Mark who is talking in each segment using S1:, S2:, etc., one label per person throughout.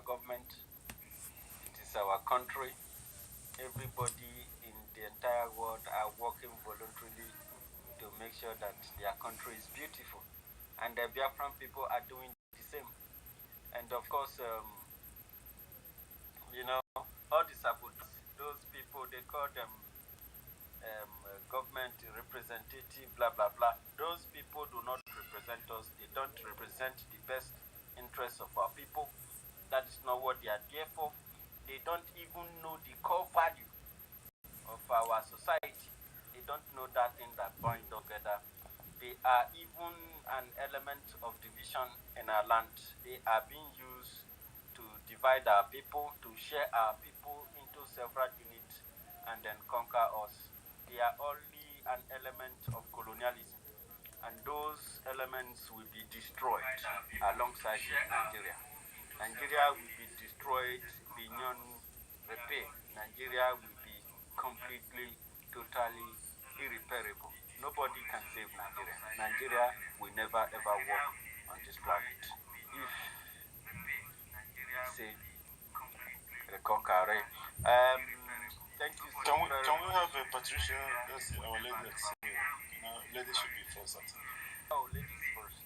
S1: government. It is our country. Everybody in the entire world are working voluntarily to make sure that their country is beautiful. And the Biafran people are doing the same. And of course, all the saboteurs, those people, they call them government representative, blah, blah, blah. Those people do not represent us. They don't represent the best interests of our people. That is not what they are there for. They don't even know the core value of our society. They don't know that thing that binds together. They are even an element of division in our land. They are being used to divide our people, to share our people into several units and then conquer us. They are only an element of colonialism, and those elements will be destroyed alongside Nigeria. Nigeria will be destroyed beyond repair. Nigeria will be completely, totally irreparable. Nobody can save Nigeria. Nigeria will never ever walk on this planet. If say the conqueror. Thank you so much.
S2: Can we have Patricia? That's our lady that's here. Ladies should be first.
S1: Oh, ladies first.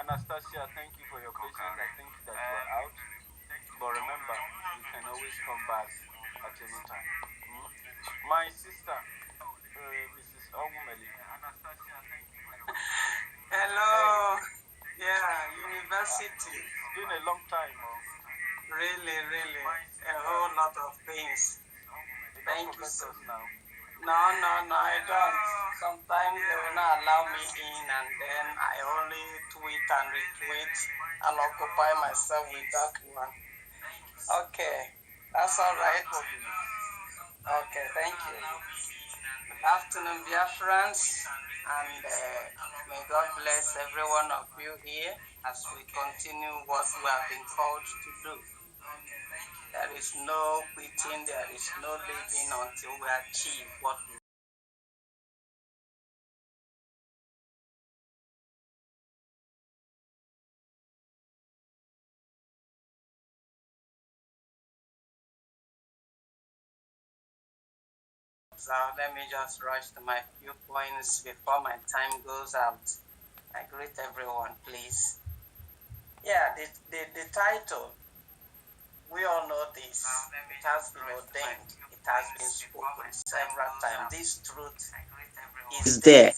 S1: Anastasia, thank you for your patience. I think that you are out. But remember, you can always come back at any time. My sister, Mrs. Ogumeli. Anastasia, thank you for your patience.
S3: Hello. Yeah, university.
S1: It's been a long time.
S3: Really, a whole lot of things. Thank you so much. No, I don't. Sometimes they will not allow me in, and then I only tweet and retweet and occupy myself with that one. Okay, that's all right. Okay, thank you. Good afternoon, Biafrans, and may God bless every one of you here as we continue what we have been called to do. There is no quitting, there is no leaving until we achieve what we So let me just rush to my few points before my time goes out. I greet everyone, please. Yeah, the title, we all know this. It has been ordained. It has been spoken several times. This truth is there.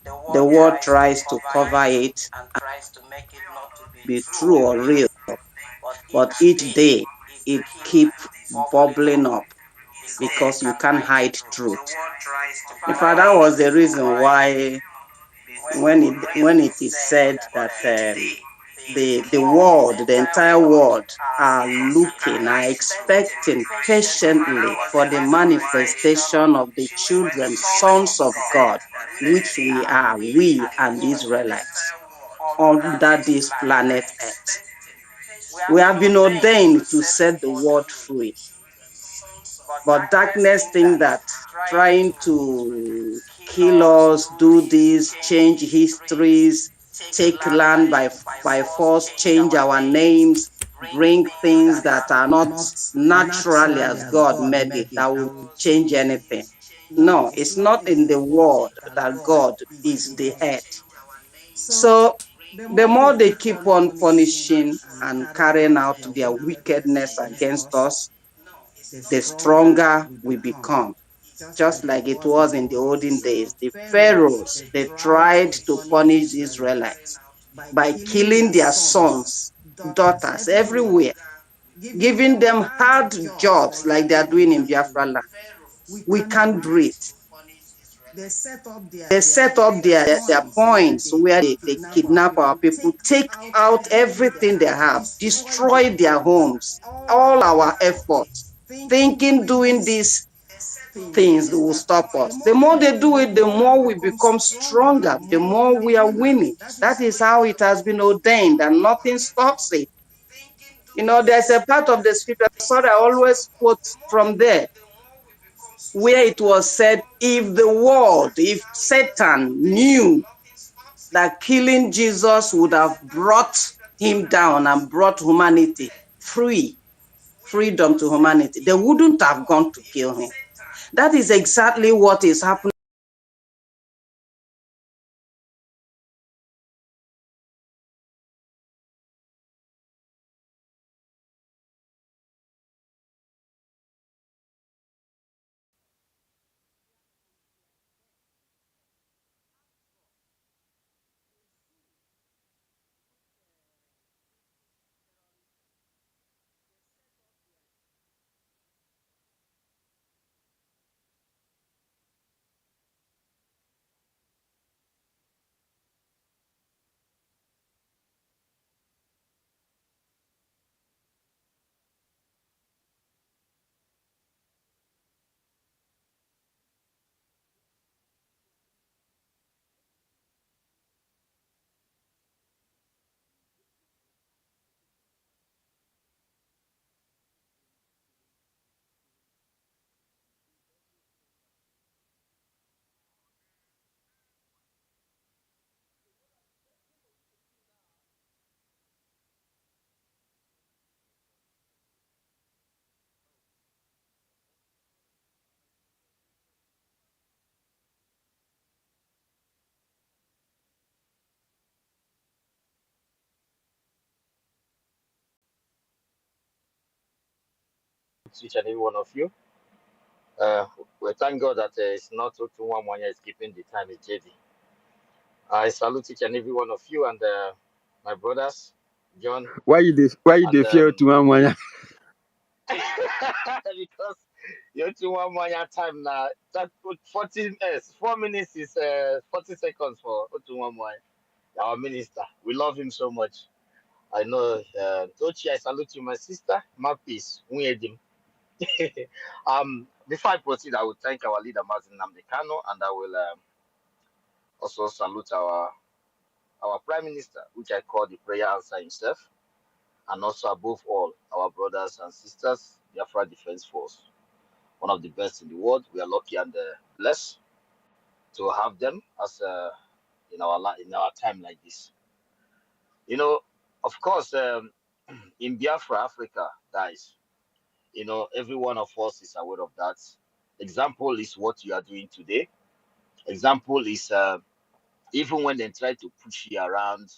S3: The world tries to cover it and tries to make it not to be true or real. But each day it keeps bubbling up because you can't hide truth. In fact, that was the reason why when it is said that the world, the entire world are expecting patiently for the manifestation of the children, sons of God, which we are, we and the Israelites, under this planet Earth. We have been ordained to set the world free. But darkness thinks that trying to kill us, do this, change histories, take land by force, change our names, bring things that are not naturally as God made it, that will change anything. No, it's not in the world that God is the head. So the more they keep on punishing and carrying out their wickedness against us, the stronger we become. Just like it was in the olden days. The pharaohs, they tried to punish the Israelites by killing their sons, daughters everywhere, giving them hard jobs like they are doing in Biafra land. We can't breathe. They set up their points where they kidnap our people, take out everything they have, destroy their homes, all our efforts, thinking doing these things will stop us. The more they do it, the more we become stronger, the more we are winning. That is how it has been ordained, and nothing stops it. You know, there's a part of the scripture, sorry, I always quote from there, where it was said, if Satan knew that killing Jesus would have brought him down and brought humanity freedom to humanity, they wouldn't have gone to kill him. That is exactly what is happening.
S4: Each and every one of you. We thank God that it's not one Mwanya is keeping the time, it's JD. I salute each and every one of you and my brothers, John.
S5: Why you
S4: And
S5: fear to one?
S4: because you're to one Mwanya time now, that put 14 4 minutes is 40 seconds for one Mwanya, our minister. We love him so much. I know, Tochi, I salute you, my sister. My peace. Before I proceed, I will thank our leader Martin Namdekano, and I will also salute our prime minister, which I call the prayer answer himself, and also above all our brothers and sisters, Biafra Defense Force, one of the best in the world. We are lucky and blessed to have them as in our time like this. You know, of course, in Biafra, Africa dies. You know, every one of us is aware of that. Example is what you are doing today. Example is even when they try to push you around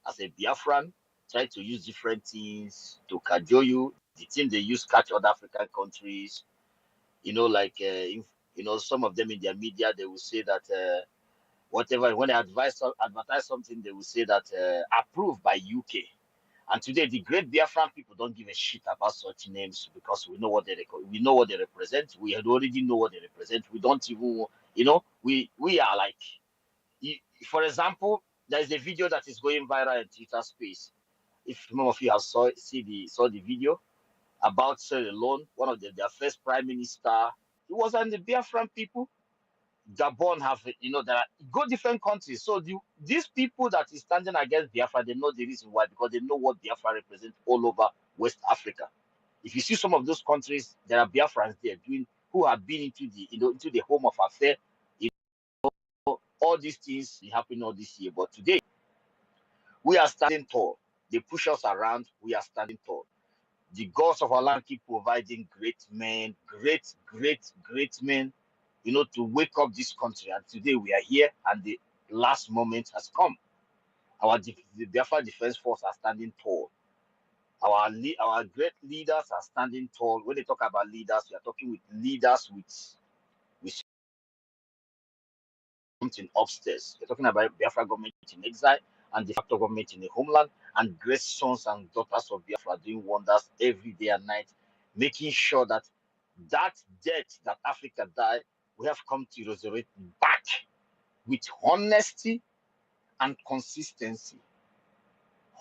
S4: as a Biafran, try to use different things to cajole you. The thing they use catch other African countries, like some of them in their media they will say that whatever when they advertise something they will say that approved by UK. And today the great Biafran people don't give a shit about such names because we know what they represent. We had already know what they represent. We don't even we are like for example, there is a video that is going viral in Twitter space. If some of you have saw the video about Sierra Leone, one of their first prime minister, it was on the Biafran people. Gabon have there are go different countries. So these people that is standing against Biafra, they know the reason why because they know what Biafra represents all over West Africa. If you see some of those countries, there are Biafrans there who have been into the home of affair. All these things happen all this year, but today we are standing tall. They push us around. We are standing tall. The gods of our land keep providing great men, great men, to wake up this country. And today we are here, and the last moment has come. The Biafra Defense Force are standing tall. Our great leaders are standing tall. When they talk about leaders, we are talking with leaders with something upstairs. We're talking about Biafra government in exile and the factor government in the homeland, and great sons and daughters of Biafra doing wonders every day and night, making sure that death that Africa died, we have come to resurrect back with honesty and consistency.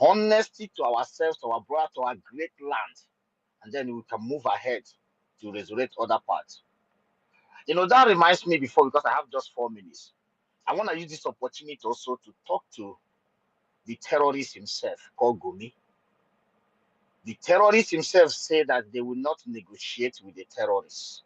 S4: Honesty to ourselves, to our brother, to our great land, and then we can move ahead to resurrect other parts. That reminds me before, because I have just 4 minutes. I want to use this opportunity also to talk to the terrorist himself, called Gumi. The terrorist himself said that they will not negotiate with the terrorists.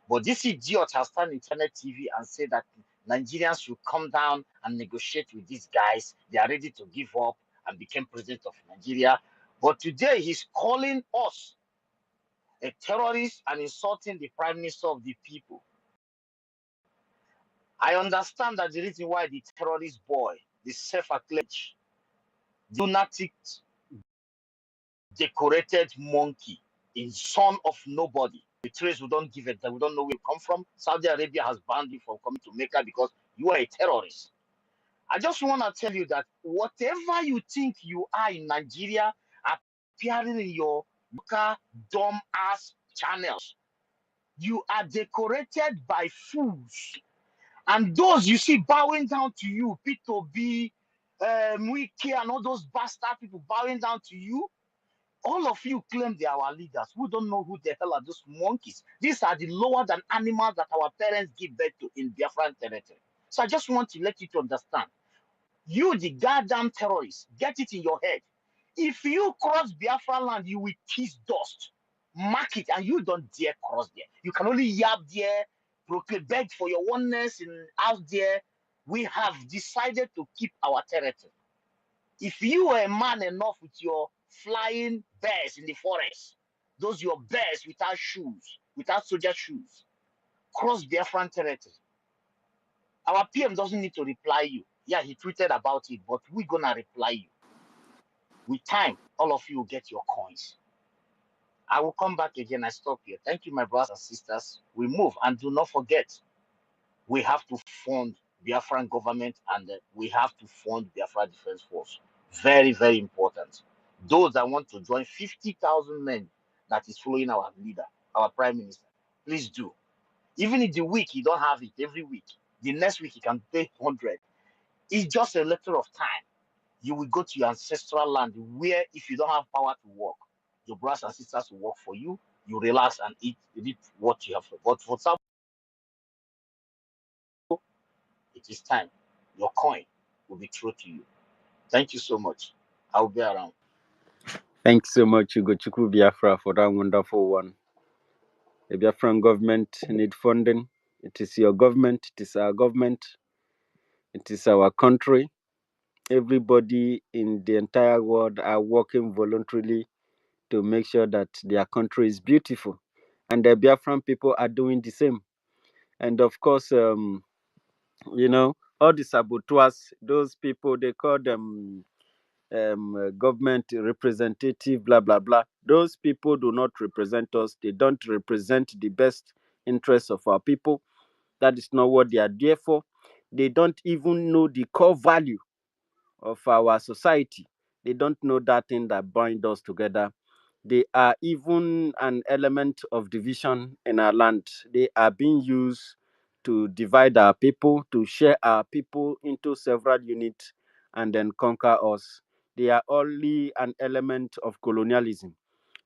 S4: But this idiot has turned internet TV and said that Nigerians should come down and negotiate with these guys. They are ready to give up and become president of Nigeria. But today he's calling us a terrorist and insulting the prime minister of the people. I understand that the reason why the terrorist boy, the self-acclaimed lunatic, decorated monkey, is son of nobody. The trace we don't give it, that we don't know where you come from. Saudi Arabia has banned you from coming to Mecca because you are a terrorist. I just want to tell you that whatever you think you are in Nigeria, appearing in your dumb ass channels, you are decorated by fools. And those you see bowing down to you, P2B, Wiki, and all those bastard people bowing down to you, all of you claim they are our leaders. We don't know who the hell are those monkeys. These are the lower than animals that our parents give birth to in Biafran territory. So I just want to let you to understand. You, the goddamn terrorists, get it in your head. If you cross Biafra land, you will kiss dust. Mark it, and you don't dare cross there. You can only yap there, proclaim, beg for your oneness in out there. We have decided to keep our territory. If you are a man enough with your flying bears in the forest, those your bears without shoes, without soldier shoes, cross Biafran territory. Our PM doesn't need to reply you. Yeah, he tweeted about it, but we're gonna reply you. With time, all of you will get your coins. I will come back again. I stop here. Thank you, my brothers and sisters. We move, and do not forget, we have to fund Biafran government, and we have to fund Biafra Defense Force. Very, very important. Those that want to join 50,000 men that is following our leader, our prime minister, please do. Even if the week you don't have it every week, the next week you can pay 100. It's just a matter of time. You will go to your ancestral land where, if you don't have power to work, your brothers and sisters will work for you. You relax and eat what you have. But for some, it is time. Your coin will be thrown to you. Thank you so much. I'll be around.
S5: Thanks so much, Ugochukwu Biafra, for that wonderful one. The Biafran government need funding. It is your government. It is our government. It is our country. Everybody in the entire world are working voluntarily to make sure that their country is beautiful. And the Biafran people are doing the same. And of course, all the saboteurs, those people, they call them government representative, blah, blah, blah. Those people do not represent us. They don't represent the best interests of our people. That is not what they are there for. They don't even know the core value of our society. They don't know that thing that binds us together. They are even an element of division in our land. They are being used to divide our people, to share our people into several units and then conquer us. They are only an element of colonialism,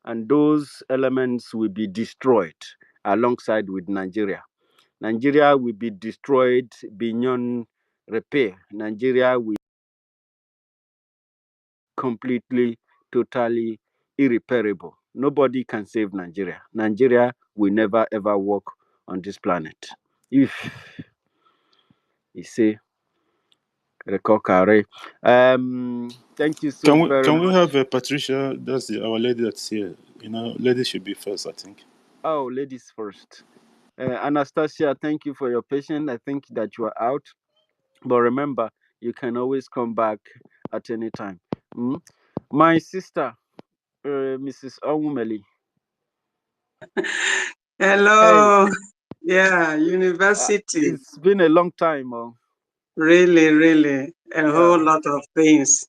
S5: and those elements will be destroyed alongside with Nigeria. Nigeria will be destroyed beyond repair. Nigeria will completely, totally irreparable. Nobody can save Nigeria. Nigeria will never ever walk on this planet. If you say Rekokare. Thank you so very
S2: Can we
S5: much.
S2: have Patricia? That's our lady that's here. Ladies should be first, I think.
S5: Oh, ladies first. Anastasia, thank you for your patience. I think that you are out. But remember, you can always come back at any time. Mm? My sister, Mrs. Owumeli. Hey,
S3: Hello. Yeah, university.
S5: it's been a long time. Oh.
S3: Really, really. A
S5: Yeah,
S3: whole lot of things.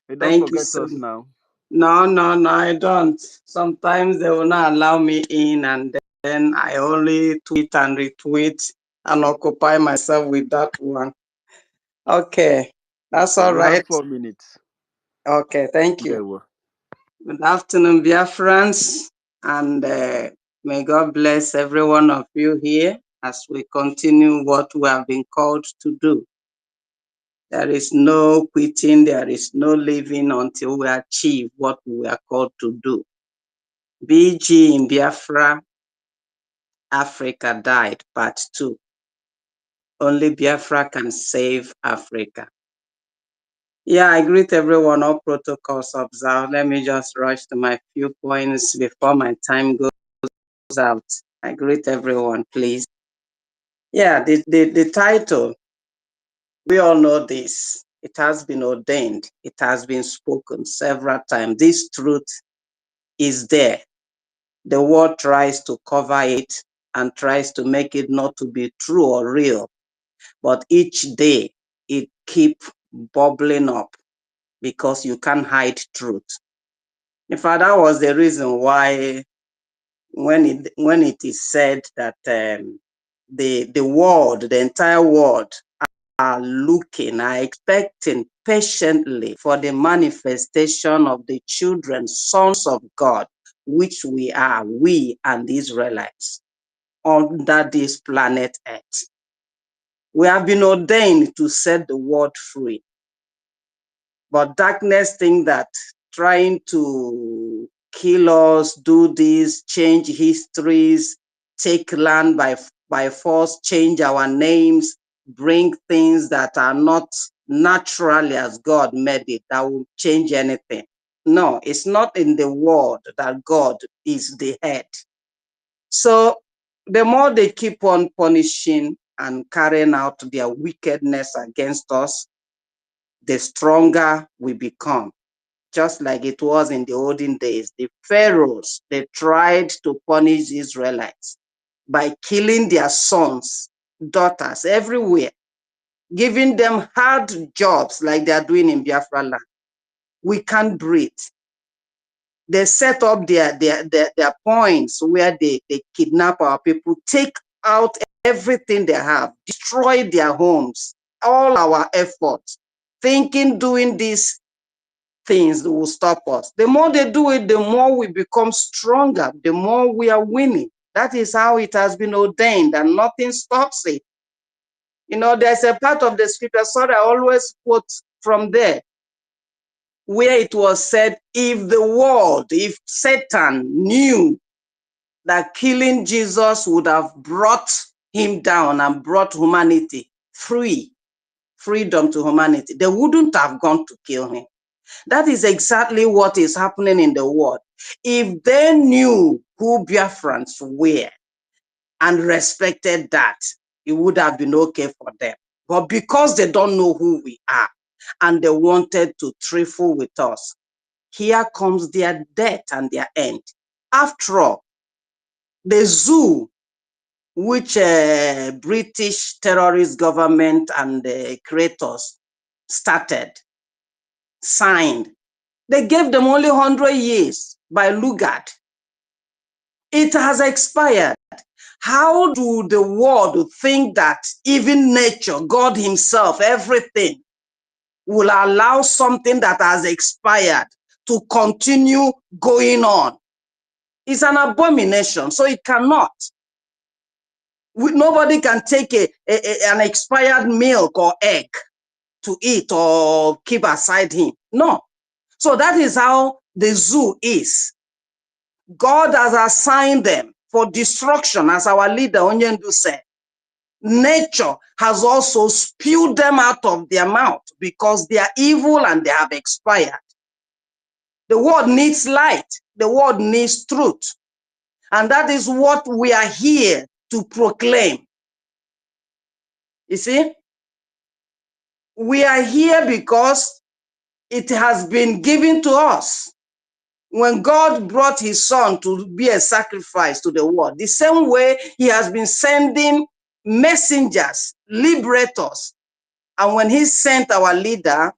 S5: you don't
S3: Thank you
S5: forget
S3: so
S5: us
S3: much.
S5: now.
S3: No, no, no, I don't. Sometimes they will not allow me in, and then I only tweet and retweet and occupy myself with that one. Okay, that's all
S5: You have
S3: right.
S5: 4 minutes.
S3: Okay, thank
S5: Okay,
S3: you.
S5: well.
S3: Good afternoon, Biafrans, and may God bless every one of you here as we continue what we have been called to do. There is no quitting, there is no leaving until we achieve what we are called to do. BG in Biafra, Africa died, part 2. Only Biafra can save Africa. Yeah, I greet everyone, all protocols observed. Let me just rush to my few points before my time goes out. I greet everyone, please. Yeah, the title, we all know this. It has been ordained. It has been spoken several times. This truth is there. The world tries to cover it and tries to make it not to be true or real. But each day it keeps bubbling up because you can't hide truth. In fact, that was the reason why when it is said that the world, the entire world, are expecting patiently for the manifestation of the children, sons of God, which we are, we and the Israelites, under this planet Earth. We have been ordained to set the world free. But darkness think that trying to kill us, do this, change histories, take land by force, change our names, bring things that are not naturally as God made it, that will change anything. No, it's not in the world that God is the head. So the more they keep on punishing and carrying out their wickedness against us, the stronger we become. Just like it was in the olden days, the pharaohs, they tried to punish the Israelites by killing their sons, daughters everywhere, giving them hard jobs like they are doing in Biafra land. We can't breathe. They set up their points where they kidnap our people, take out everything they have, destroy their homes, all our efforts, thinking doing this things that will stop us. The more they do it, the more we become stronger, the more we are winning. That is how it has been ordained, and nothing stops it. You know, there's a part of the scripture, sorry, I always quote from there, where it was said, if Satan knew that killing Jesus would have brought him down and brought humanity freedom to humanity, they wouldn't have gone to kill him. That is exactly what is happening in the world. If they knew who Biafrans were and respected that, it would have been okay for them. But because they don't know who we are and they wanted to trifle with us, here comes their death and their end. After all, the zoo, which British terrorist government and the creators started, signed, they gave them only 100 years by Lugard. It has expired. How do the world think that even nature, God himself, everything, will allow something that has expired to continue going on? It's an abomination, so it cannot. Nobody can take an expired milk or egg to eat or keep aside him. No. So that is how the zoo is. God has assigned them for destruction, as our leader Onyendu said. Nature has also spewed them out of their mouth because they are evil and they have expired. The world needs light. The world needs truth. And that is what we are here to proclaim. You see, we are here because it has been given to us. When God brought his son to be a sacrifice to the world, the same way he has been sending messengers, liberators. And when he sent our leader,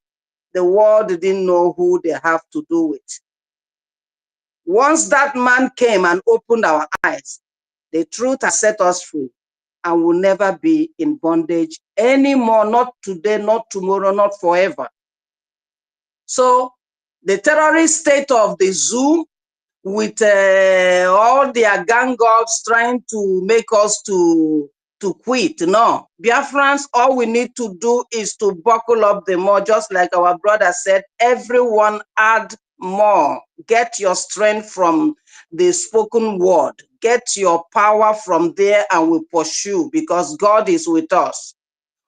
S3: the world didn't know who they have to do with. Once that man came and opened our eyes, the truth has set us free and will never be in bondage anymore, not today, not tomorrow, not forever. So the terrorist state of the zoo, with all their gang ups trying to make us to quit. No, Biafrans, all we need to do is to buckle up the more, just like our brother said, everyone add more. Get your strength from the spoken word. Get your power from there and we pursue because God is with us.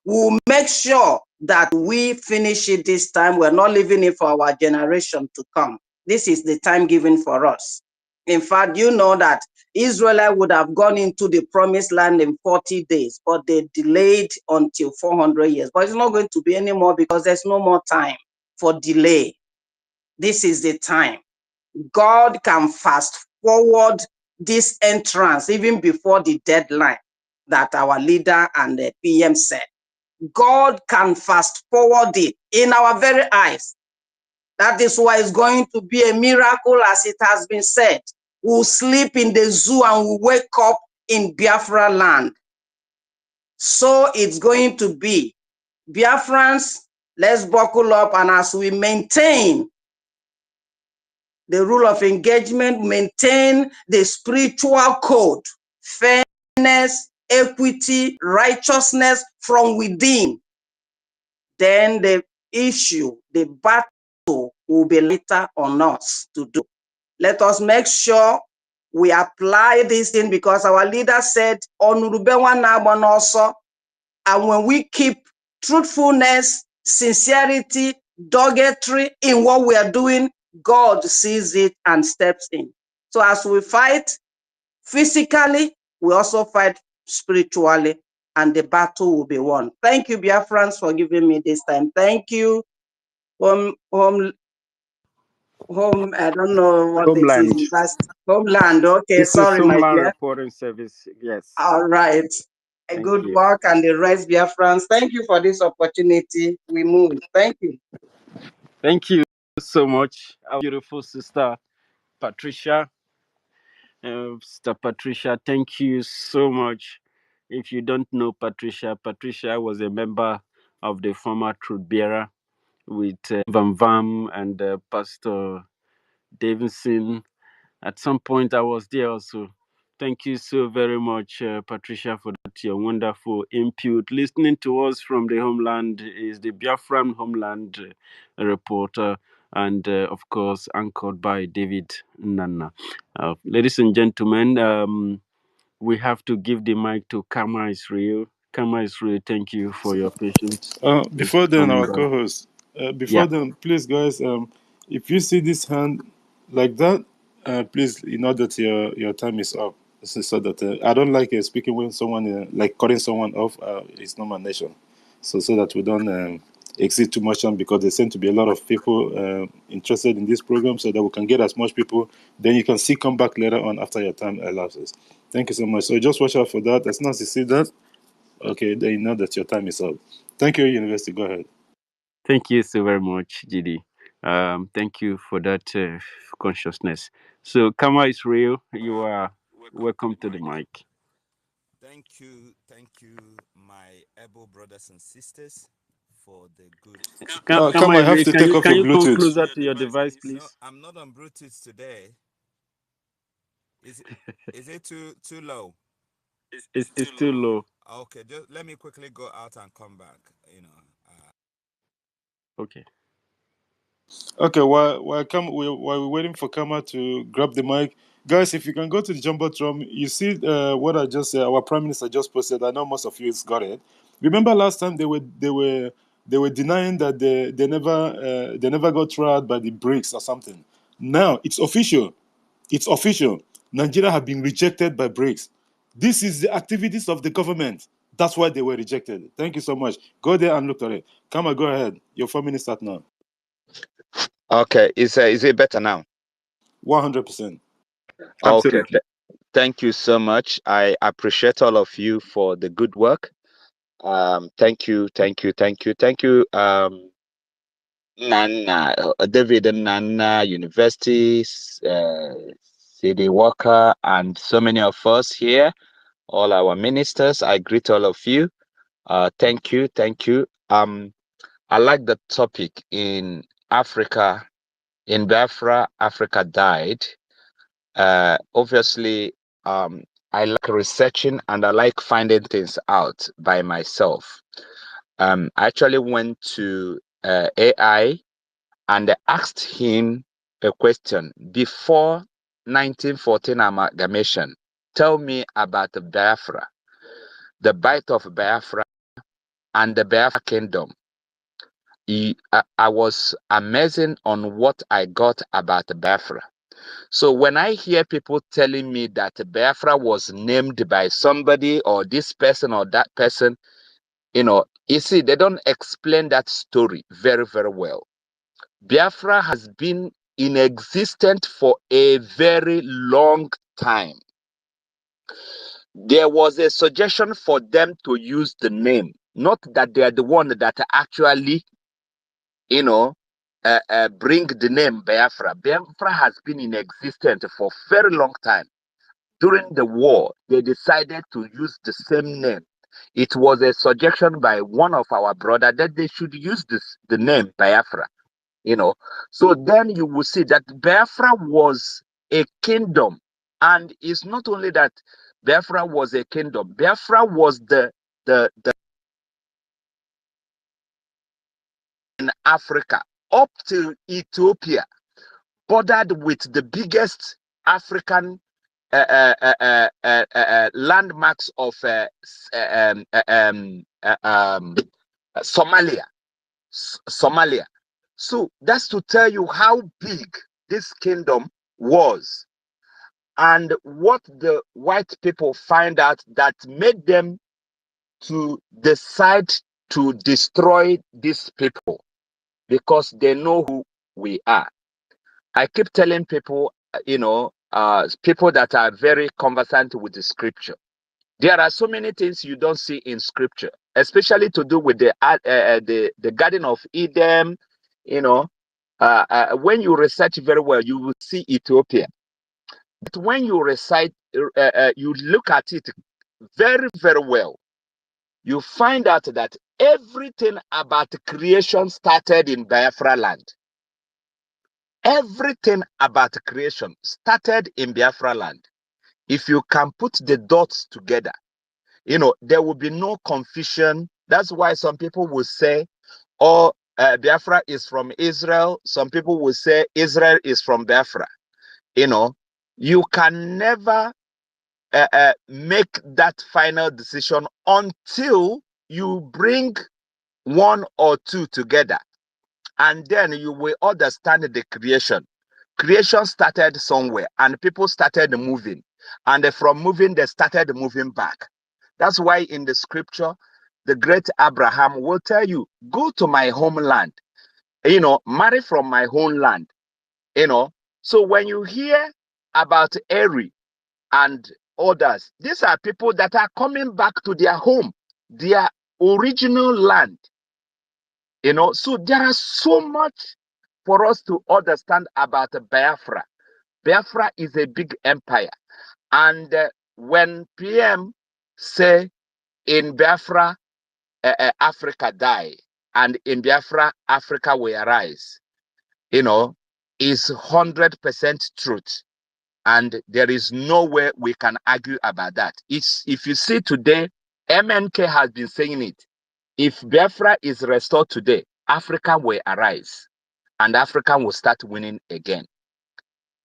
S3: We'll make sure that we finish it this time. We're not leaving it for our generation to come. This is the time given for us. In fact, you know that Israel would have gone into the promised land in 40 days, but they delayed until 400 years. But it's not going to be anymore because there's no more time for delay. This is the time. God can fast forward this entrance even before the deadline that our leader and the PM said. God can fast forward it in our very eyes. That is why it's going to be a miracle, as it has been said. We'll sleep in the zoo and we'll wake up in Biafra land. So it's going to be. Biafrans, let's buckle up, and as we maintain the rule of engagement, maintain the spiritual code, fairness, equity, righteousness from within, then the issue, the battle will be later on us to do. Let us make sure we apply this thing, because our leader said, also, and when we keep truthfulness, sincerity, doggedry in what we are doing, God sees it and steps in. So as we fight physically, we also fight spiritually, and the battle will be won. Thank you, Biafrans, for giving me this time. Thank you, I don't know what it
S5: Homeland.
S3: is. That's Homeland. Okay,
S5: This is
S3: sorry, my
S5: Homeland
S3: dear.
S5: Reporting Service. Yes.
S3: All right. A
S5: Thank
S3: good
S5: you.
S3: work, and the rest, Biafrans. Thank you for this opportunity. We move. Thank you.
S5: Thank you so much, our beautiful sister Patricia. Sister Patricia, thank you so much. If you don't know Patricia, Patricia was a member of the former Truth Bearer with Van Vam and Pastor Davidson. At some point, I was there also. Thank you so very much, Patricia, for that your wonderful input. Listening to us from the homeland is the Biafran Homeland reporter, and of course, anchored by David Nana. Ladies and gentlemen, we have to give the mic to Kama Israel. Kama Israel, thank you for your patience.
S2: Before then, our
S5: And
S2: co-host.
S5: yeah,
S2: Before then, please, guys, if you see this hand like that, please, you know that your time is up. So that I don't like speaking when someone like cutting someone off. It's not my nature. So that we don't exceed too much time, because there seem to be a lot of people interested in this program, so that we can get as much people. Then you can see come back later on after your time elapses. Thank you so much. So just watch out for that. As soon as you see that, okay, then you know that your time is up. Thank you, University. Go ahead.
S5: thank you so very much, GD. Thank you for that consciousness. So, Kama Israel, you are welcome to the mic.
S6: Thank you, my able brothers and sisters, for the good.
S2: Come,
S5: Kama
S2: I have
S5: Israel,
S2: to take off
S5: can
S2: your
S5: you come
S2: Bluetooth.
S5: closer to your device,
S6: No,
S5: please?
S6: I'm not on Bluetooth today. Is is it too low?
S5: It's too low.
S6: Okay, just let me quickly go out and come back.
S5: Okay.
S2: Okay, while we're waiting for Kama to grab the mic, guys, if you can go to the jumbotron, you see what I just said. Our prime minister just posted. I know most of you got it. Remember last time they were denying that they never got tried by the BRICS or something. Now it's official. It's official. Nigeria have been rejected by BRICS. This is the activities of the government. That's why they were rejected. Thank you so much. Go there and look at it. Kama, go ahead. Your 4 minutes start now.
S4: Okay, is it better now?
S2: 100%.
S4: Okay,
S5: Absolutely.
S4: thank you so much. I appreciate all of you for the good work. Thank you, thank you, thank you, thank you. Nana, David and Nana, universities, city worker, and so many of us here, all our ministers. I greet all of you. Thank you, thank you. I like the topic in Africa. In Biafra, Africa died. Obviously, I like researching and I like finding things out by myself. I actually went to AI and asked him a question before 1914 amalgamation. Tell me about the Biafra, the bite of Biafra, and the Biafra kingdom.
S7: I was amazing on what I got about Biafra. So when I hear people telling me that Biafra was named by somebody or this person or that person, you see, they don't explain that story very, very well. Biafra has been in existence for a very long time. There was a suggestion for them to use the name, not that they are the one that actually, bring the name Biafra. Biafra has been in existence for a very long time. During the war, they decided to use the same name. It was a suggestion by one of our brothers that they should use the name Biafra. So then you will see that Biafra was a kingdom. And it's not only that Biafra was a kingdom, Biafra was the in Africa up to Ethiopia, bordered with the biggest African landmarks of Somalia. Somalia. So that's to tell you how big this kingdom was, and what the white people find out that made them to decide to destroy these people, because they know who we are. I keep telling people, people that are very conversant with the scripture, there are so many things you don't see in scripture, especially to do with the Garden of Eden. When you research very well, you will see Ethiopia. But when you you look at it very, very well, you find out that everything about creation started in Biafra land. Everything about creation started in Biafra land. If you can put the dots together, there will be no confusion. That's why some people will say, oh, Biafra is from Israel. Some people will say Israel is from Biafra. You can never make that final decision until you bring one or two together, and then you will understand the creation. Creation started somewhere, and people started moving, and from moving they started moving back. That's why in the scripture, the great Abraham will tell you, go to my homeland, marry from my homeland. So when you hear about Eri and others, these are people that are coming back to their home, their original land. So there is so much for us to understand about Biafra. Biafra is a big empire. And when PM say in Biafra, Africa die, and in Biafra, Africa will arise, is 100% truth. And there is no way we can argue about that. If you see today, MNK has been saying it. If Biafra is restored today, Africa will arise and Africa will start winning again.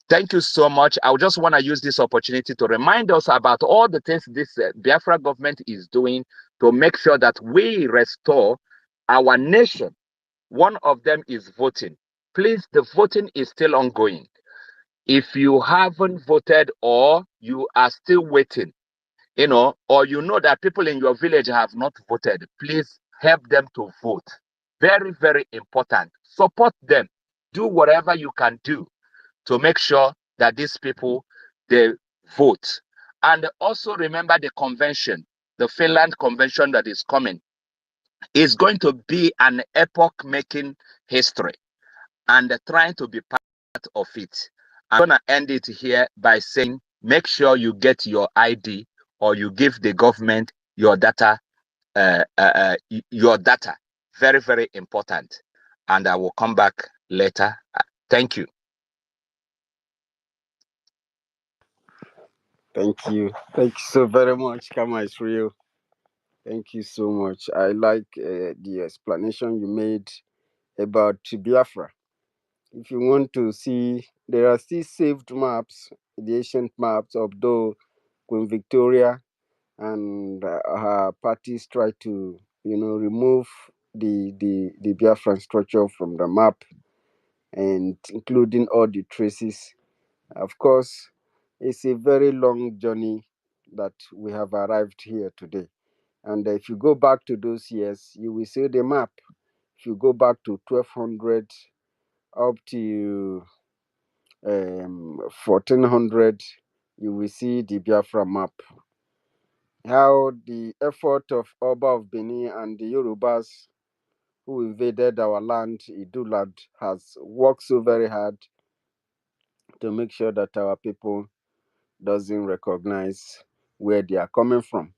S7: Thank you so much. I just want to use this opportunity to remind us about all the things this Biafra government is doing to make sure that we restore our nation. One of them is voting. Please, the voting is still ongoing. If you haven't voted or you are still waiting, or that people in your village have not voted, please help them to vote. Very, very important. Support them. Do whatever you can do to make sure that these people, they vote. And also remember the convention, the Finland convention that is coming, is going to be an epoch-making history, and trying to be part of it. I'm going to end it here by saying, make sure you get your ID or you give the government your data. Your data, very, very important. And I will come back later. Thank you.
S5: Thank you. Thank you so very much, Kama Israel. Thank you so much. I like the explanation you made about Biafra. If you want to see, there are still saved maps, the ancient maps of though Queen Victoria and her parties tried to, remove the Biafran structure from the map, and including all the traces. Of course, it's a very long journey that we have arrived here today. And if you go back to those years, you will see the map. If you go back to 1200 up to 1400, you will see the Biafra map. How the effort of Oba of Benin and the Yorubas who invaded our land, Idulad, has worked so very hard to make sure that our people doesn't recognize where they are coming from.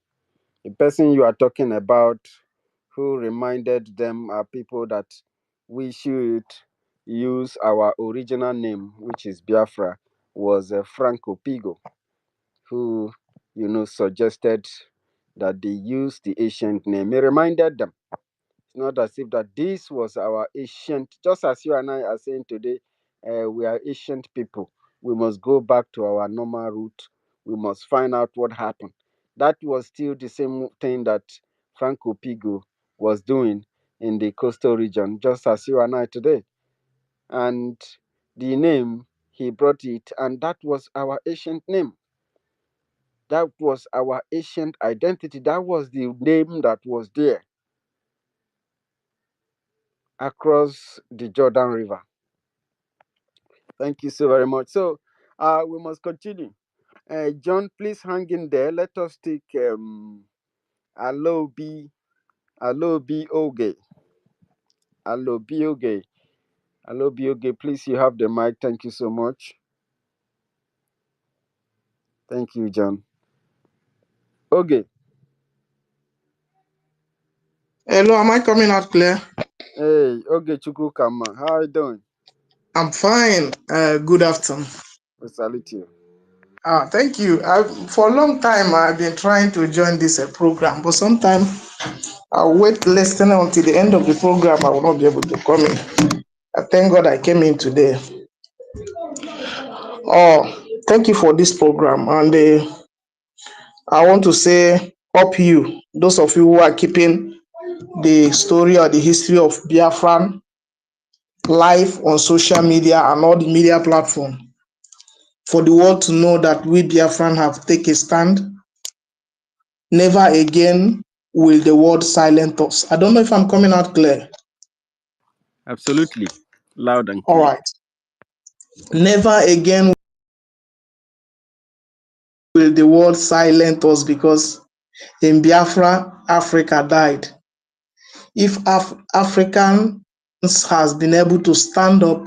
S5: The person you are talking about who reminded them are people that we should use our original name, which is Biafra, was Franco Pigo, who, suggested that they use the ancient name. He reminded them. It's not as if that this was our ancient, just as you and I are saying today, we are ancient people. We must go back to our normal route. We must find out what happened. That was still the same thing that Franco Pigo was doing in the coastal region, just as you and I today. And the name, he brought it, and that was our ancient name. That was our ancient identity. That was the name that was there across the Jordan River. Thank you so very much. So we must continue. John, please hang in there. Let us take Alobi Oge. Alobi Oge. Alobi Oge, please, you have the mic. Thank you so much. Thank you, John. Oge.
S8: Hello, am I coming out clear?
S5: Hey, Oge Chukukama. How are you doing?
S8: I'm fine. Good afternoon.
S5: We salute you.
S8: Thank you. For a long time, I've been trying to join this program, but sometimes I'll wait listening until the end of the program. I will not be able to come in. Thank God I came in today. Thank you for this program. And I want to say, up you, those of you who are keeping the story or the history of Biafran live on social media and all the media platforms, for the world to know that we Biafran have taken a stand. Never again will the world silence us. I don't know if I'm coming out clear.
S5: Absolutely. Loud and
S8: All
S5: clear.
S8: right. Never again will the world silence us, because in Biafra, Africa died. If Africans has been able to stand up,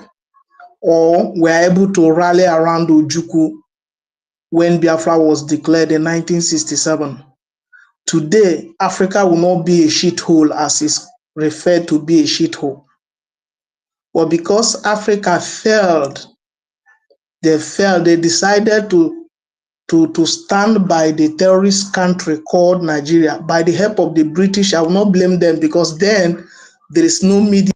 S8: or were able to rally around Ojukwu when Biafra was declared in 1967, today, Africa will not be a shithole as is referred to be a shithole. But because Africa failed, they decided to stand by the terrorist country called Nigeria by the help of the British. I will not blame them, because then there is no media.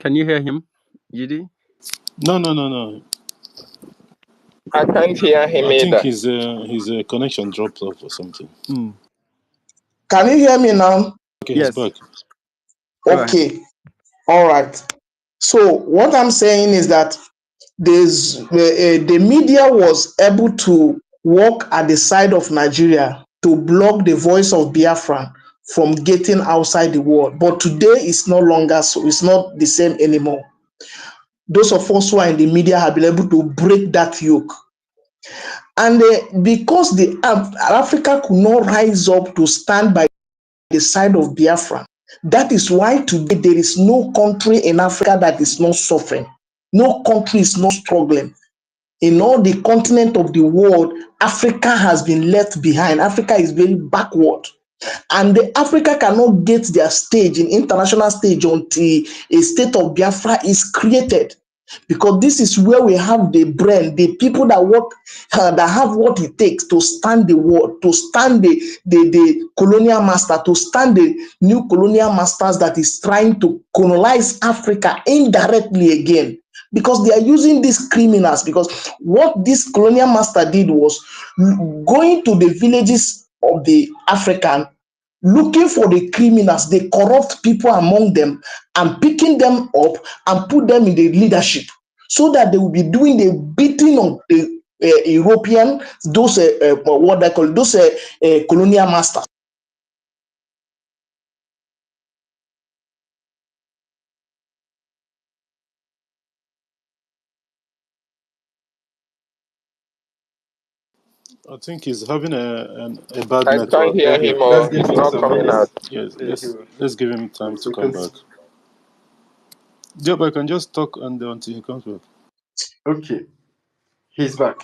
S5: Can you hear him, Gidi?
S2: No.
S7: I can't hear him
S2: I think
S7: either.
S2: his connection dropped off or something.
S8: Can you hear me now?
S2: Okay, he's
S5: Yes.
S2: back.
S5: Go ahead.
S8: Okay. All right. So what I'm saying is that the media was able to work at the side of Nigeria to block the voice of Biafra from getting outside the world. But today it's no longer so. It's not the same anymore. Those of us who are in the media have been able to break that yoke. And because the Africa could not rise up to stand by the side of Biafra, that is why today there is no country in Africa that is not suffering. No country is not struggling. In all the continent of the world, Africa has been left behind. Africa is very backward. And Africa cannot get their stage in international stage until a state of Biafra is created. because this is where we have the brain, the people that work, that have what it takes to stand the war, to stand the colonial master, to stand the new colonial masters that is trying to colonize Africa indirectly again. Because they are using these criminals. Because what this colonial master did was going to the villages of the African, looking for the criminals, the corrupt people among them, and picking them up and put them in the leadership, so that they will be doing the beating of the European, those what they call those colonial masters.
S2: I think he's having a bad
S7: I can't
S2: network.
S7: hear
S2: Okay,
S7: him,
S2: let's
S7: or
S2: give
S7: it's
S2: him
S7: not
S2: some
S7: coming out.
S2: minutes. Yes,
S5: He
S2: let's give him time to come back. Yep, I can just talk until he comes back.
S5: Okay, he's back.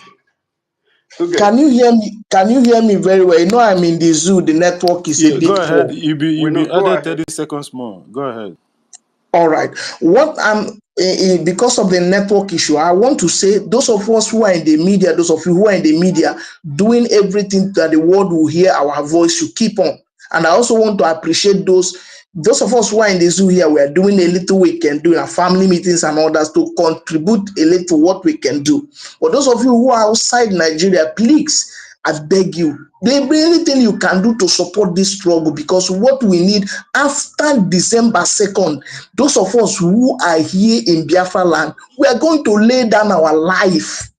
S5: Okay.
S8: Can you hear me? Can you hear me very well? You know, I'm in the zoo. The network is a
S2: Yeah, go
S8: bit
S2: ahead.
S8: poor.
S2: You be
S5: Go
S2: added
S5: ahead.
S2: 30 seconds more. Go ahead.
S8: All right. What I'm because of the network issue, I want to say those of us who are in the media, those of you who are in the media, doing everything that the world will hear our voice, you keep on. And I also want to appreciate those of us who are in the zoo here. We are doing a little we can do in our family meetings and others to contribute a little what we can do. But those of you who are outside Nigeria, please, I beg you, there be anything you can do to support this struggle, because what we need after December 2nd, those of us who are here in Biafra land, we are going to lay down our life.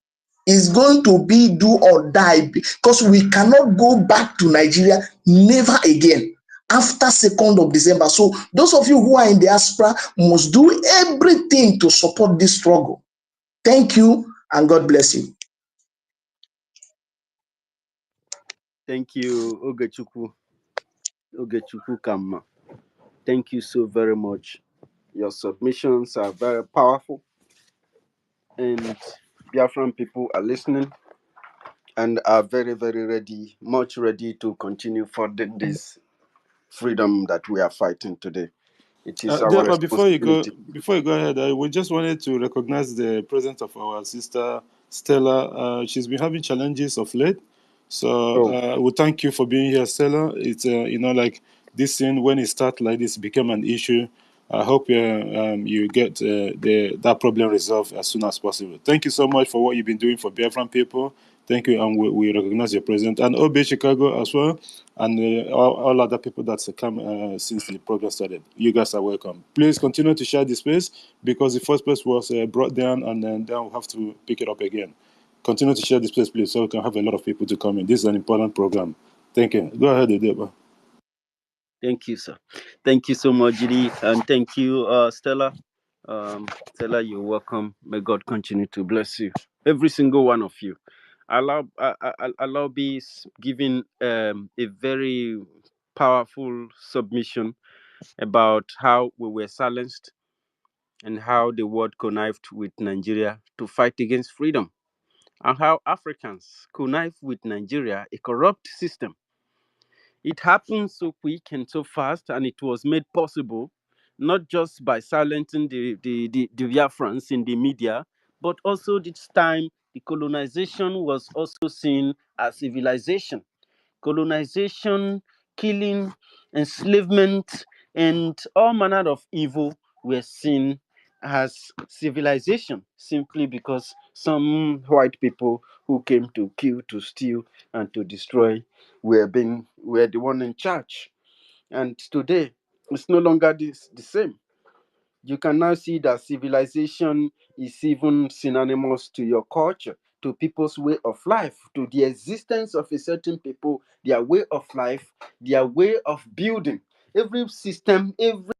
S8: It's going to be do or die, because we cannot go back to Nigeria, never again, after 2nd of December. So those of you who are in diaspora must do everything to support this struggle. Thank you, and God bless you.
S5: Thank you, Ogechukwu Kama. Thank you so very much. Your submissions are very powerful, and Biafran people are listening and are very, very ready, much ready to continue for this freedom that we are fighting today. It is our
S2: But
S5: responsibility.
S2: before you go ahead, we just wanted to recognize the presence of our sister Stella. She's been having challenges of late, so
S5: Oh,
S2: we thank you for being here, Stella. It's like this thing when it started like this became an issue. I hope you get that problem resolved as soon as possible. Thank you so much for what you've been doing for Biafran people. Thank you, and we recognize your presence, and OB Chicago as well, and all other people that's come since the program started. You guys are welcome. Please continue to share the space, because the first place was brought down, and then we'll have to pick it up again. Continue to share this place, please, so we can have a lot of people to come in. This is an important program. Thank you. Go ahead, Edeba.
S5: thank you, sir. Thank you so much, Gidi, and thank you, Stella. Stella, you're welcome. May God continue to bless you, every single one of you. Allow me giving a very powerful submission about how we were silenced and how the world connived with Nigeria to fight against freedom, and how Africans connive with Nigeria, a corrupt system. It happened so quick and so fast, and it was made possible not just by silencing the Biafrans in the media, but also this time the colonization was also seen as civilization. Colonization, killing, enslavement, and all manner of evil were seen as civilization, simply because some white people who came to kill, to steal, and to destroy were the one in charge. And today it's no longer the same. You can now see that civilization is even synonymous to your culture, to people's way of life, to the existence of a certain people, their way of life, their way of building. Every system, every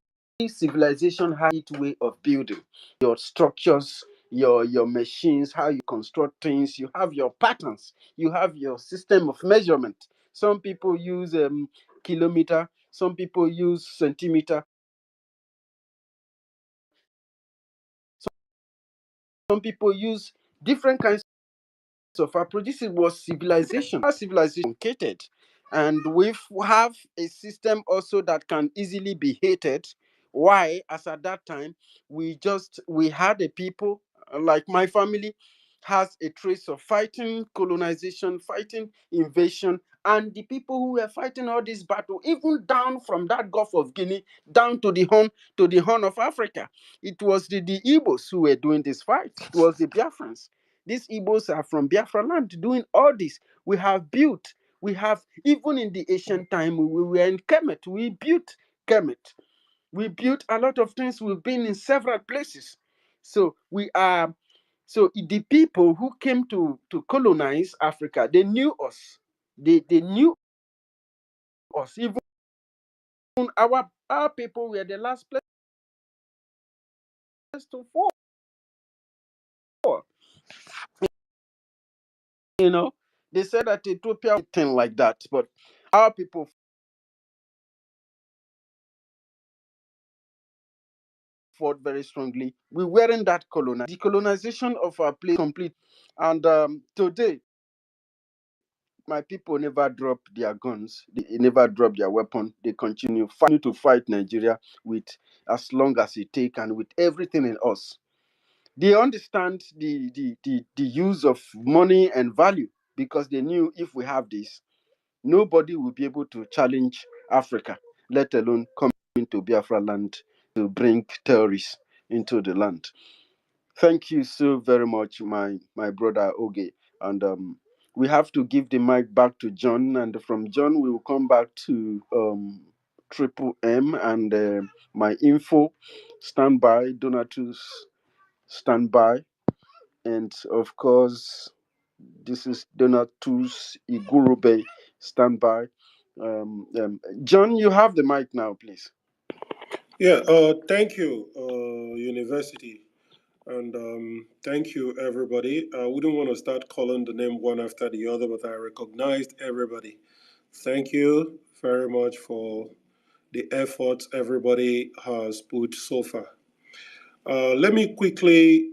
S5: civilization has its way of building. Your structures, your machines, how you construct things, you have your patterns, you have your system of measurement. Some people use kilometer, some people use centimeter, some people use different kinds of approach. This was civilization. Our civilization catered, and we have a system also that can easily be hated. Why? As at that time, we had a people. like my family, has a trace of fighting colonization, fighting invasion, and the people who were fighting all this battle, even down from that Gulf of Guinea down to the Horn of Africa, it was the Igbos who were doing this fight. It was the Biafrans. These Igbos are from Biafra land doing all this. We have built. We have, even in the ancient time, we were in Kemet. We built Kemet. We built a lot of things. We've been in several places. So we are, so the people who came to colonize Africa, they knew us. They knew us. Even our people were the last place to fall. You know, they said that Ethiopia thing like that, but our people fought very strongly. We weren't that colonized. The colonization of our place complete. And today, my people never drop their guns. They never drop their weapon. They continue to fight Nigeria with as long as it take and with everything in us. They understand the use of money and value because they knew if we have this, nobody will be able to challenge Africa, let alone come into Biafra land to bring terrorists into the land. Thank you so very much, my brother Oge. And we have to give the mic back to John, and from John we will come back to Triple M and my info. Stand by, Donatus. Stand by, and of course, this is Donatus Igurube. Stand by. John, you have the mic now, please.
S9: Yeah, thank you, University. And thank you, everybody. I wouldn't want to start calling the name one after the other, but I recognized everybody. Thank you very much for the efforts everybody has put so far. Let me quickly,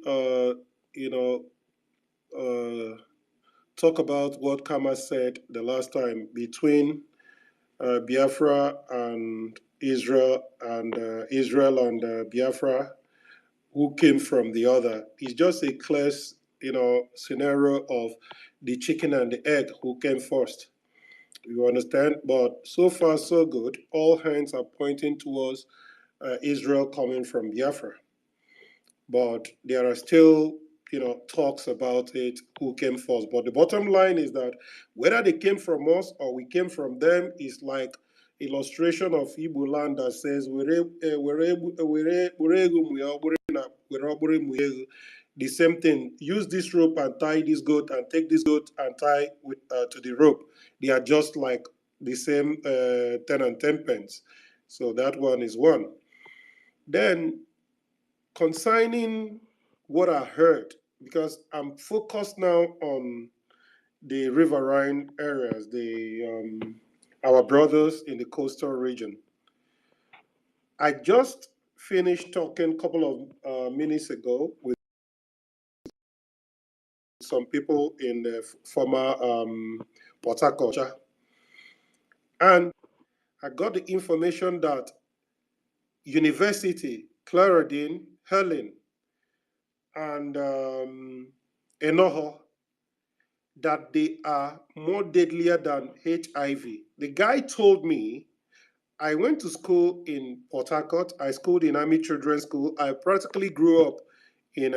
S9: talk about what Kama said the last time between Biafra and Israel and Biafra, who came from the other. It's just a clear, scenario of the chicken and the egg, who came first. You understand? But so far, so good. All hands are pointing towards Israel coming from Biafra. But there are still, talks about it, who came first. But the bottom line is that whether they came from us or we came from them is like illustration of Igbo land that says, the same thing. Use this rope and tie this goat, and take this goat and tie to the rope. They are just like the same 10 and 10 pence. So that one is one. Then, concerning what I heard, because I'm focused now on the riverine areas, our brothers in the coastal region. I just finished talking a couple of minutes ago with some people in the former Port Harcourt, and I got the information that University, Clarendon, Helen, and Enoho, that they are more deadlier than HIV. The guy told me, I went to school in Port Harcourt. I schooled in Army Children's School. I practically grew up in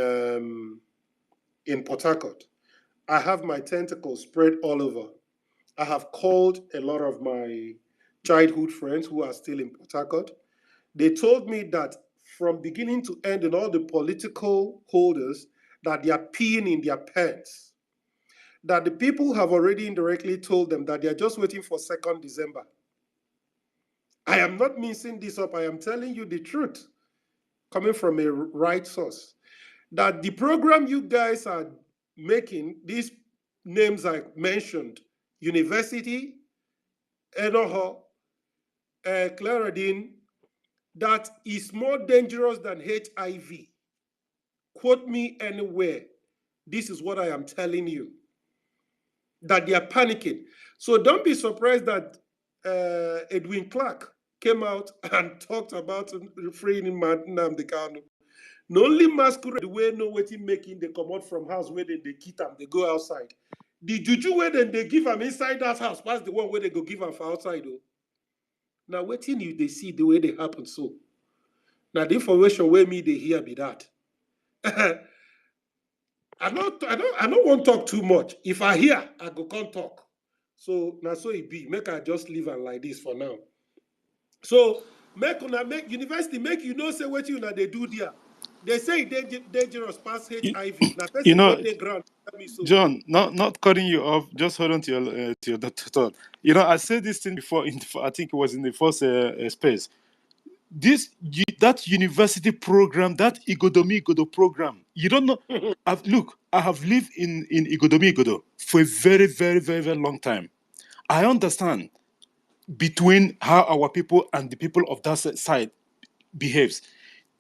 S9: Port Harcourt. I have my tentacles spread all over. I have called a lot of my childhood friends who are still in Port Harcourt. They told me that from beginning to end, and all the political holders, that they are peeing in their pants. That the people have already indirectly told them that they are just waiting for 2nd December. I am not mixing this up. I am telling you the truth, coming from a right source. That the program you guys are making, these names I mentioned, University, Enoho, Clarendon, that is more dangerous than HIV. Quote me anywhere. This is what I am telling you. That they are panicking. So don't be surprised that Edwin Clark came out and talked about freeing Nnamdi Kanu. No only masquerade wey know wetin making they come out from house where they kit am, they go outside. The juju where then they give am inside that house pass the one where they go give am for outside. Oh. Now waiting you they see the way they happen so. Now the information where me they hear be that. I don't want to talk too much. If I hear, I go can't talk. So now so it be. Make I just leave am like this for now. So make university make you know say what you they do there. They say dangerous pass HIV. Now
S2: You
S9: person
S2: know,
S9: what they ground tell me so.
S2: John, not cutting you off. Just hold on to your thought. You know, I said this thing before. I think it was in the first space. That university program, that Igodo program. You don't know. I have lived in Igodo for a very, very, very, very long time. I understand between how our people and the people of that side behaves.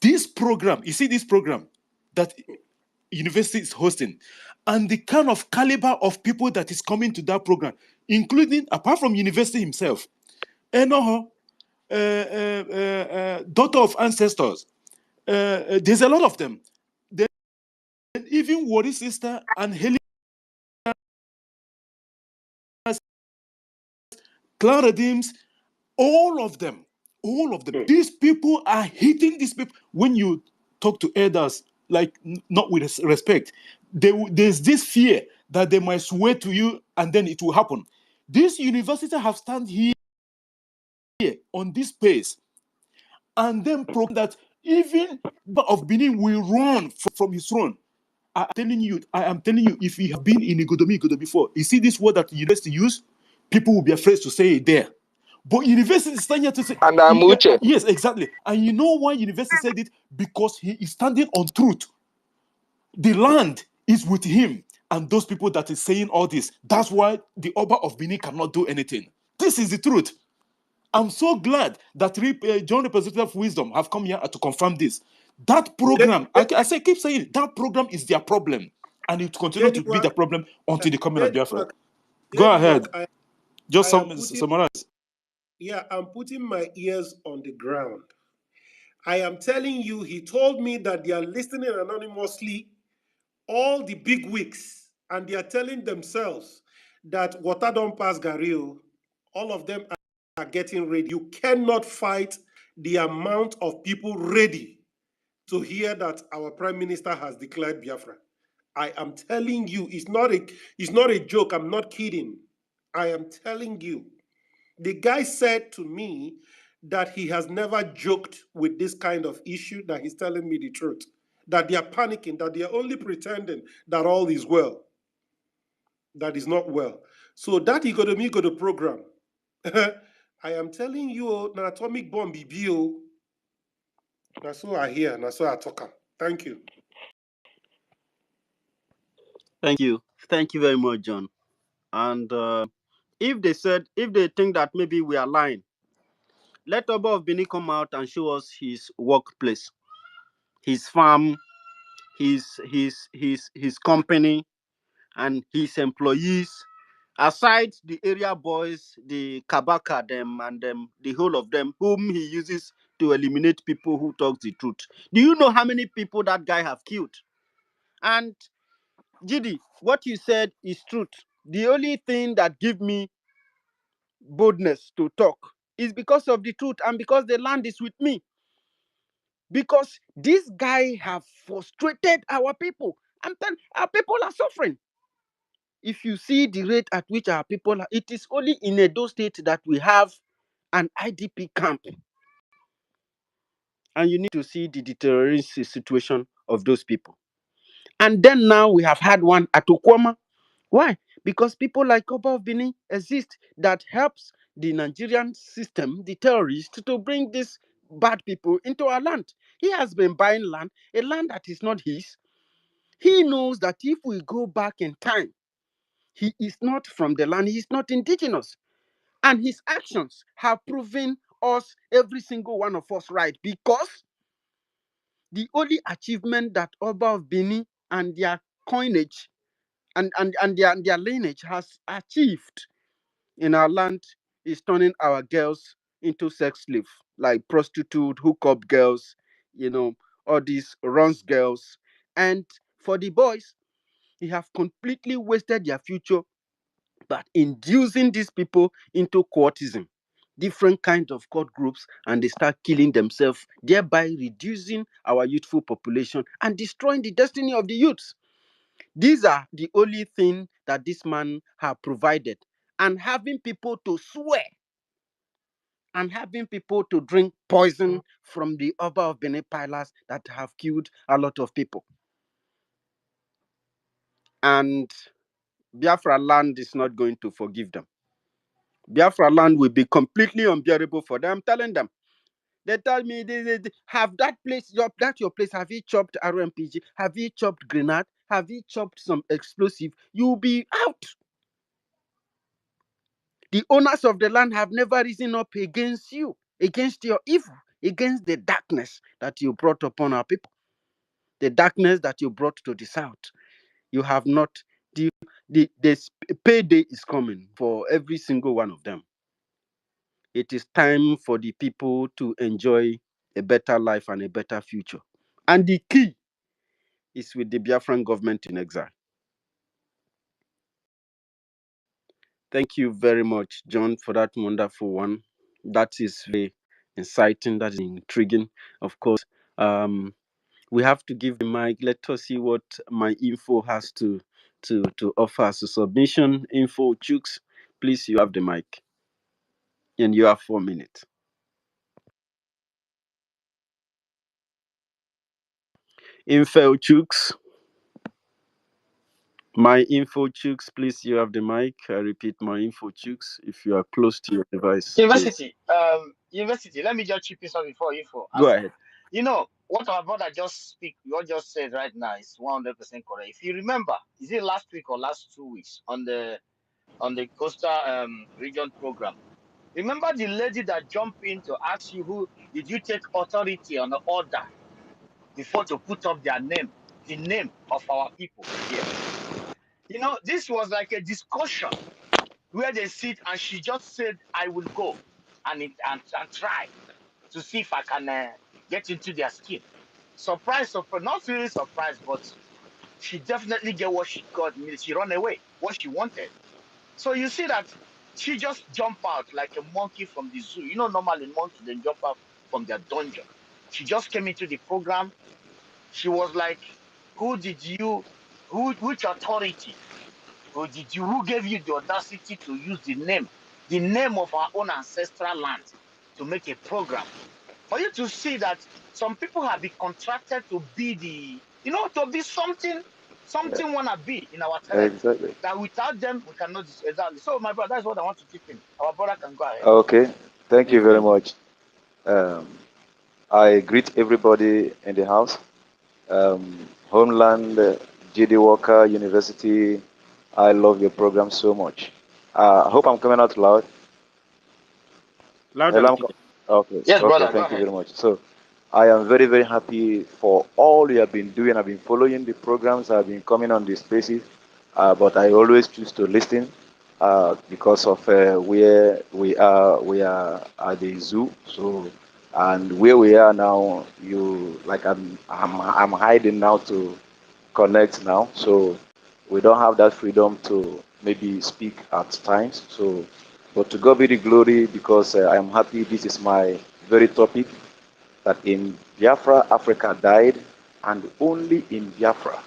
S2: This program, you see, this program that university is hosting, and the kind of caliber of people that is coming to that program, including apart from university himself, Enoho, daughter of ancestors. There's a lot of them. Then even Wari sister and Heli Clara Dims, all of them. These people are hitting these people. When you talk to elders, like not with respect, there's this fear that they might swear to you and then it will happen. This university have stand here on this space and then proclaim that even of Benin will run from his throne. I am telling you, if you have been in Igodomi before, you see this word that the university use, people will be afraid to say it there. But university is standing here to say,
S7: And I'm Uche.
S2: yes, exactly. And you know why university said it? Because he is standing on truth. The land is with him, and those people that is saying all this. That's why the Oba of Benin cannot do anything. This is the truth. I'm so glad that John Representative of Wisdom have come here to confirm this. That program, keep saying it, that program is their problem, and it continue to be
S9: Ladywag,
S2: their problem until the coming of Biafra.
S9: Ladywag,
S2: Go ahead,
S9: Ladywag,
S2: just
S9: I am putting
S2: summarize.
S9: I'm putting my ears on the ground. I am telling you, he told me that they are listening anonymously, all the big wigs, and they are telling themselves that water don't pass Gario. All of them are getting ready. You cannot fight the amount of people ready to hear that our prime minister has declared Biafra. I am telling you, it's not a joke. I'm not kidding. I am telling you. The guy said to me that he has never joked with this kind of issue, that he's telling me the truth, that they are panicking, that they are only pretending that all is well. That is not well. So that he got the program. I am telling you, an atomic bomb BBO. That's what I hear, that's what I talk. Thank you.
S5: Thank you. Thank you very much, John. And if they think that maybe we are lying, let Oba of Benin come out and show us his workplace, his farm, his company, and his employees. Aside the area boys, the Kabaka, them and them, the whole of them, whom he uses to eliminate people who talk the truth. Do you know how many people that guy have killed? And GD, what you said is truth. The only thing that give me boldness to talk is because of the truth and because the land is with me. Because this guy have frustrated our people, and then our people are suffering. If you see the rate at which our people are, it is only in Edo State that we have an IDP camp. And you need to see the deteriorating situation of those people. And then now we have had one at Okwama. Why? Because people like Oba of Benin exist that helps the Nigerian system, the terrorists, to bring these bad people into our land. He has been buying land, a land that is not his. He knows that if we go back in time, he is not from the land, he is not indigenous. And his actions have proven us, every single one of us, right. Because the only achievement that Oba of Benin and their coinage and their lineage has achieved in our land is turning our girls into sex slaves, like prostitute, hookup girls, all these runs girls. And for the boys, he have completely wasted their future by inducing these people into courtism, different kinds of court groups, and they start killing themselves, thereby reducing our youthful population and destroying the destiny of the youths. These are the only thing that this man have provided. And having people to swear and having people to drink poison from the Oba of Benin Palace that have killed a lot of people. And Biafra land is not going to forgive them. Biafra land will be completely unbearable for them. I'm telling them. They tell me, they have that place, your place, have you chopped RMPG? Have you chopped grenade? Have you chopped some explosive? You'll be out. The owners of the land have never risen up against you, against your evil, against the darkness that you brought upon our people, the darkness that you brought to the south. You have not, the payday is coming for every single one of them. It is time for the people to enjoy a better life and a better future. And the key is with the Biafran government in exile. Thank you very much, John, for that wonderful one. That is very inciting, that is intriguing. Of course, we have to give the mic. Let us see what my info has to offer as a submission. Info Chooks, please, you have the mic. And you have 4 minutes. Info Chooks. My info chooks, please, you have the mic. I repeat, my info chooks, if you are close to your device. Please.
S4: University. Let me just chip in something before info.
S5: Go ahead.
S4: You know what our brother what just said right now is 100% correct. If you remember, is it last week or last 2 weeks on the coastal region program? Remember the lady that jumped in to ask you who did you take authority on the order before to put up their name, the name of our people here. You know, this was like a discussion where they sit and she just said, I will go and try to see if I can get into their skin. Surprise, not really surprised, but she definitely get what she got. She run away, what she wanted. So you see that she just jump out like a monkey from the zoo. You know, normally monkeys, they jump out from their dungeon. She just came into the program. She was like, which authority? Who gave you the audacity to use the name of our own ancestral land to make a program? For you to see that some people have been contracted to be to be something wanna be in our terrain.
S10: Exactly.
S4: That without them, we cannot exactly. So, my brother, that's what I want to chip in. Our brother can go ahead.
S10: Okay. Thank you
S5: Thank
S10: very
S5: you.
S10: much. Um, I greet everybody in the house. Homeland, GD Walker University. I love your program so much. I hope I'm coming out loud.
S5: Loud
S10: Hello,
S5: and clear.
S10: okay.
S4: Yes,
S10: Okay.
S4: brother, go
S10: Thank you
S4: ahead.
S10: very much. So, I am very, very happy for all you have been doing. I've been following the programs. I've been coming on the spaces, but I always choose to listen because of where we are. We are at the zoo. So, and where we are now, I'm hiding now to connect now. So, we don't have that freedom to maybe speak at times. So, but to God be the glory because I am happy. This is my very topic that in Biafra, Africa died, and only in Biafra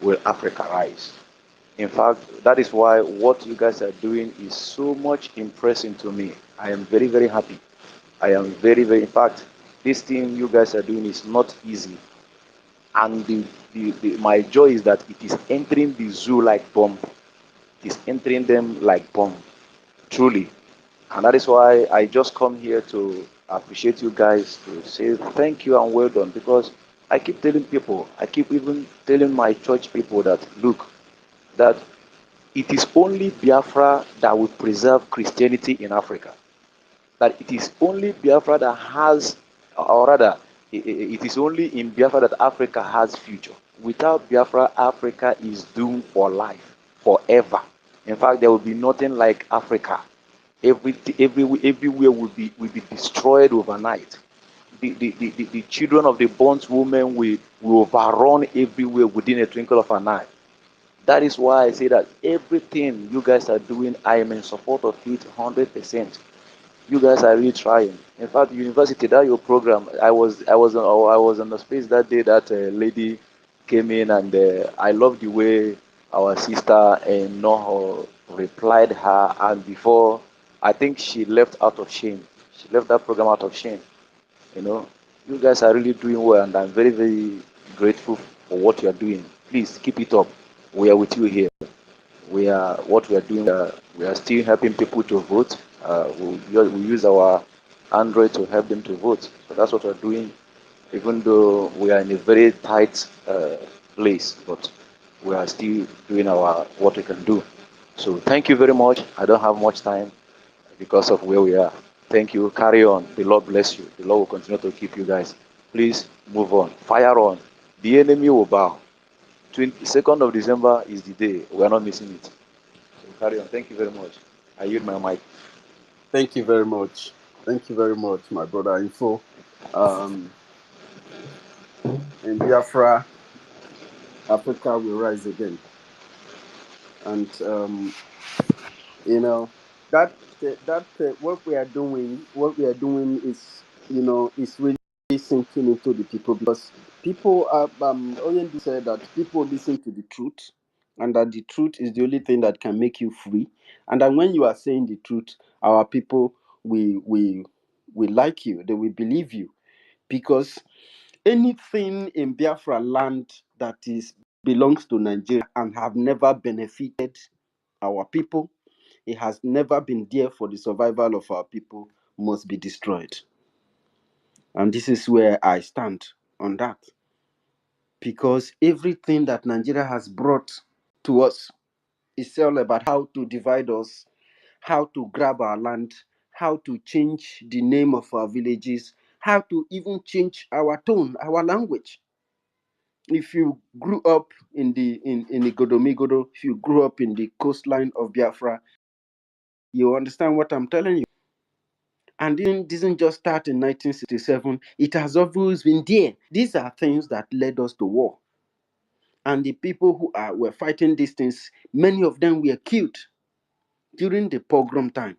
S10: will Africa rise. In fact, that is why what you guys are doing is so much impressing to me. I am very, very happy. I am very, very, in fact, this thing you guys are doing is not easy. And my joy is that it is entering the zoo like bomb. It is entering them like bomb, truly. And that is why I just come here to appreciate you guys, to say thank you and well done. Because I keep telling people, I keep even telling my church people that, look, that it is only Biafra that will preserve Christianity in Africa. That it is only Biafra that has, or rather, it is only in Biafra that Africa has future. Without Biafra, Africa is doomed for life, forever. In fact, there will be nothing like Africa. Everywhere will be destroyed overnight. the children of the bondswoman will overrun everywhere within a twinkle of an eye. That is why I say that everything you guys are doing, I am in support of it 100%. You guys are really trying. In fact, university, that your program, I was on the space that day that lady came in, and I love the way our sister Noho replied her, and before I think she left out of shame. She left that program out of shame. You know, you guys are really doing well, and I'm very, very grateful for what you are doing. Please keep it up. We are with you here. We are what we are doing. We are still helping people to vote. We use our Android to help them to vote. So that's what we're doing. Even though we are in a very tight place, but we are still doing our what we can do. So thank you very much. I don't have much time because of where we are. Thank you. Carry on. The Lord bless you. The Lord will continue to keep you guys. Please move on. Fire on. The enemy will bow. 22nd of December is the day. We are not missing it. So carry on. Thank you very much. I yield my mic.
S5: Thank you very much. Thank you very much, my brother Info. In Biafra, Africa will rise again. And you know that what we are doing is is really sinking into the people, because people are Oyendi said that people listen to the truth, and that the truth is the only thing that can make you free. And then when you are saying the truth, our people will like you, they will believe you, because anything in Biafra land that is belongs to Nigeria and have never benefited our people, it has never been there for the survival of our people, must be destroyed. And this is where I stand on that. Because everything that Nigeria has brought to us is all about how to divide us, how to grab our land, how to change the name of our villages, how to even change our tone, our language. If you grew up in the Godomigodo, if you grew up in the coastline of Biafra, you understand what I'm telling you. And it didn't just start in 1967, it has always been there. These are things that led us to war. And the people who were fighting these things, many of them were killed during the pogrom time.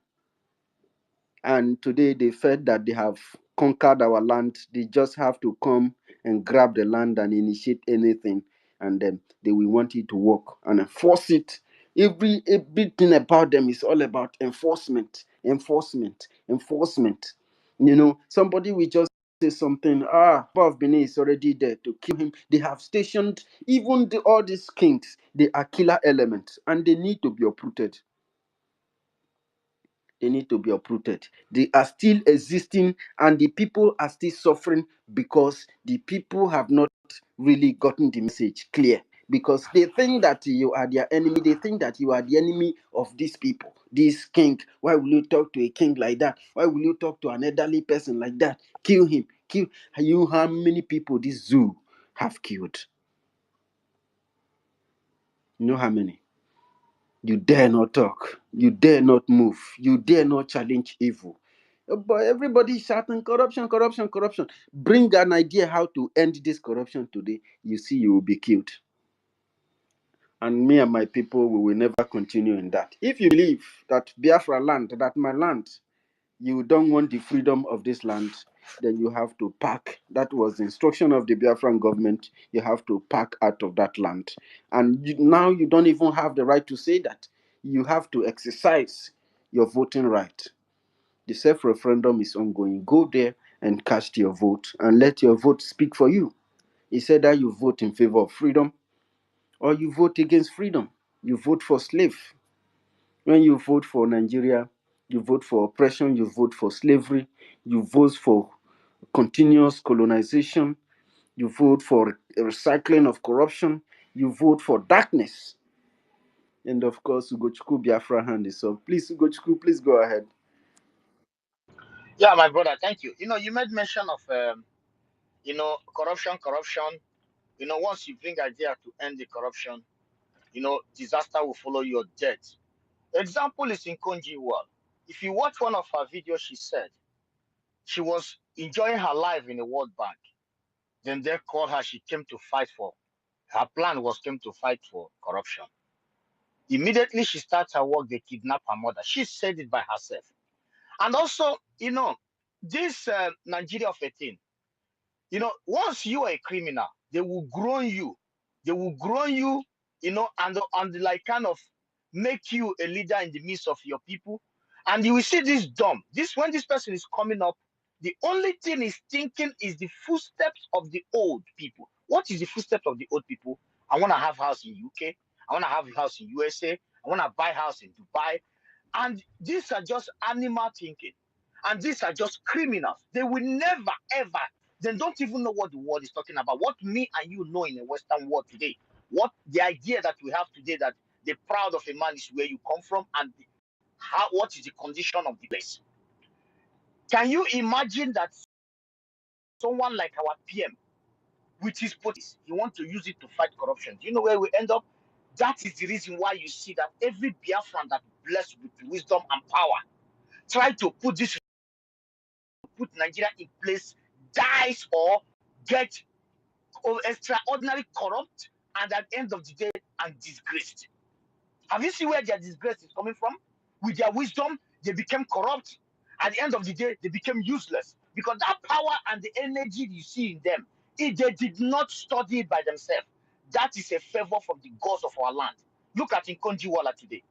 S5: And today they felt that they have conquered our land. They just have to come and grab the land and initiate anything, and then they will want it to work and enforce it. Everything about them is all about enforcement, enforcement, enforcement. Somebody will just say something. Above Benin is already there to kill him. They have stationed even all these kings. They are killer elements, and they need to be uprooted. They need to be uprooted. They are still existing, and the people are still suffering because the people have not really gotten the message clear. Because they think that you are their enemy. They think that you are the enemy of these people, this king. Why will you talk to a king like that? Why will you talk to an elderly person like that? Kill him. Kill you. How many people this zoo have killed? You know how many? You dare not talk. You dare not move. You dare not challenge evil. But everybody shouting corruption, corruption, corruption. Bring an idea how to end this corruption today. You see, you will be killed. And me and my people, we will never continue in that. If you believe that Biafra land, that my land, you don't want the freedom of this land, then you have to pack. That was the instruction of the Biafran government. You have to pack out of that land. And now you don't even have the right to say that. You have to exercise your voting right. The self-referendum is ongoing. Go there and cast your vote and let your vote speak for you. He said that you vote in favor of freedom or you vote against freedom. You vote for slave. When you vote for Nigeria, you vote for oppression, you vote for slavery, you vote for continuous colonization, you vote for recycling of corruption, you vote for darkness. And of course, Ugochukwu Biafra hand is up. Please, Ugochukwu, please go ahead.
S4: Yeah, my brother, thank you. You made mention of corruption. Once you bring idea to end the corruption, disaster will follow your death. Example is in Konji World. If you watch one of her videos, she said she was enjoying her life in the World Bank. Then they called her. She came to fight for. Her plan was came to fight for corruption. Immediately she starts her work, they kidnap her mother. She said it by herself. And also, this Nigeria of 18, once you are a criminal, they will grown you. They will grown you, and like kind of make you a leader in the midst of your people. And you will see this dumb. When this person is coming up, the only thing he's thinking is the footsteps of the old people. What is the footsteps of the old people? I want to have house in UK. I want to have a house in USA. I want to buy house in Dubai. And these are just animal thinking. And these are just criminals. They will never, ever, they don't even know what the world is talking about. What me and you know in the Western world today. What the idea that we have today that the proud of a man is where you come from and what is the condition of the place. Can you imagine that someone like our PM, with his police, he wants to use it to fight corruption? Do you know where we end up? That is the reason why you see that every Biafran that blessed with wisdom and power try to put Nigeria in place, dies or get extraordinary corrupt, and at the end of the day, and disgraced. Have you seen where their disgrace is coming from? With their wisdom, they became corrupt. At the end of the day, they became useless. Because that power and the energy you see in them, if they did not study it by themselves, that is a favor from the gods of our land. Look at Nkonjiwala today.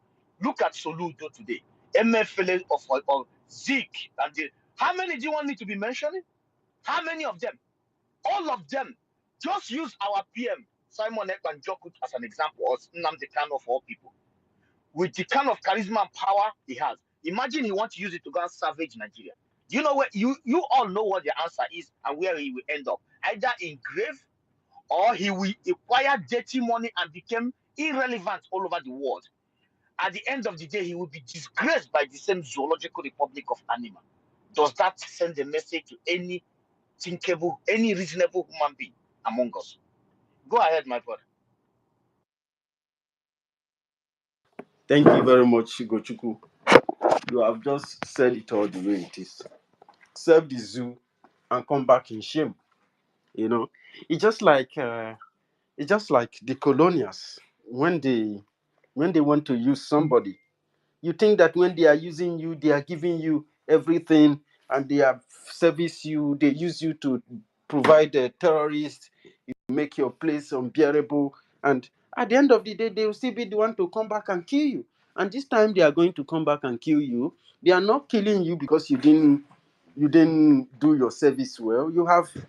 S4: Look at Soludo today. MFLA of Zeke. How many do you want me to be mentioning? How many of them? All of them. Just use our PM, Simon Ekpan Jokut, as an example, or Nnamdi Kanu for all people. With the kind of charisma and power he has, imagine he wants to use it to go and savage Nigeria. Do you know where you all know what the answer is and where he will end up? Either in grave or he will acquire dirty money and become irrelevant all over the world. At the end of the day, he will be disgraced by the same zoological republic of animal. Does that send a message to any thinkable, any reasonable human being among us? Go ahead, my brother.
S5: Thank you very much, Gochuku. You have just said it all the way it is. Serve the zoo and come back in shame. You know, it's just like the colonials when they want to use somebody. You think that when they are using you, they are giving you everything and they have service you. They use you to provide terrorists, make your place unbearable, and at the end of the day, they will still be the one to come back and kill you. And this time, they are going to come back and kill you. They are not killing you because you didn't do your service well.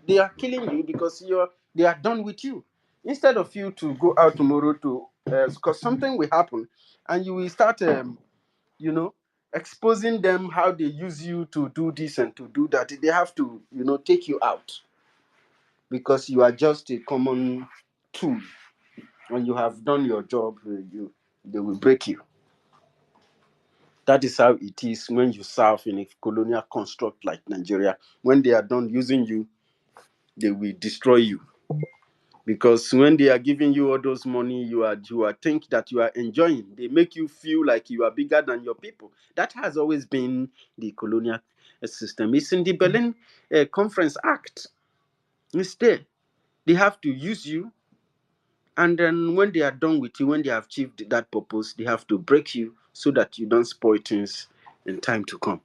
S5: They are killing you because they are done with you. Instead of you to go out tomorrow to because something will happen, and you will start you know exposing them how they use you to do this and to do that. They have to take you out because you are just a common tool. When you have done your job, they will break you. That is how it is when you serve in a colonial construct like Nigeria. When they are done using you, they will destroy you. Because when they are giving you all those money, you are think that you are enjoying. They make you feel like you are bigger than your people. That has always been the colonial system. It's in the Berlin Conference Act. It's there. They have to use you, and then when they are done with you, when they have achieved that purpose, they have to break you so that you don't spoil things in time to come.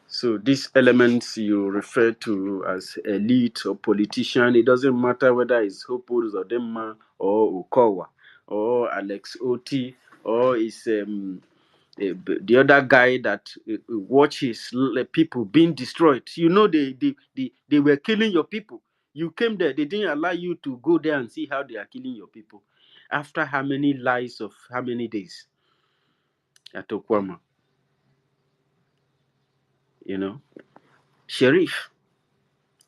S5: So these elements you refer to as elite or politician, it doesn't matter whether it's Hopos or Demma or Ukowa or Alex Oti or is the other guy that watches people being destroyed. They were killing your people. You came there, they didn't allow you to go there and see how they are killing your people. After how many lies of how many days at Okwama? Sheriff.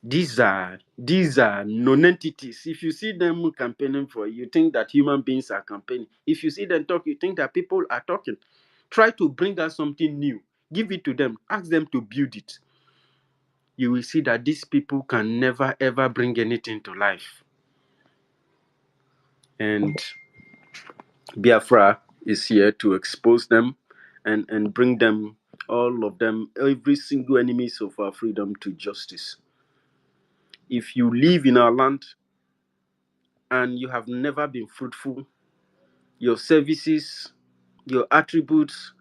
S5: These are non-entities. If you see them campaigning for you, think that human beings are campaigning. If you see them talk, you think that people are talking. Try to bring out something new. Give it to them. Ask them to build it. You will see that these people can never ever bring anything to life. And Biafra is here to expose them and bring them all of them, every single enemies of our freedom to justice. If you live in our land and you have never been fruitful, your services, your attributes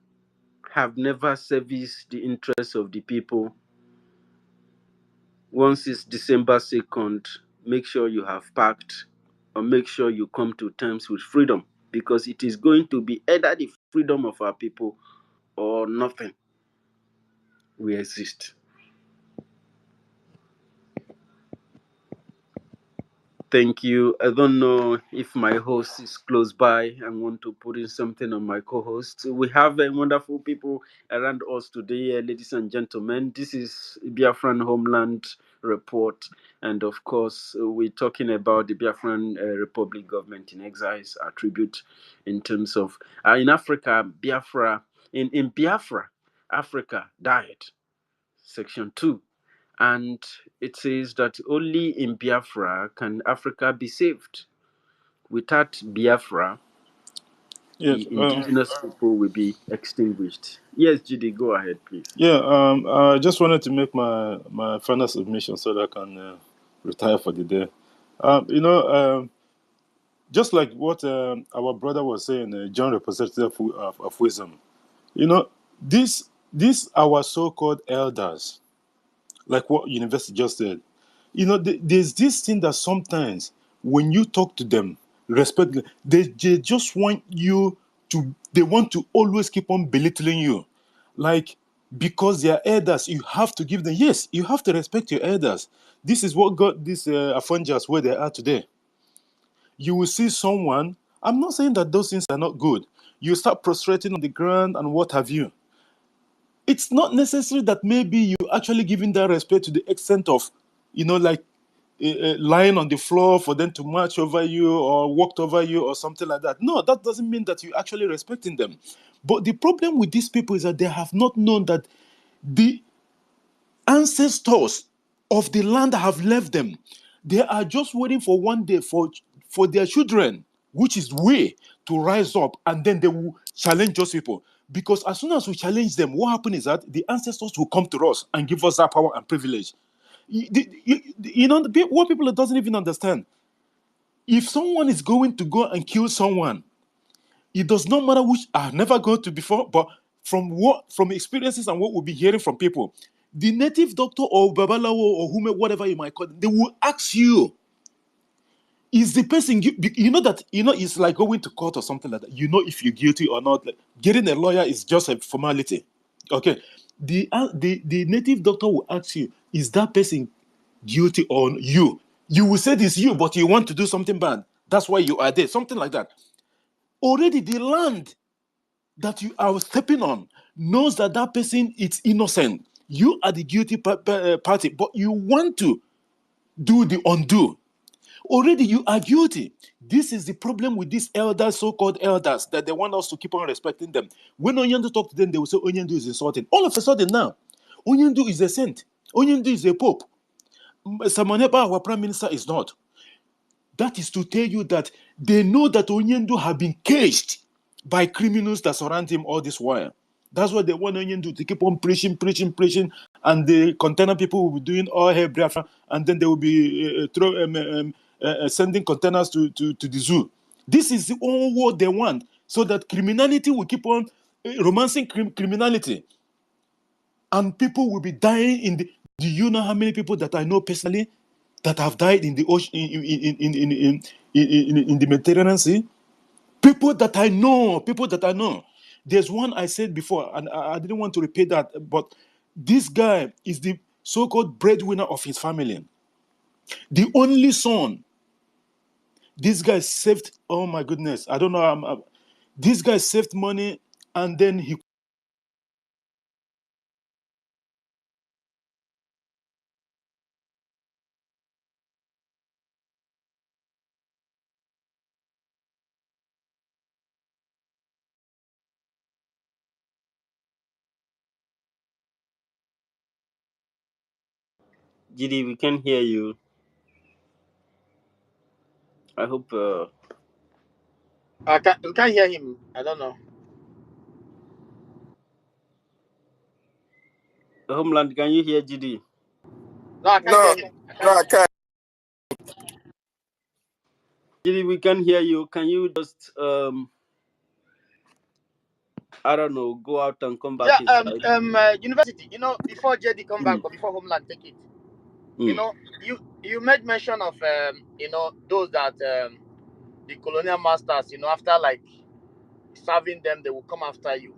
S5: have never serviced the interests of the people. Once it's December 2nd, make sure you have packed or make sure you come to terms with freedom, because it is going to be either the freedom of our people or nothing will exist. Thank you. I don't know if my host is close by and want to put in something on my co-host. We have wonderful people around us today, ladies and gentlemen. This is Biafran Homeland Report, and of course, we're talking about the Biafran Republic government in exile's attribute in terms of in Africa, Biafra in Biafra, Africa died. Section 2. And it says that only in Biafra can Africa be saved. Without Biafra,
S2: Yes.
S5: the indigenous people will be extinguished. Yes, GD, go ahead, please.
S2: Yeah. I just wanted to make my final submission so that I can retire for the day. You know, just like what our brother was saying, John, representative of wisdom. You know, this our so-called elders, like what university just said. You know, there's this thing that sometimes when you talk to them respectfully, they just want you to, they want to always keep on belittling you. Like, because they are elders, you have to give them, yes, you have to respect your elders. This is what got these Afanjas where they are today. You will see someone, I'm not saying that those things are not good. You start prostrating on the ground and what have you. It's not necessary that maybe you actually giving that respect to the extent of, you know, like lying on the floor for them to march over you or walked over you or something like that. No, that doesn't mean that you're actually respecting them. But the problem with these people is that they have not known that the ancestors of the land have left them. They are just waiting for one day for their children, which is way, to rise up, and then they will challenge those people. Because as soon as we challenge them, what happens is that the ancestors will come to us and give us that power and privilege. You know, what people doesn't even understand. If someone is going to go and kill someone, it does not matter which I've never gone to before, but from experiences and what we'll be hearing from people, the native doctor or babalawo or whomever, whatever you might call them, they will ask you, is the person you know that, you know, it's like going to court or something like that. You know if you're guilty or not. Like, getting a lawyer is just a formality. Okay. The native doctor will ask you, is that person guilty on you? You will say this you, but you want to do something bad. That's why you are there. Something like that. Already the land that you are stepping on knows that that person is innocent. You are the guilty party, but you want to do the undo. Already you are guilty. This is the problem with these elders, so-called elders, that they want us to keep on respecting them. When Onyendu talk to them, they will say Onyendu is insulting. All of a sudden now, Onyendu is a saint. Onyendu is a pope. Samoneba, our prime minister, is not. That is to tell you that they know that Onyendu have been caged by criminals that surround him all this while. That's what they want Onyendu to keep on preaching, and the container people will be doing all hair Biafra, and then they will be sending containers to the zoo. This is all what they want, so that criminality will keep on romancing criminality, and people will be dying in the. Do you know how many people that I know personally that have died in the ocean, in the Mediterranean Sea? People that I know. There's one I said before, and I didn't want to repeat that, but this guy is the so-called breadwinner of his family, the only son. This guy saved. Oh my goodness, I don't know. This guy saved money, and then he.
S5: GD, we can hear you. I hope.
S11: I can't hear him. I don't know.
S5: Homeland, can you hear GD?
S4: No, I can't hear him.
S6: I can't.
S5: GD, we can hear you. Can you just I don't know, go out and come back
S4: Yeah,
S5: inside?
S4: university. Before JD come back
S5: Mm.
S4: or before Homeland take it.
S5: Mm.
S4: You made mention of those that the colonial masters. After like serving them, they will come after you.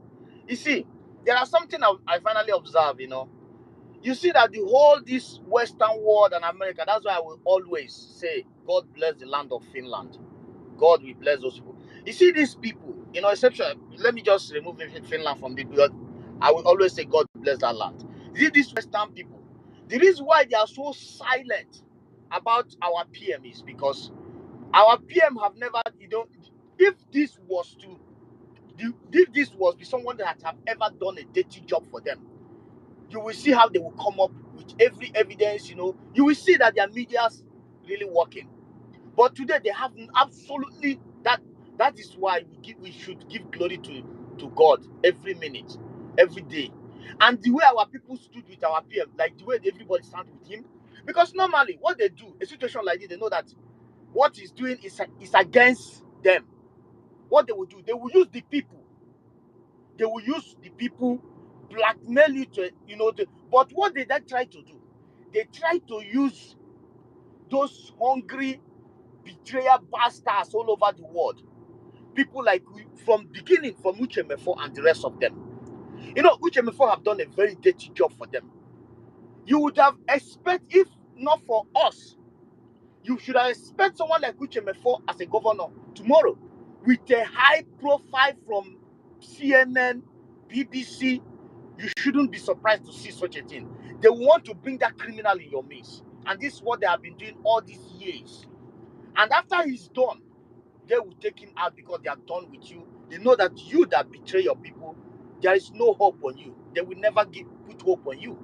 S4: You see, there are something I finally observe. You see that the whole this Western world and America. That's why I will always say, God bless the land of Finland. God will bless those people. You see, these people, exception. Let me just remove Finland from the because I will always say God bless that land. You see, these Western people, the reason why they are so silent about our PM is because our PM have never, if this was someone that have ever done a dirty job for them, you will see how they will come up with every evidence. You will see that their media's really working. But today they have absolutely that. That is why we should give glory to God every minute, every day, and the way our people stood with our PM, like the way everybody stand with him, because normally what they do, a situation like this, they know that what he's doing is against them. What they will do, they will use the people. They will use the people, blackmail you to, but what they then try to do, they try to use those hungry betrayer bastards all over the world. People like from beginning, from Uchemefo and the rest of them. Uchemefo have done a very dirty job for them. You would have expect, if not for us, you should have expect someone like Uchemefo as a governor tomorrow with a high profile from CNN, BBC. You shouldn't be surprised to see such a thing. They want to bring that criminal in your midst. And this is what they have been doing all these years. And after he's done, they will take him out because they are done with you. They know that you that betray your people, there is no hope on you. They will never put hope on you.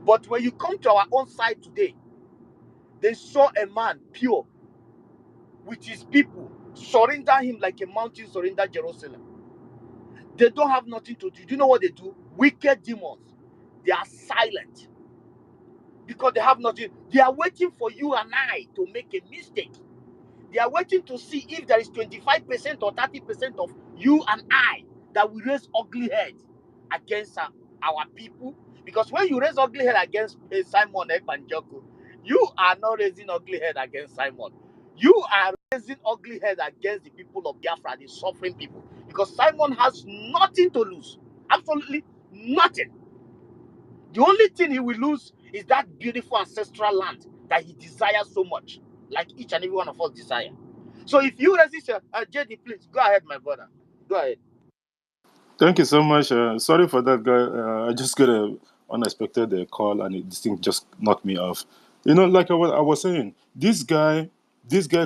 S4: But when you come to our own side today, they saw a man pure with his people, surrender him like a mountain surrender Jerusalem. They don't have nothing to do. Do you know what they do? Wicked demons. They are silent because they have nothing. They are waiting for you and I to make a mistake. They are waiting to see if there is 25% or 30% of you and I that will raise ugly head against our people. Because when you raise ugly head against Simon Ekpanjoko, you are not raising ugly head against Simon. You are raising ugly head against the people of Biafra, the suffering people. Because Simon has nothing to lose. Absolutely nothing. The only thing he will lose is that beautiful ancestral land that he desires so much, like each and every one of us desire. So if you resist, JD, please go ahead, my brother. Go ahead.
S2: Thank you so much. Sorry for that, guy. I just got a unexpected call, and this thing just knocked me off. Like I was saying, this guy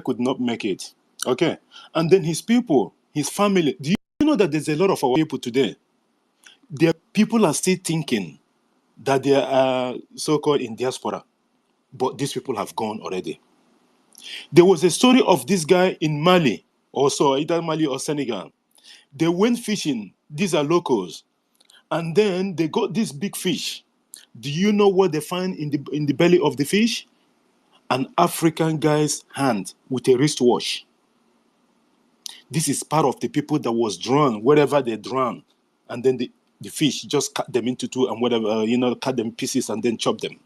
S2: could not make it. Okay, and then his people, his family. Do you know that there's a lot of our people today? Their people are still thinking that they are so-called in diaspora, but these people have gone already. There was a story of this guy in Mali, also either Mali or Senegal. They went fishing. These are locals. And then they got this big fish. Do you know what they find in the belly of the fish? An African guy's hand with a wristwatch. This is part of the people that was drawn, wherever they drown. And then the fish just cut them into two and whatever, cut them pieces and then chop them.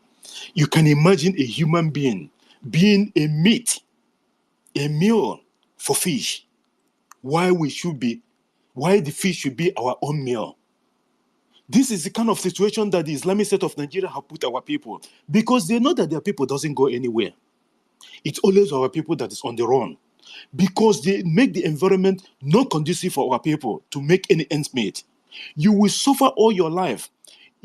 S2: You can imagine a human being being a meal for fish. Why the fish should be our own meal. This is the kind of situation that the Islamic State of Nigeria have put our people, because they know that their people doesn't go anywhere. It's always our people that is on the run, because they make the environment not conducive for our people to make any ends meet. You will suffer all your life.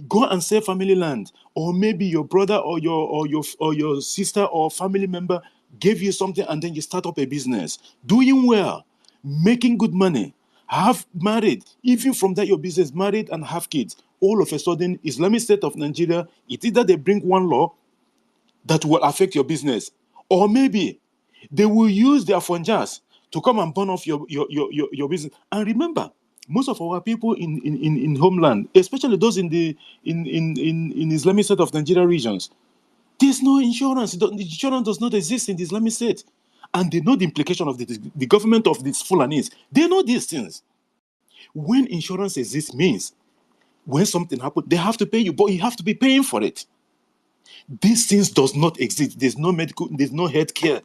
S2: Go and sell family land, or maybe your brother or your sister or family member gave you something, and then you start up a business, doing well, making good money, have married, even from that your business, married and have kids. All of a sudden, Islamic State of Nigeria, it's either they bring one law that will affect your business, or maybe they will use their funjas to come and burn off your business. And remember, Most of our people in homeland, especially those in the in Islamic State of Nigeria regions, there's no insurance. The insurance does not exist in the Islamic State. And they know the implication of the government of these Fulanis. They know these things. When insurance exists means when something happens, they have to pay you, but you have to be paying for it. These things does not exist. There's no medical, there's no health care,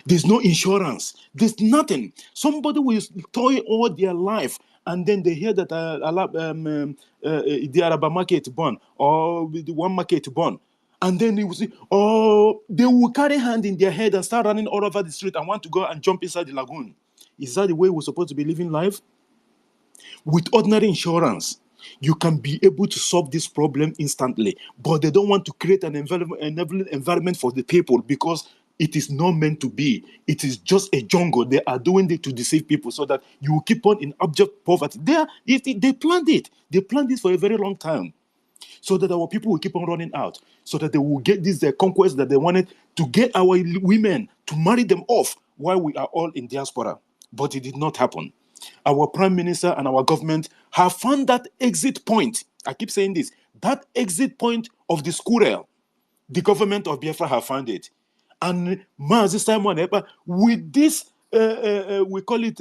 S2: there's no insurance, there's nothing. Somebody will toil all their life and then they hear that the Arab market born or the one market born. And then they will say, oh, they will carry hand in their head and start running all over the street and want to go and jump inside the lagoon. Is that the way we're supposed to be living life? With ordinary insurance, you can be able to solve this problem instantly, but they don't want to create an enabling environment for the people because it is not meant to be. It is just a jungle. They are doing it to deceive people so that you will keep on in abject poverty. They planned it. They planned this for a very long time so that our people will keep on running out, so that they will get this conquest that they wanted to get our women to marry them off while we are all in diaspora. But it did not happen. Our prime minister and our government have found that exit point. I keep saying this, that exit point of the squirrel. The government of Biafra have found it. And Mazi Simon Ekpa, with this, we call it,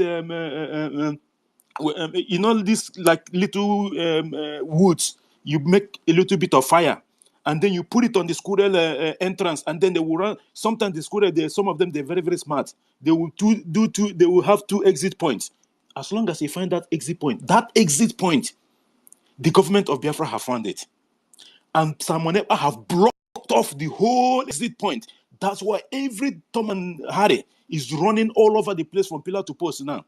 S2: this like little woods, you make a little bit of fire and then you put it on the squirrel entrance and then they will run. Sometimes the squirrel, some of them, they're very, very smart. They will they will have two exit points. As long as you find that exit point, the government of Biafra have found it. And Simon Ekpa have blocked off the whole exit point. That's why every Tom and Harry is running all over the place from pillar to post now.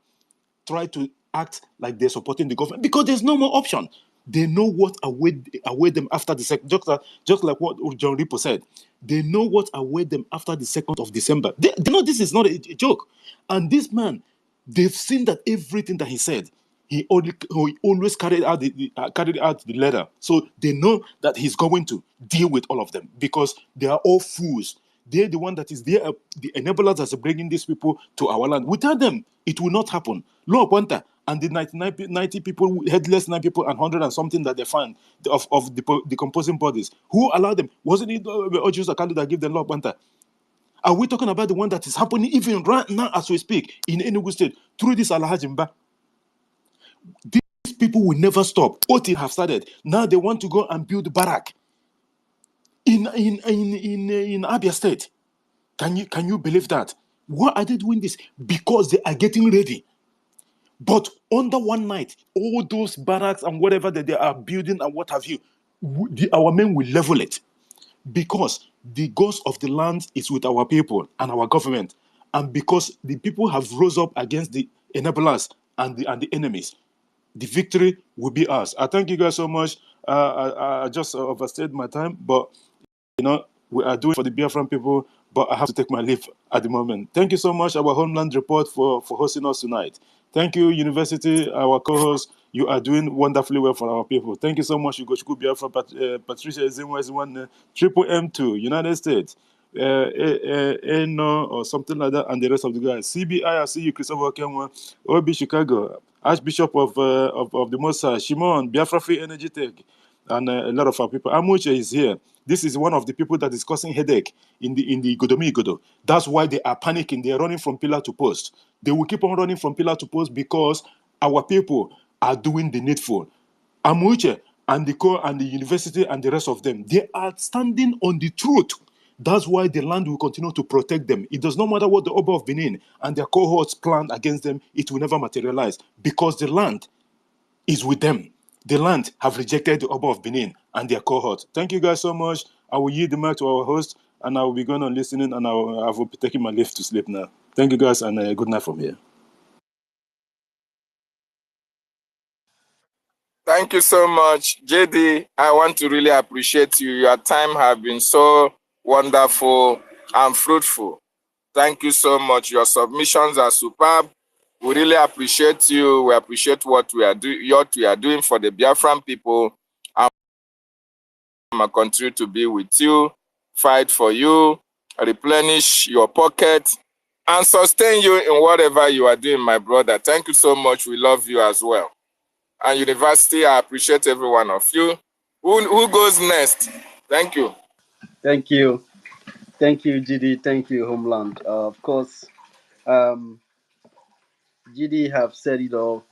S2: Try to act like they're supporting the government because there's no more option. They know what await them after the second, just like what John Ripo said. They know what await them after the 2nd of December. They know this is not a joke. And this man, they've seen that everything that he said, he always carried out the letter. So they know that he's going to deal with all of them because they are all fools. They're the one that is there, the enablers that's bringing these people to our land. Without them, it will not happen. Law Quanta and the 90 people, headless 9 people and 100 and something that they find of the decomposing bodies. Who allowed them? Wasn't it Ojus Akali that gave them Law Quanta? Are we talking about the one that is happening even right now as we speak in Enugu State through this Alhajimba? These people will never stop. OT have started. Now they want to go and build barrack in Abia State. Can you believe that? Why are they doing this? Because they are getting ready. But under one night, all those barracks and whatever that they are building and what have you, our men will level it. Because the ghost of the land is with our people and our government. And because the people have rose up against the enablers and the enemies, the victory will be ours. I thank you guys so much. I just overstayed my time, but we are doing for the Biafran people, but I have to take my leave at the moment. Thank you so much, our Homeland Report, for hosting us tonight. Thank you, University, our co-host. You are doing wonderfully well for our people. Thank you so much, Ugochukwu Biafra, Patricia Ezinwa, Triple M2, United States, Eno, or something like that, and the rest of the guys. CBI, I see you, Christopher Kenwa, OB Chicago, Archbishop of the Mosa, Shimon, Biafra Free Energy Tech, and a lot of our people. Amuche is here. This is one of the people that is causing headache in the Godomi Godo. That's why they are panicking. They are running from pillar to post. They will keep on running from pillar to post because our people are doing the needful. Amuche and the core and the university and the rest of them, they are standing on the truth. That's why the land will continue to protect them. It does not matter what the Oba of Benin and their cohorts plan against them, it will never materialize because the land is with them. The land have rejected the Oba of Benin and their cohort. Thank you guys so much. I will yield the mic to our host and I will be going on listening and I will be taking my leave to sleep now. Thank you guys and good night from here.
S11: Thank you so much, JD. I want to really appreciate you. Your time has been so wonderful and fruitful. Thank you so much. Your submissions are superb. We really appreciate you. We appreciate what we are doing for the Biafran people. And I continue to be with you, fight for you, replenish your pocket, and sustain you in whatever you are doing, my brother. Thank you so much. We love you as well. And University, I appreciate every one of you. Who goes next? Thank you.
S5: Thank you. Thank you, GD. Thank you, Homeland. Of course, GD have said it all.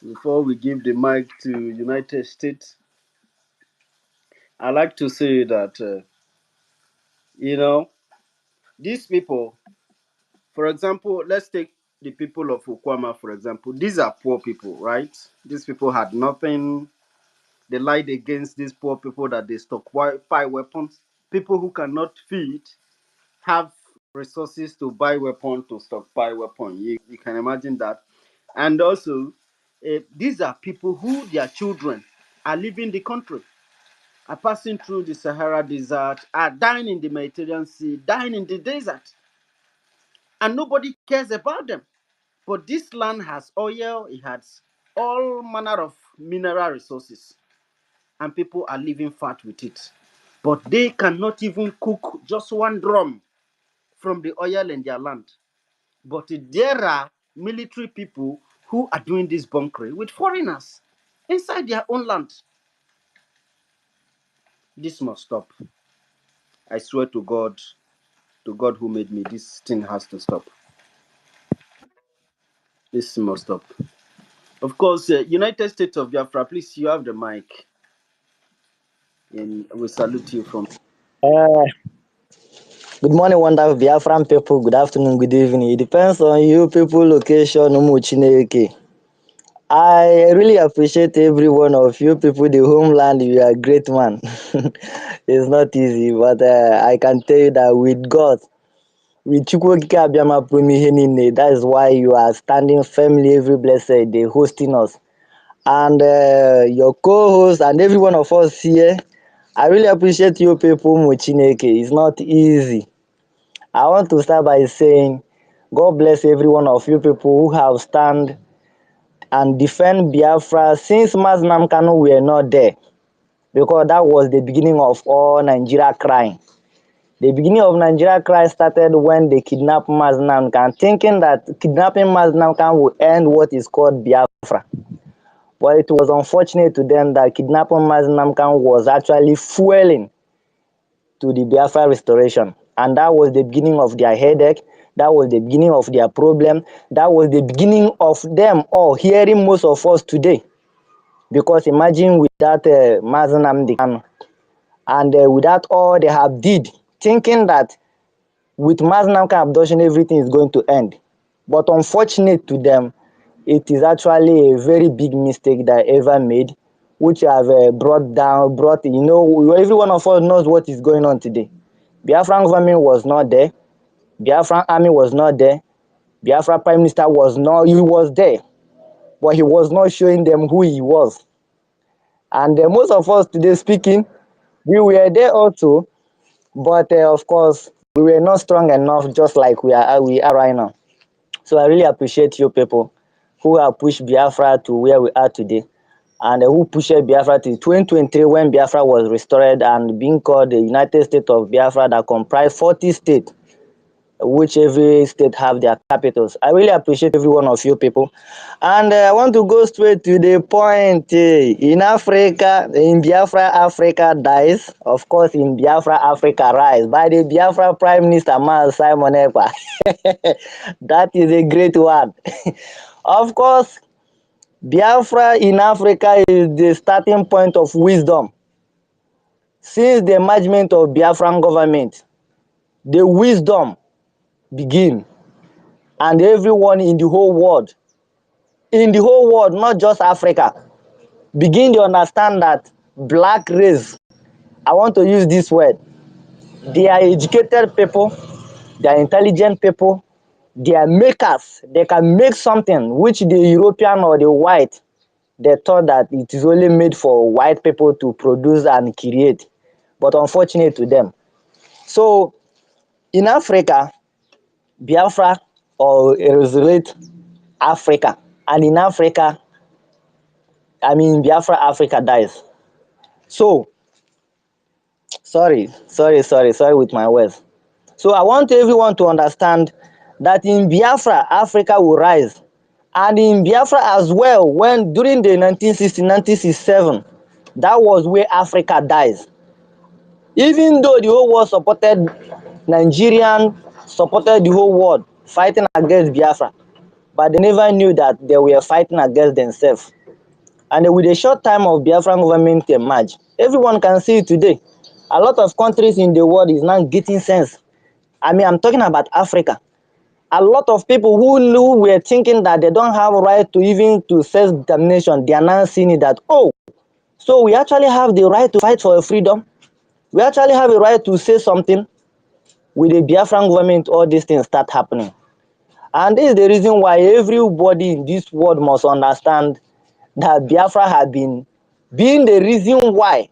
S5: Before we give the mic to United States, I like to say that, you know, these people, for example, let's take the people of Ukwama, for example. These are poor people, right? These people had nothing. They lied against these poor people that they stockpile weapons. People who cannot feed have resources to buy weapons, to stockpile weapons. You can imagine that. And also, these are people who their children are leaving the country, are passing through the Sahara Desert, are dying in the Mediterranean Sea, dying in the desert, and nobody cares about them. But this land has oil, it has all manner of mineral resources, and people are living fat with it. But they cannot even cook just one drum from the oil in their land. But there are military people who are doing this bunkering with foreigners inside their own land. This must stop. I swear to God who made me, this thing has to stop. This must stop. Of course, United States of Biafra, please, you have the mic. And we salute you from.
S12: Uh, Good morning, wonderful Biafran people. Good afternoon, good evening. It depends on you people, location, Umuchineke. I really appreciate every one of you people, the homeland. You are a great man. It's not easy, but I can tell you that with God, with Chukwokika Abiyama Prumihenine, that is why you are standing firmly every blessed day, hosting us. And your co-host and every one of us here, I really appreciate you people, Muchineke. It's not easy. I want to start by saying, God bless every one of you people who have stand and defend Biafra since Maznam Kanu were not there, because that was the beginning of all Nigeria crime. The beginning of Nigeria crime started when they kidnapped Maznam Kanu, thinking that kidnapping Maznam Kanu would end what is called Biafra. But it was unfortunate to them that kidnapping Maznam Kanu was actually fueling to the Biafra restoration. And that was the beginning of their headache. That was the beginning of their problem. That was the beginning of them all hearing most of us today. Because imagine without Mazen Amdi Kanu and without all they have did, thinking that with Mazen Amdi abduction everything is going to end. But unfortunate to them, it is actually a very big mistake that I ever made, which have brought, every one of us knows what is going on today. Biafran government was not there. Biafran army was not there. Biafra prime minister he was there, but he was not showing them who he was. And most of us today speaking, we were there also, but of course, we were not strong enough, just like we are right now. So I really appreciate you people who have pushed Biafra to where we are today, and who pushed Biafra to 2023 when Biafra was restored and being called the United States of Biafra that comprised 40 states, which every state have their capitals. I really appreciate every one of you people. And I want to go straight to the point. In Africa, in Biafra, Africa dies. Of course, in Biafra, Africa rise. By the Biafra Prime Minister, Simon Ekpa. That is a great one. Of course, Biafra in Africa is the starting point of wisdom. Since the emergence of Biafran government, the wisdom begin. And everyone in the whole world, not just Africa, begin to understand that black race, I want to use this word, they are educated people, they are intelligent people, they are makers, they can make something which the European or the white, they thought that it is only made for white people to produce and create, but unfortunate to them. So in Africa, Biafra or resurrect Africa, and in Africa, Biafra Africa dies. So, sorry with my words. So I want everyone to understand that in Biafra, Africa will rise. And in Biafra as well, when during the 1960-1967, that was where Africa dies. Even though the whole world supported Nigerian, supported the whole world fighting against Biafra, but they never knew that they were fighting against themselves. And with a short time of Biafran government emerge, everyone can see it today. A lot of countries in the world is now getting sense. I mean, I'm talking about Africa. A lot of people who were thinking that they don't have right to even to self-determination, they are now seeing it that, oh, so we actually have the right to fight for freedom. We actually have a right to say something. With the Biafran government, all these things start happening. And this is the reason why everybody in this world must understand that Biafra has been being the reason why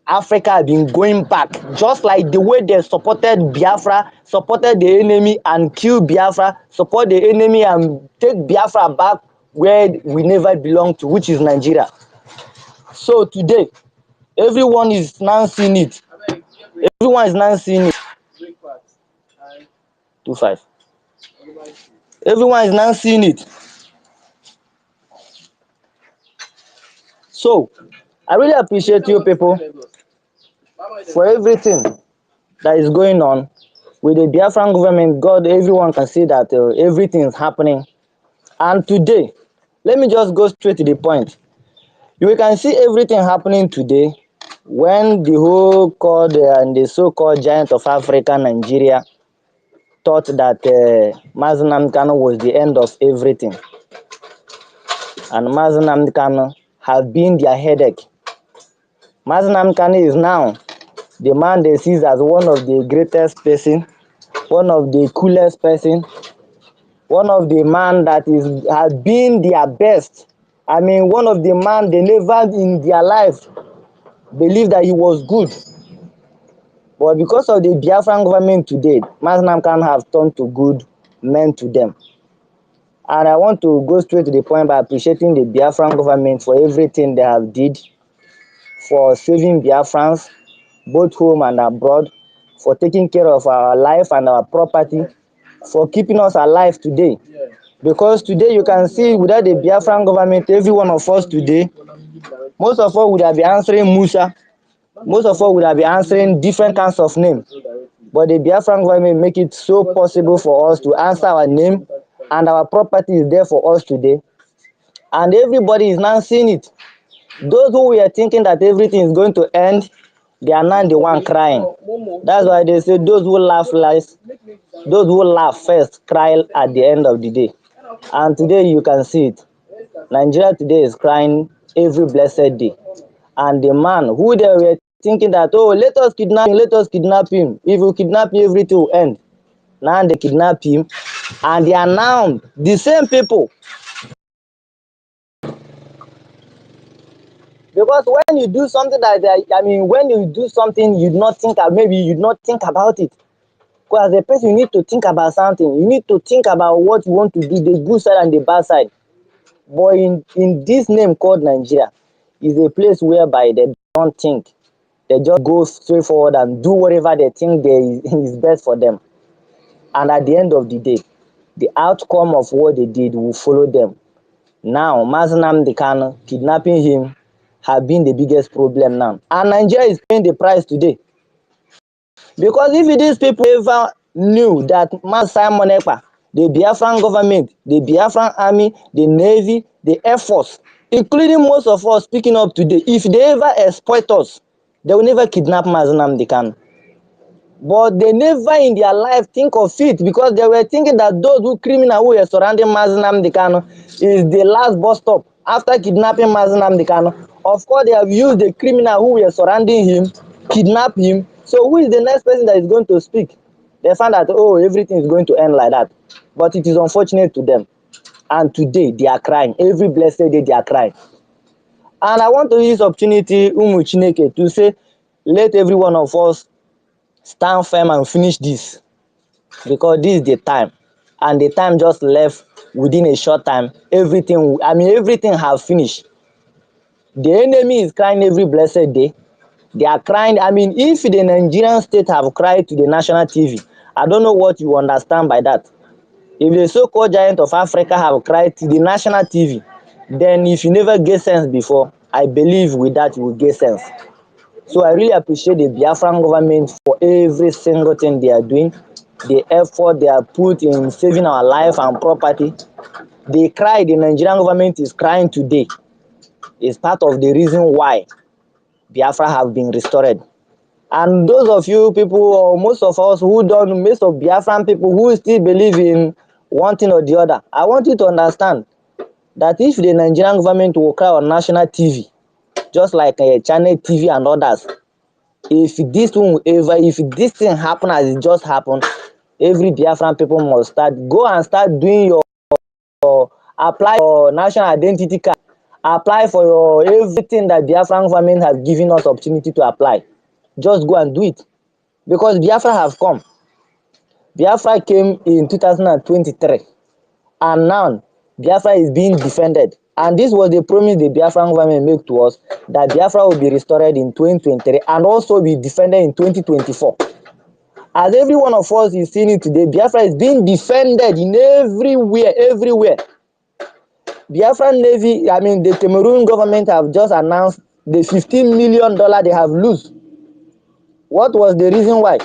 S12: Africa has been going back, just like the way they supported Biafra, supported the enemy and killed Biafra, support the enemy and take Biafra back where we never belonged to, which is Nigeria. So today, everyone is now seeing it. Everyone is now seeing it. 2-5. Everyone is now seeing it. So, I really appreciate you people for everything that is going on with the Biafran government. God, everyone can see that everything is happening. And today, let me just go straight to the point. You can see everything happening today when the whole called and the so-called giant of Africa, Nigeria, thought that Mazi Nnamdi Kanu was the end of everything. And Mazi Nnamdi Kanu have been their headache. Mazi Nnamdi Kanu is now the man they see as one of the greatest person, one of the coolest person, one of the man that has been their best. I mean, one of the man they never in their life believed that he was good. But because of the Biafran government today, Mazi Nnamdi Kanu have turned to good men to them. And I want to go straight to the point by appreciating the Biafran government for everything they have did, for saving Biafrans, both home and abroad, for taking care of our life and our property, for keeping us alive today. Because today you can see without the Biafran government, every one of us today, most of us would have been answering Musa, most of us would have been answering different kinds of names. But the Biafran government make it so possible for us to answer our name, and our property is there for us today. And everybody is now seeing it. Those who were thinking that everything is going to end, they are now the one crying. That's why they say those who laugh last, those who laugh first cry at the end of the day. And today you can see it. Nigeria today is crying every blessed day. And the man who they were thinking that, oh, let us kidnap him. If we kidnap him, everything will end. Now they kidnap him. And they are now the same people. Because when you do something when you do something you not think, maybe you not think about it. Because as a person, you need to think about something. You need to think about what you want to do, the good side and the bad side. But in this name called Nigeria, is a place whereby they don't think. They just go straight forward and do whatever they think is best for them. And at the end of the day, the outcome of what they did will follow them. Now, Mazi Nnamdi Kanu, kidnapping him, have been the biggest problem now. And Nigeria is paying the price today. Because if these people ever knew that Simon Ekpa, the Biafran government, the Biafran army, the navy, the air force, including most of us speaking up today, if they ever exploit us, they will never kidnap Mazi Nnamdi Kanu. But they never in their life think of it, because they were thinking that those criminals who were surrounding Mazi Nnamdi Kanu is the last bus stop. After kidnapping Mazi Nnamdi Kanu, of course they have used the criminal who were surrounding him, kidnap him. So who is the next person that is going to speak? They found that, oh, everything is going to end like that. But it is unfortunate to them. And today they are crying. Every blessed day they are crying. And I want to use this opportunity, Chineke, to say, let every one of us stand firm and finish this, because this is the time, and the time just left within a short time. Everything have finished. The enemy is crying every blessed day. They are crying. If the Nigerian state have cried to the national TV, I don't know what you understand by that. If the so-called giant of Africa have cried to the national TV, then if you never get sense before, I believe with that you will get sense. So I really appreciate the Biafran government for every single thing they are doing, the effort they are put in saving our life and property. The cry the Nigerian government is crying today is part of the reason why Biafra have been restored. And those of you people, or most of us who don't, most of Biafran people who still believe in one thing or the other, I want you to understand that if the Nigerian government will cry on national TV, just like Channel TV and others, if this thing happen as it just happened, every Biafran people must go and start doing your apply for national identity card, apply for your everything that Biafran government has given us opportunity to apply. Just go and do it, because Biafra have come. Biafra came in 2023, and now Biafra is being defended. And this was the promise the Biafran government made to us, that Biafra will be restored in 2023 and also be defended in 2024. As every one of us is seeing it today, Biafra is being defended in everywhere. Biafran Navy, the Cameroon government have just announced the $15 million they have lost. What was the reason why?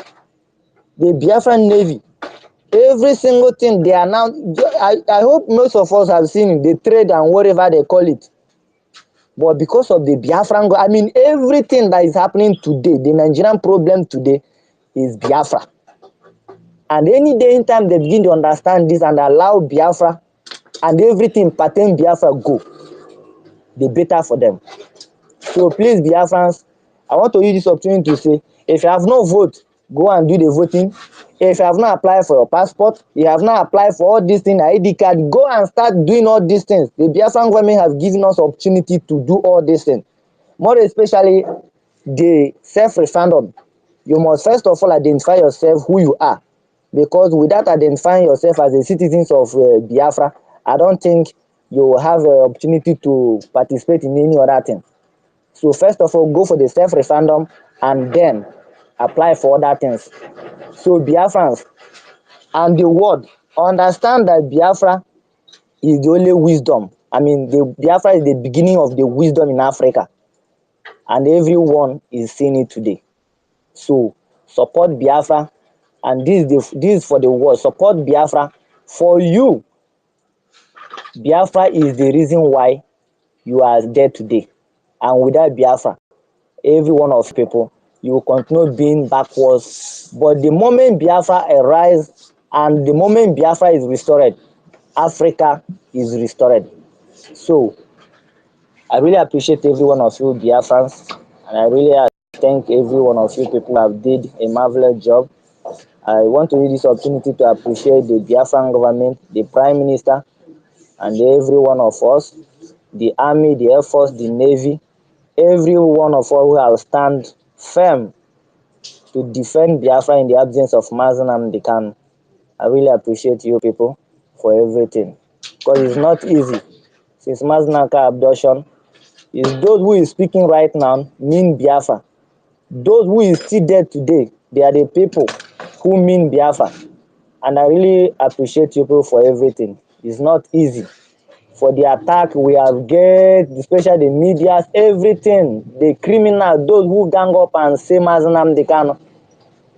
S12: The Biafran Navy, every single thing they announced, I hope most of us have seen it, the trade and whatever they call it. But because of the Biafran, everything that is happening today, the Nigerian problem today is Biafra. And any day in time they begin to understand this and allow Biafra and everything pertain Biafra go, the better for them. So please, Biafrans, I want to use this opportunity to say, if you have no vote, go and do the voting. If you have not applied for your passport, you have not applied for all these things, ID card, go and start doing all these things. The Biafran government has given us opportunity to do all these things. More especially the self-referendum. You must first of all identify yourself who you are, because without identifying yourself as a citizen of Biafra, I don't think you will have an opportunity to participate in any other thing. So first of all, go for the self-referendum and then apply for other things. So Biafrans and the world, understand that Biafra is the only wisdom. The Biafra is the beginning of the wisdom in Africa, and everyone is seeing it today. So support Biafra, and this is for the world. Support Biafra. For you, Biafra is the reason why you are there today, and without Biafra, every one of people, you will continue being backwards. But the moment Biafra arises and the moment Biafra is restored, Africa is restored. So I really appreciate every one of you Biafrans, and I really thank every one of you people who have did a marvelous job. I want to use this opportunity to appreciate the Biafran government, the Prime Minister, and every one of us, the Army, the Air Force, the Navy, every one of us who have stand firm to defend Biafra in the absence of Mazen Amdekan. I really appreciate you people for everything, because it's not easy. Since Mazenaka abduction, is those who is speaking right now mean Biafra. Those who is still dead today, they are the people who mean Biafra. And I really appreciate you people for everything. It's not easy. For the attack we have get, especially the media, everything, the criminals, those who gang up and say Mazen Amdekan,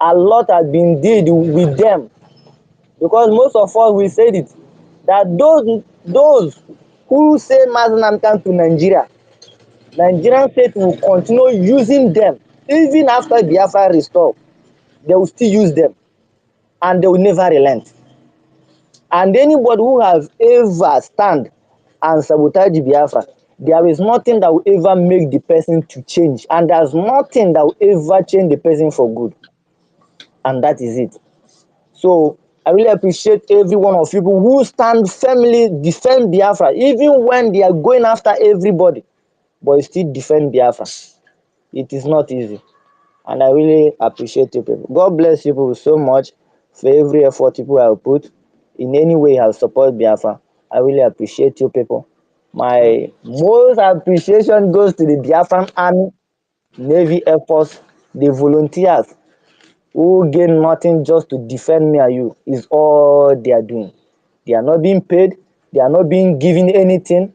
S12: a lot has been did with them, because most of us we said it, that those who say Mazen Amdekan to Nigerian state will continue using them even after Biafra restore. They will still use them, and they will never relent. And anybody who has ever stand and sabotage Biafra, there is nothing that will ever make the person to change, and there's nothing that will ever change the person for good, and that is it. So I really appreciate every one of you who stand firmly, defend Biafra, even when they are going after everybody, but still defend Biafra. It is not easy, and I really appreciate you people. God bless you people so much for every effort people have put in any way have support Biafra. I really appreciate you people. My most appreciation goes to the Biafran Army, Navy, Air Force, the volunteers who gain nothing just to defend me and you, is all they are doing. They are not being paid. They are not being given anything.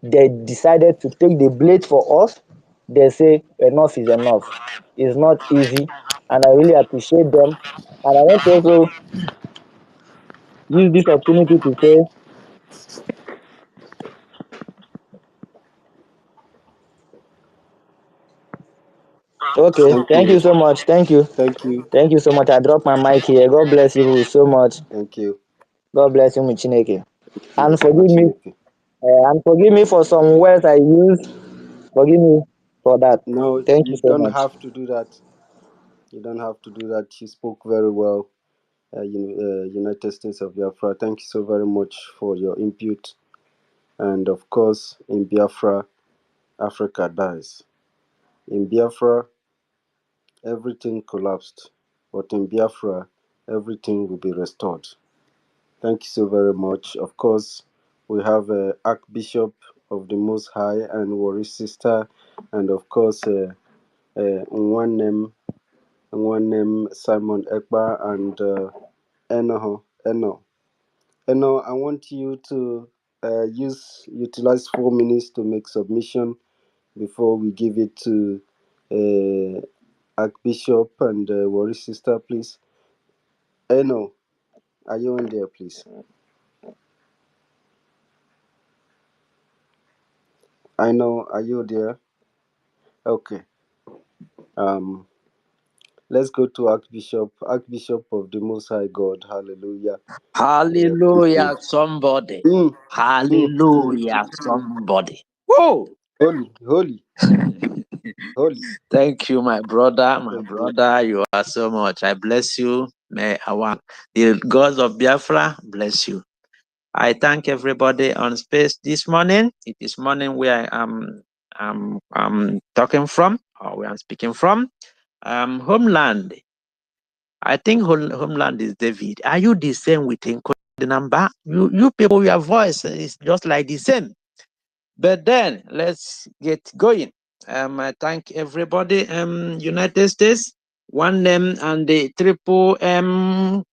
S12: They decided to take the blade for us. They say enough is enough. It's not easy, and I really appreciate them. And I want to also use this opportunity to say, okay,
S5: Thank
S12: thank you
S5: you.
S12: so much. Thank you.
S5: Thank you.
S12: Thank you so much. I dropped my mic here. God bless you so much.
S5: Thank you.
S12: God bless you, Michineke.
S5: Thank you,
S12: And forgive me,
S5: Machineke.
S12: and forgive me for some words I used. Forgive me for that.
S5: No,
S12: Thank you
S5: you
S12: so
S5: don't
S12: much.
S5: have to do that. You don't have to do that. You spoke very well. United States of Biafra. Thank you so very much for your input. And of course, in Biafra, Africa dies. In Biafra, everything collapsed. But in Biafra, everything will be restored. Thank you so very much. Of course, we have Archbishop of the Most High and Warri Sister, and of course, one name Simon Ekpa and Eno. Eno, I want you to utilize 4 minutes to make submission before we give it to Archbishop and Warri Sister, please. Eno, are you in there, please? I know, are you there? Okay. Let's go to Archbishop of the Most High God. Hallelujah.
S13: Hallelujah, somebody.
S5: Mm, mm, mm,
S13: Hallelujah,
S5: mm.
S13: somebody. Whoa!
S5: Holy.
S13: Thank you, my brother. My
S5: Thank you.
S13: brother, you are so much. I bless you. May the gods of Biafra bless you. I thank everybody on space this morning. It is morning where I'm talking from, or where I'm speaking from. Homeland. I think Homeland is David. Are you the same with the number? You people, your voice is just like the same. But then let's get going. I thank everybody. United States, one name and the triple and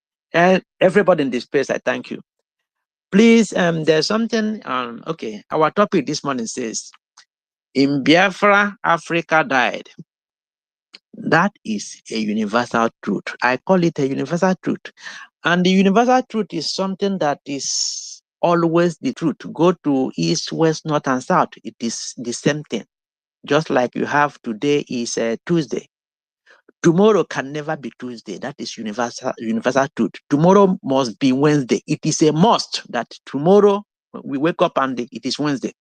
S13: everybody in this space. I thank you. Please, there's something. Okay, our topic this morning says, "In Biafra, Africa died." That is a universal truth. I call it a universal truth. And the universal truth is something that is always the truth. Go to east, west, north, and south. It is the same thing. Just like you have today is Tuesday. Tomorrow can never be Tuesday. That is universal truth. Tomorrow must be Wednesday. It is a must that tomorrow we wake up and it is Wednesday.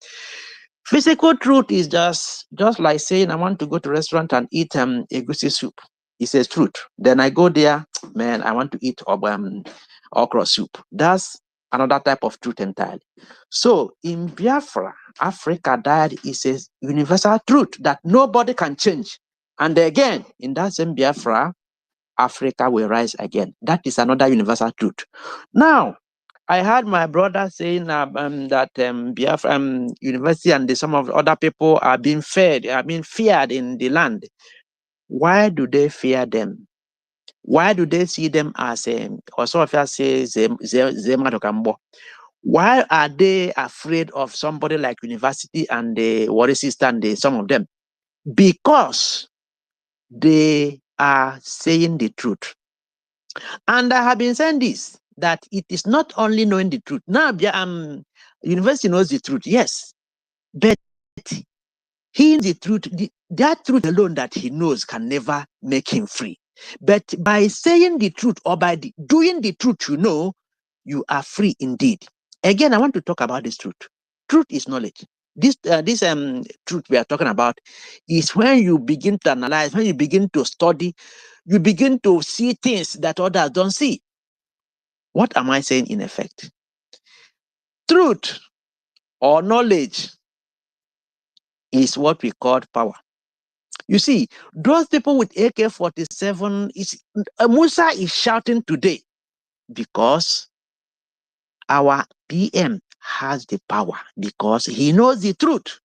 S13: Physical truth is just like saying I want to go to a restaurant and eat egusi soup. It's a truth. Then I go there, man, I want to eat okra soup. That's another type of truth entirely. So in Biafra, Africa died is a universal truth that nobody can change. And again, in that same Biafra, Africa will rise again. That is another universal truth. Now, I heard my brother saying that Biafra University and some of the other people are being feared in the land. Why do they fear them? Why do they see them as also if I say Zema? Why are they afraid of somebody like university and the Warri Sister and some of them? Because they are saying the truth. And I have been saying this, that it is not only knowing the truth. Now, university knows the truth, yes. But he the truth, that truth alone that he knows can never make him free. But by saying the truth or by doing the truth, you are free indeed. Again, I want to talk about this truth. Truth is knowledge. This truth we are talking about is when you begin to analyze, when you begin to study, you begin to see things that others don't see. What am I saying in effect? Truth or knowledge is what we call power. You see, those people with AK-47, Musa is shouting today because our PM has the power, because he knows the truth.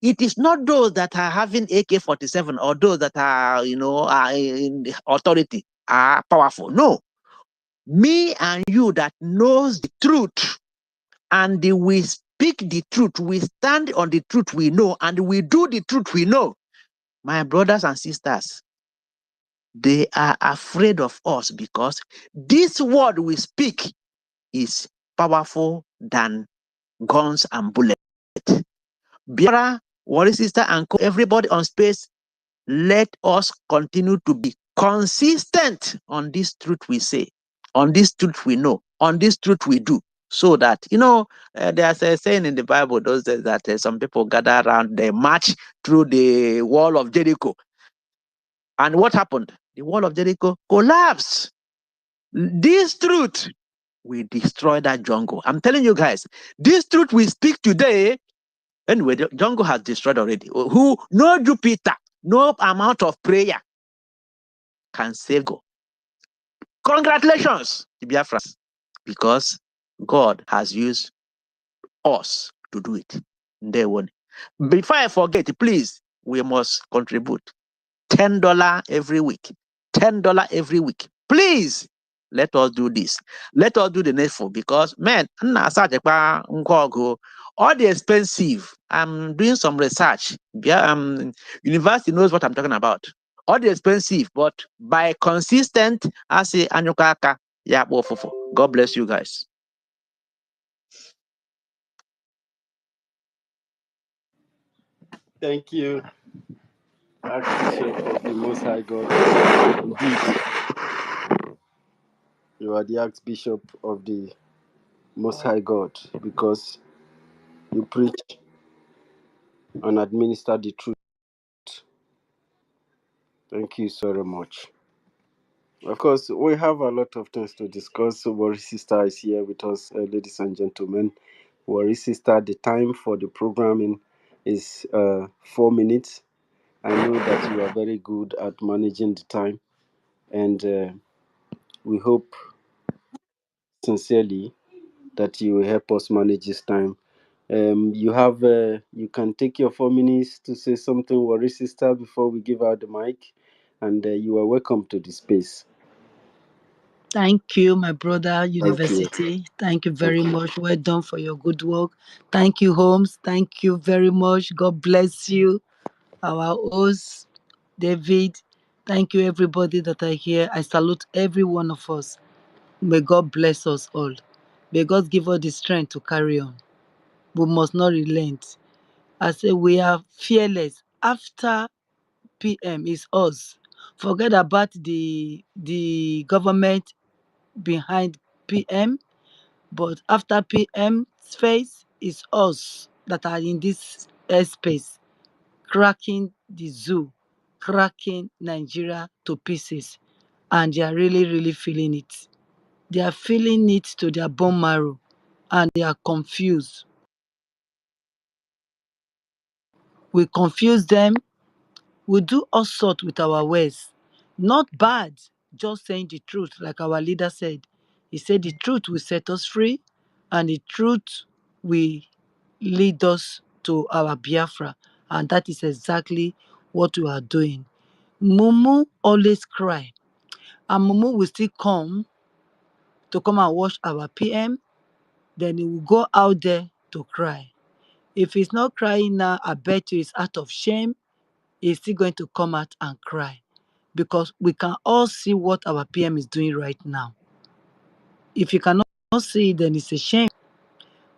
S13: It is not those that are having AK-47 or those that are, are in authority, are powerful. No. Me and you that knows the truth, and we speak the truth, we stand on the truth we know, and we do the truth we know. My brothers and sisters, they are afraid of us because this word we speak is powerful than guns and bullets. Biafra, Warri Sister, and everybody on space, let us continue to be consistent on this truth we say, on this truth we know, on this truth we do. So that, there's a saying in the Bible, those days, that some people gather around, they march through the wall of Jericho. And what happened? The wall of Jericho collapsed. This truth will destroy that jungle. I'm telling you guys, this truth we speak today, anyway, the jungle has destroyed already. Who? No Jupiter, no amount of prayer can save God. Congratulations, the Biafrans, because God has used us to do it. Day one. Before I forget, please, we must contribute $10 every week. $10 every week. Please, let us do this. Let us do the needful, because, man, all the expensive. I'm doing some research. University knows what I'm talking about. All the expensive, but by consistent, I say anyukaka. Yeah, God bless you guys.
S5: Thank you, Archbishop of the Most High God. Indeed, you are the Archbishop of the Most High God, because you preach and administer the truth. Thank you so very much. Of course, we have a lot of things to discuss. So, Warri Sister is here with us, ladies and gentlemen. Warri Sister, the time for the programming is 4 minutes. I know that you are very good at managing the time, and we hope sincerely that you will help us manage this time. You can take your 4 minutes to say something, Warri Sister, before we give out the mic, and you are welcome to the space.
S14: Thank you, my brother,
S5: Thank you.
S14: University. Thank you very much. Well done for your good work. Thank you, Holmes. Thank you very much. God bless you. Our host, David. Thank you, everybody that are here. I salute every one of us. May God bless us all. May God give us the strength to carry on. We must not relent. I say we are fearless. After PM is us. Forget about the government behind PM, but after PM's phase is us that are in this airspace, cracking the zoo, cracking Nigeria to pieces, and they are really, really feeling it. They are feeling it to their bone marrow, and they are confused. We confuse them. We do all sorts with our ways. Not bad, just saying the truth, like our leader said. He said the truth will set us free, and the truth will lead us to our Biafra. And that is exactly what we are doing. Mumu always cry. And Mumu will still come to come and watch our PM. Then he will go out there to cry. If he's not crying now, I bet you he's out of shame. He's still going to come out and cry, because we can all see what our PM is doing right now. If you cannot see it, then it's a shame.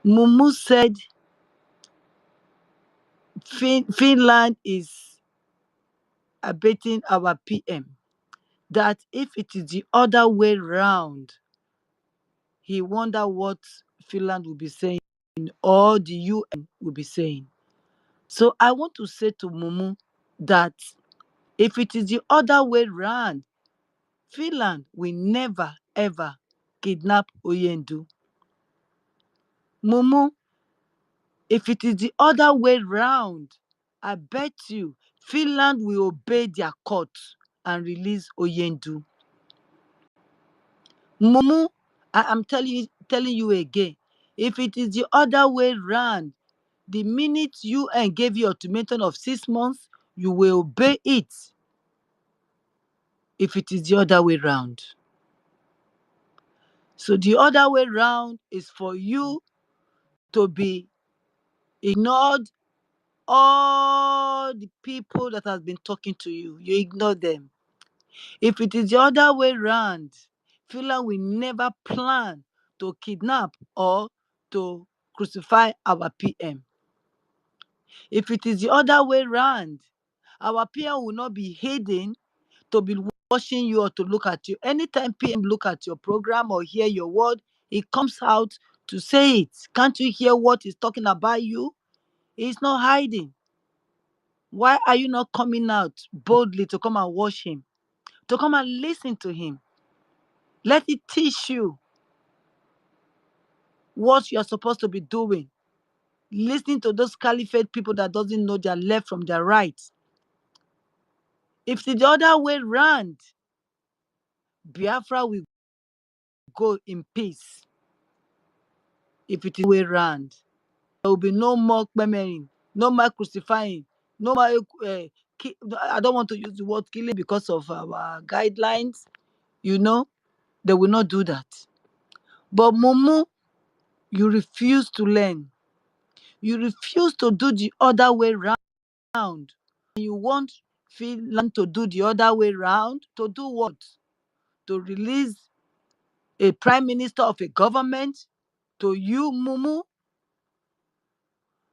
S14: Mumu said Finland is abating our PM. That if it is the other way round, he wonder what Finland will be saying or the UN will be saying. So I want to say to Mumu that if it is the other way round, Finland will never ever kidnap Oyendu. Mumu, if it is the other way round, I bet you Finland will obey their court and release Oyendu. Mumu, I am telling you again, if it is the other way round, the minute UN gave you ultimatum of 6 months, you will obey it. If it is the other way round. So the other way round is for you to be ignored. All the people that has been talking to you, you ignore them. If it is the other way round, Finland will never plan to kidnap or to crucify our PM. If it is the other way round, our PM will not be hidden to be watching you or to look at you. Anytime PM look at your program or hear your word, he comes out to say it. Can't you hear what he's talking about you? He's not hiding. Why are you not coming out boldly to come and watch him? To come and listen to him? Let it teach you what you're supposed to be doing. Listening to those caliphate people that doesn't know their left from their right. If it's the other way round, Biafra will go in peace. If it is the way round, there will be no more murmuring, no more crucifying, no more. I don't want to use the word killing because of our guidelines. They will not do that. But Mumu, you refuse to learn. You refuse to do the other way round. You want Finland to do the other way round. To do what? To release a prime minister of a government to you, Mumu?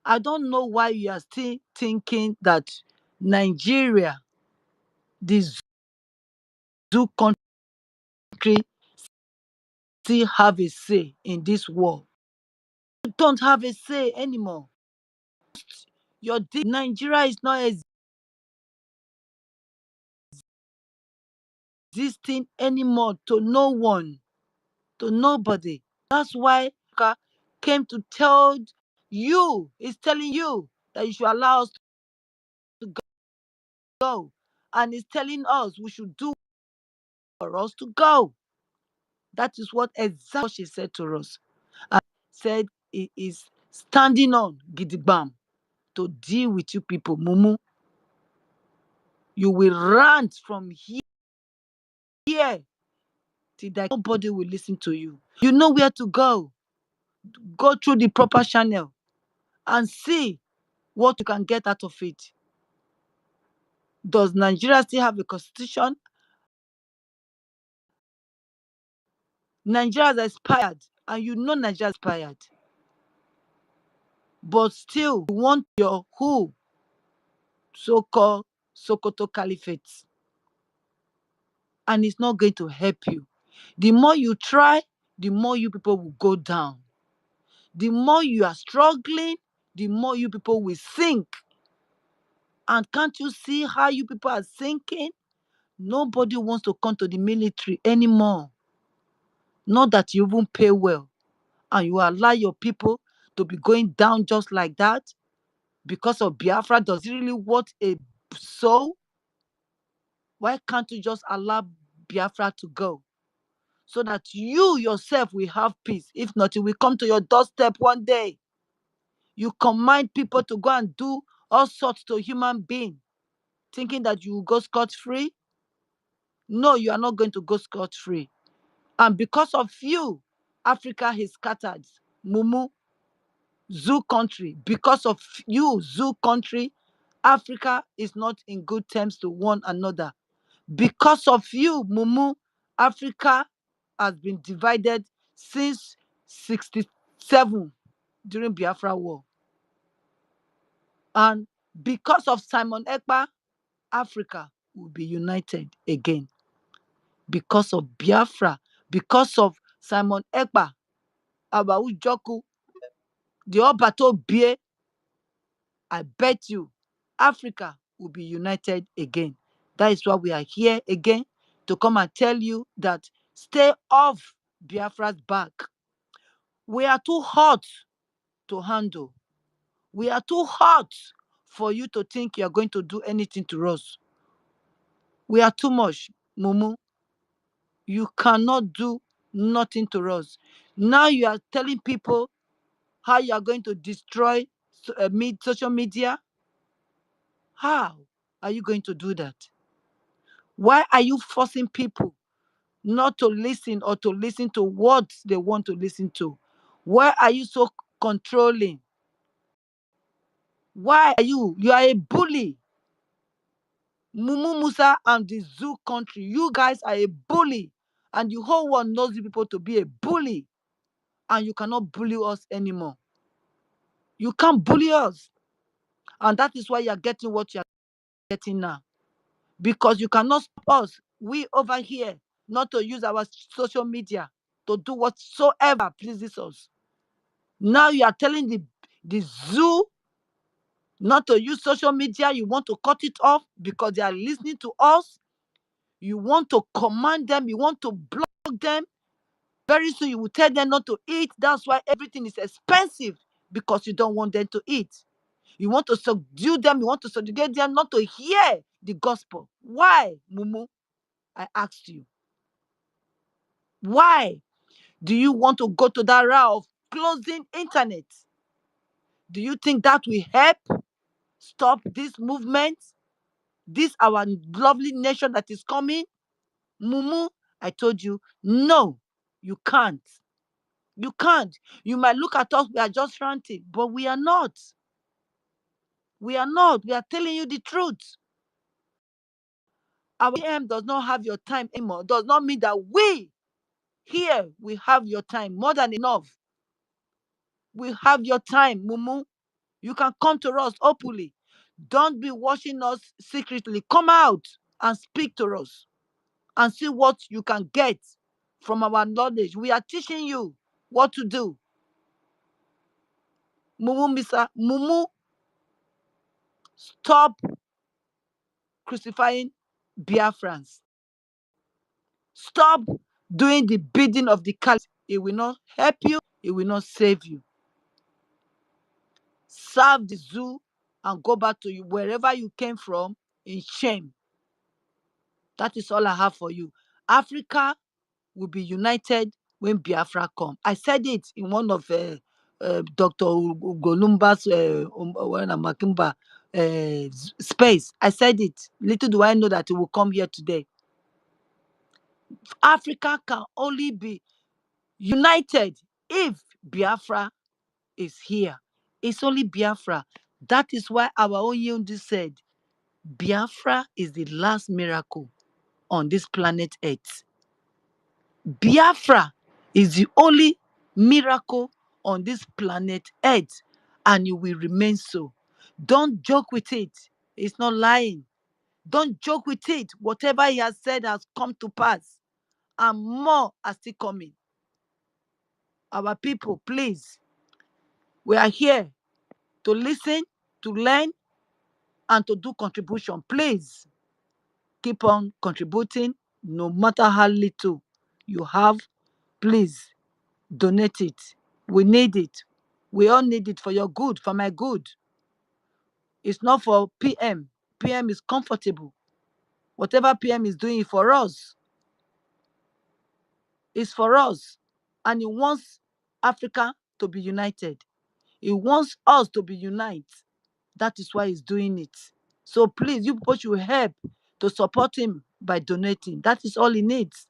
S14: I don't know why you are still thinking that Nigeria, the zoo country, still have a say in this war. You don't have a say anymore. Nigeria is not existing anymore to no one, to nobody. That's why America came to tell you, is telling you that you should allow us to go. And is telling us we should do for us to go. That is what exactly she said to us. And said it is standing on Gidigbam to deal with you people. Mumu, you will rant from here till that nobody will listen to you. You know where to go. Go through the proper channel and see what you can get out of it. Does Nigeria still have a constitution? Nigeria has expired, and you know Nigeria has expired. But still, you want your so-called Sokoto Caliphate. And it's not going to help you. The more you try, the more you people will go down. The more you are struggling, the more you people will sink. And can't you see how you people are sinking? Nobody wants to come to the military anymore. Not that you even pay well. And you allow your people to be going down just like that because of Biafra. Does it really want a soul? Why can't you just allow Biafra to go? So that you yourself will have peace. If not, it will come to your doorstep one day. You command people to go and do all sorts to human being, thinking that you will go scot-free. No, you are not going to go scot-free. And because of you, Africa is scattered. Mumu, zoo country. Because of you, zoo country, Africa is not in good terms to one another. Because of you, Mumu, Africa has been divided since 67 during Biafra War. And because of Simon Ekpa, Africa will be united again. Because of Biafra, because of Simon Ekpa, Abawu Joku, the Obato Bie, I bet you Africa will be united again. That is why we are here again, to come and tell you that stay off Biafra's back. We are too hot to handle. We are too hot for you to think you are going to do anything to us. We are too much, Mumu. You cannot do nothing to us. Now you are telling people how you are going to destroy social media. How are you going to do that? Why are you forcing people not to listen or to listen to what they want to listen to? Why are you so controlling? Why are you? You are a bully. Mumu Musa and the zoo country, you guys are a bully. And the whole world knows you people to be a bully. And you cannot bully us anymore. You can't bully us. And that is why you're getting what you're getting now. Because you cannot stop us. We over here, not to use our social media to do whatsoever pleases us. Now you are telling the zoo not to use social media. You want to cut it off because they are listening to us. You want to command them. You want to block them. Very soon you will tell them not to eat. That's why everything is expensive, because you don't want them to eat. You want to subdue them. You want to subjugate them not to hear the gospel. Why, Mumu? I asked you. Why do you want to go to that route of closing internet? Do you think that will help stop this movement? This our lovely nation that is coming? Mumu, I told you, no, you can't. You can't. You might look at us, we are just ranting, but we are not. We are not. We are telling you the truth. Our AM does not have your time anymore. Does not mean that we here we have your time more than enough. We have your time, Mumu. You can come to us openly. Don't be watching us secretly. Come out and speak to us and see what you can get from our knowledge. We are teaching you what to do. Mumu, Misa, Mumu, stop crucifying Biafrans. Stop doing the bidding of the caliphate. It will not help you. It will not save you. Serve the zoo and go back to you wherever you came from in shame. That is all I have for you. Africa will be united when Biafra come. I said it in one of Dr. Golumba's Makimba space. I said it. Little do I know that it will come here today. Africa can only be united if Biafra is here. It's only Biafra. That is why our own Yundi said, Biafra is the last miracle on this planet Earth. Biafra is the only miracle on this planet Earth, and you will remain so. Don't joke with it. It's not lying. Don't joke with it. Whatever he has said has come to pass, and more are still coming. Our people, please, we are here to listen, to learn, and to do contribution. Please keep on contributing, no matter how little you have. Please donate it. We need it. We all need it for your good, for my good. It's not for PM. PM is comfortable. Whatever PM is doing for us is for us. And he wants Africa to be united. He wants us to be united. That is why he's doing it. So please, you people should help to support him by donating. That is all he needs.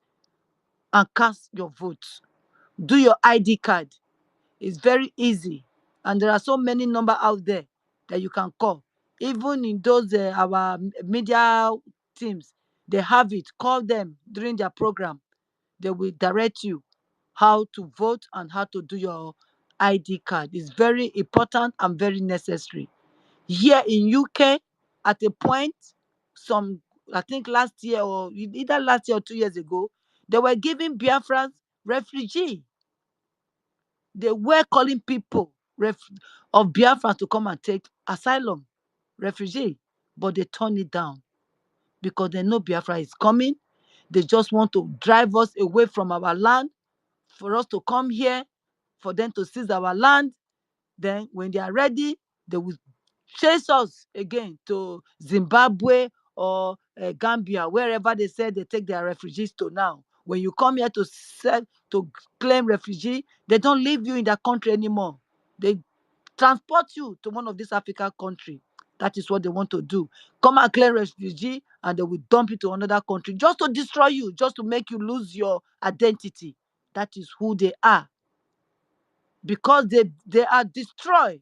S14: And cast your votes. Do your ID card. It's very easy. And there are so many numbers out there that you can call. Even in those, our media teams, they have it. Call them during their program. They will direct you how to vote and how to do your ID card. It's very important and very necessary. Here in UK, at a point, I think last year or either last year or 2 years ago, they were giving Biafrans refugee. They were calling people of Biafrans to come and take asylum, refugee, but they turned it down because they know Biafra is coming. They just want to drive us away from our land, for us to come here, for them to seize our land. Then when they are ready, they will chase us again to Zimbabwe or Gambia, wherever they say they take their refugees to now. When you come here to claim refugee, they don't leave you in that country anymore. They transport you to one of these African countries. That is what they want to do. Come and claim refugee and they will dump you to another country just to destroy you, just to make you lose your identity. That is who they are. Because they are destroyed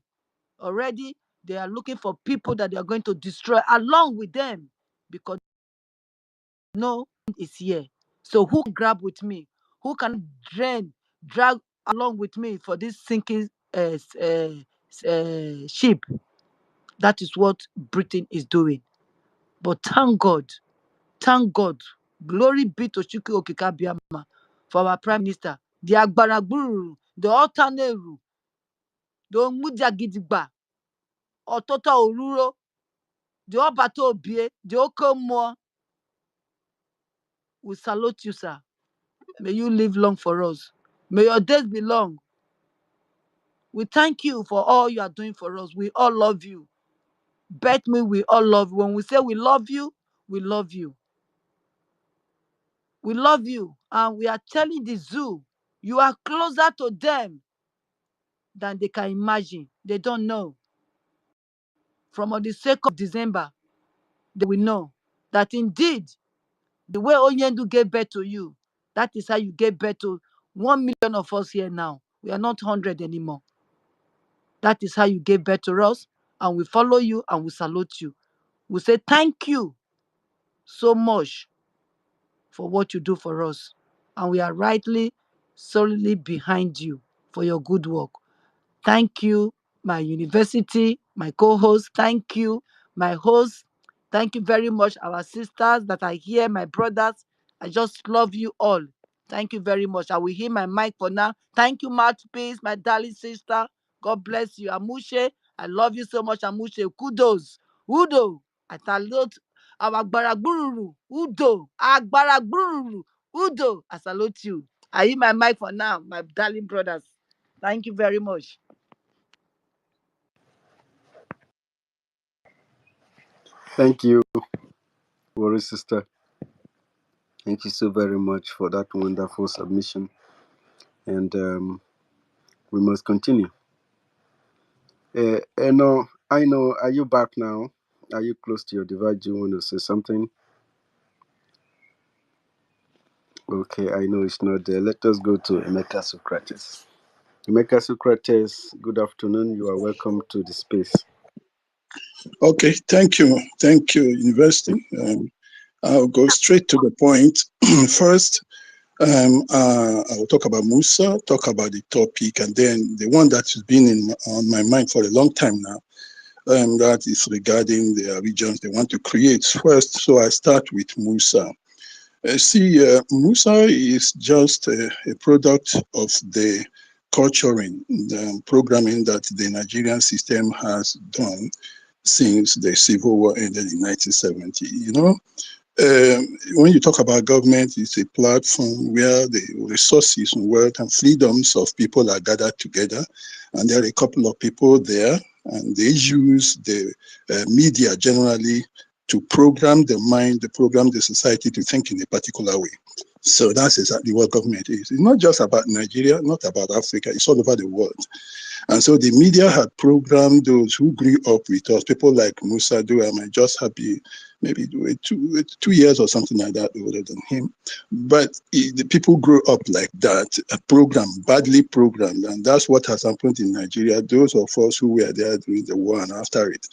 S14: already, they are looking for people that they are going to destroy along with them, because no is here. So who can grab with me? Who can drag along with me for this sinking ship? That is what Britain is doing. But thank God, glory be to Chukwu Okike Abiama for our Prime Minister. The Agbaragburu, the Otaneru, the Omudiagidigba, Otota Oruro, the Obato Obie, the Okomo. We salute you, sir. May you live long for us. May your days be long. We thank you for all you are doing for us. We all love you. Bet me we all love you. When we say we love you, we love you. We love you. And we are telling the zoo, you are closer to them than they can imagine. They don't know. From on the 2nd of December, they will know that indeed, the way Onyendu gave birth to you, that is how you gave birth to 1 million of us here now. We are not 100 anymore. That is how you gave birth to us, and we follow you and we salute you. We say thank you so much for what you do for us. And we are rightly, solidly behind you for your good work. Thank you, my university, my co-host. Thank you, my host. Thank you very much, our sisters that are here, my brothers. I just love you all. Thank you very much. I will hear my mic for now. Thank you, Mouthpiece, my darling sister. God bless you. Amushe, I love you so much, Amushe. Kudos. Udo. I salute our Agbaragburu. Udo. Agbaragburu. Udo. I salute you. I hear my mic for now, my darling brothers. Thank you very much.
S5: Thank you, Warri sister. Thank you so very much for that wonderful submission. And we must continue. I know, are you back now? Are you close to your device? Do you want to say something? Okay, I know it's not there. Let us go to Emeka Socrates. Emeka Socrates, good afternoon. You are welcome to the space.
S15: Okay, thank you, University. I'll go straight to the point. First, I will talk about Musa, talk about the topic, and then the one that has been on my mind for a long time now, that is regarding the regions they want to create. First, so I start with Musa. Musa is just a product of the culturing, the programming that the Nigerian system has done since the Civil War ended in 1970. When you talk about government, it's a platform where the resources, wealth, and freedoms of people are gathered together, and there are a couple of people there, and they use the media generally to program the mind, to program the society to think in a particular way. So that's exactly what government is. It's not just about Nigeria, not about Africa, it's all over the world. And so the media had programmed those who grew up with us, people like Musa Do. I might just happy, maybe 2 years or something like that older than him. But the people grew up like that, badly programmed. And that's what has happened in Nigeria. Those of us who were there during the war and after it,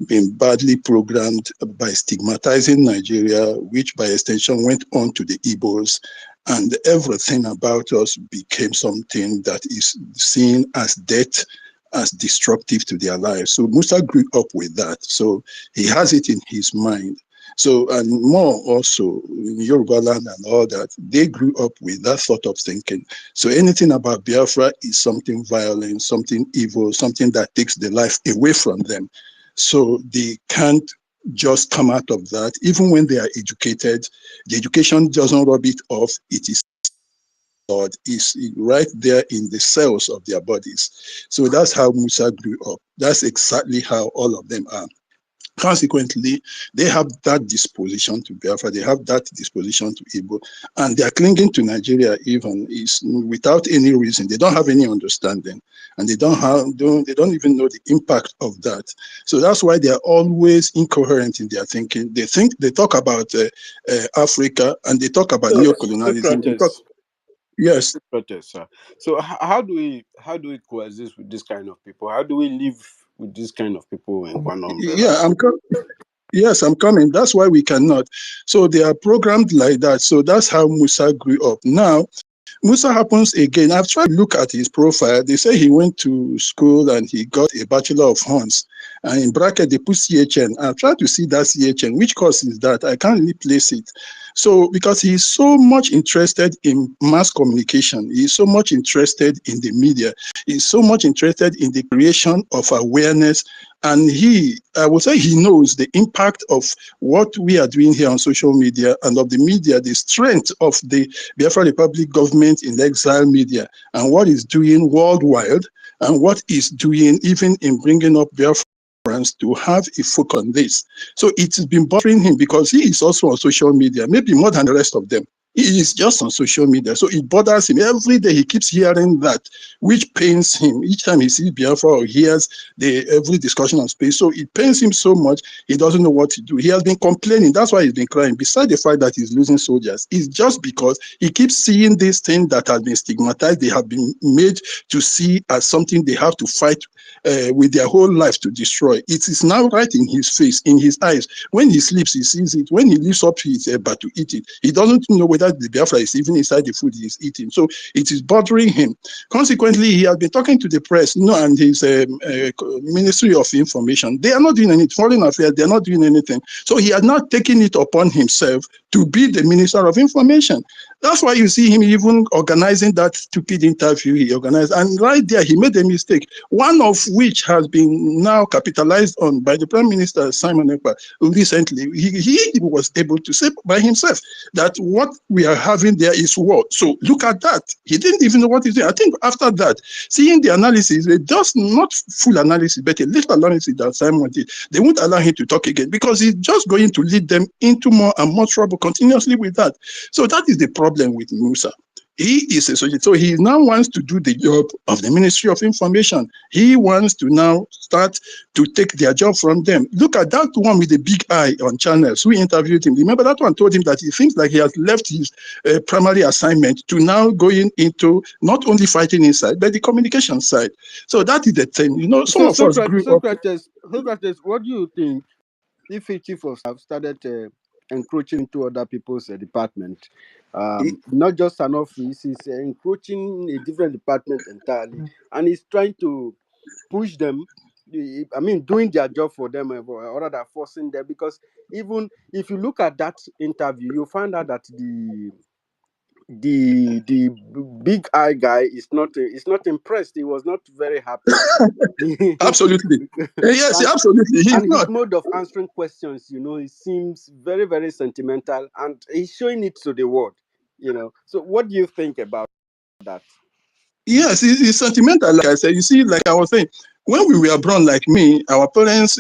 S15: been badly programmed by stigmatizing Nigeria, which by extension went on to the Igbos. And everything about us became something that is seen as death, as destructive to their lives. So Musa grew up with that. So he has it in his mind. So, and more also in Yoruba land and all that, they grew up with that sort of thinking. So anything about Biafra is something violent, something evil, something that takes the life away from them. So they can't just come out of that. Even when they are educated, the education doesn't rub it off. It is right there in the cells of their bodies. So that's how Musa grew up. That's exactly how all of them are. Consequently, they have that disposition to Biafra, they have that disposition to Igbo, and they are clinging to Nigeria even is without any reason. They don't have any understanding, and they don't even know the impact of that. So that's why they are always incoherent in their thinking. They talk about Africa, and they talk about
S5: So,
S15: neocolonialism because yes.
S5: Sir. So how do we coexist with this kind of people? How do we live with this kind of people in one umbrella?
S15: Yeah, yes, I'm coming. That's why we cannot. So they are programmed like that. So that's how Musa grew up. Now, Musa happens again. I've tried to look at his profile. They say he went to school and he got a Bachelor of Arts. And in bracket, they put CHN. I've tried to see that CHN. Which course is that? I can't really place it. So, because he's so much interested in mass communication, he's so much interested in the media, he's so much interested in the creation of awareness. And I would say he knows the impact of what we are doing here on social media and of the media, the strength of the Biafra Republic government in exile media and what it's doing worldwide and what it's doing even in bringing up Biafrans to have a focus on this. So it's been bothering him because he is also on social media, maybe more than the rest of them. He is just on social media. So it bothers him. Every day he keeps hearing that, which pains him. Each time he sees Biafra or hears every discussion on space. So it pains him so much, he doesn't know what to do. He has been complaining. That's why he's been crying. Besides the fact that he's losing soldiers, it's just because he keeps seeing this thing that has been stigmatized. They have been made to see as something they have to fight with their whole life to destroy. It is now right in his face, in his eyes. When he sleeps, he sees it. When he lifts up his but to eat it, he doesn't know whether the Biafra is even inside the food he is eating. So it is bothering him. Consequently, he has been talking to the press, and his Ministry of Information. They are not doing anything. Foreign Affairs, they are not doing anything. So he has not taken it upon himself to be the Minister of Information. That's why you see him even organizing that stupid interview he organized. And right there, he made a mistake, one of which has been now capitalized on by the Prime Minister, Simon Ekpa, recently. He was able to say by himself that what we are having there is war. So look at that. He didn't even know what he's doing. I think after that, seeing the analysis, just not full analysis, but a little analysis that Simon did, they won't allow him to talk again because he's just going to lead them into more and more trouble continuously with that. So that is the problem with Musa. He is a soldier. So he now wants to do the job of the Ministry of Information. He wants to now start to take their job from them. Look at that one with the big eye on channels who interviewed him. Remember that one told him that he thinks like he has left his primary assignment to now going into not only fighting inside, but the communication side. So that is the thing. Some
S5: So
S15: of us grew up.
S5: Socrates, what do you think if a chief of staff started encroaching into other people's department? Not just an office, he's encroaching a different department entirely, and he's trying to push them. Doing their job for them, or rather forcing them. Because even if you look at that interview, you find out that the big eye guy is not impressed. He was not very happy.
S15: Absolutely. Yes, absolutely. He's
S5: And his
S15: not.
S5: mode of answering questions, it seems very, very sentimental, and he's showing it to the world. So what do you think about that?
S15: Yes, it's sentimental. Like I said, you see, like I was saying, when we were born, like me, our parents,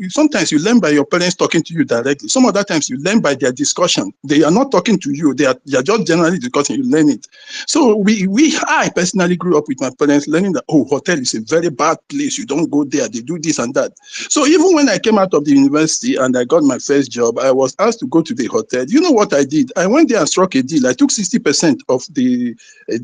S15: sometimes you learn by your parents talking to you directly. Some other times you learn by their discussion. They are not talking to you. They are just generally discussing. You learn it. So I personally grew up with my parents learning that, hotel is a very bad place. You don't go there. They do this and that. So even when I came out of the university and I got my first job, I was asked to go to the hotel. You know what I did? I went there and struck a deal. I took 60% of the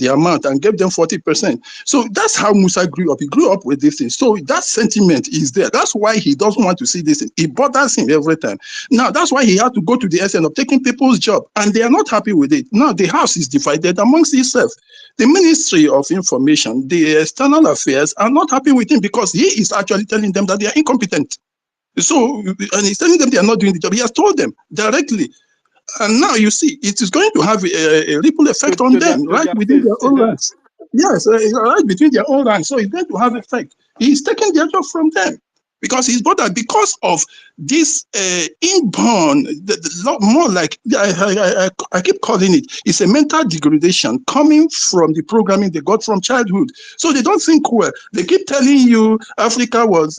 S15: amount and gave them 40%. So that's how Musa grew up. He grew up with this thing. So that sentiment is there. That's why he doesn't want to see this thing. It bothers him every time. Now, that's why he had to go to the extent of taking people's job, and they are not happy with it. Now, the house is divided amongst itself. The Ministry of Information, the External Affairs are not happy with him because he is actually telling them that they are incompetent. So, and he's telling them they are not doing the job. He has told them directly. And now you see, it is going to have a ripple effect on them, right within their own ranks. Yes, right between their own ranks. So it's going to have effect. He's taking their job from them. because he's bothered because of this inborn, more like I keep calling it. It's a mental degradation coming from the programming they got from childhood. So they don't think well. They keep telling you Africa was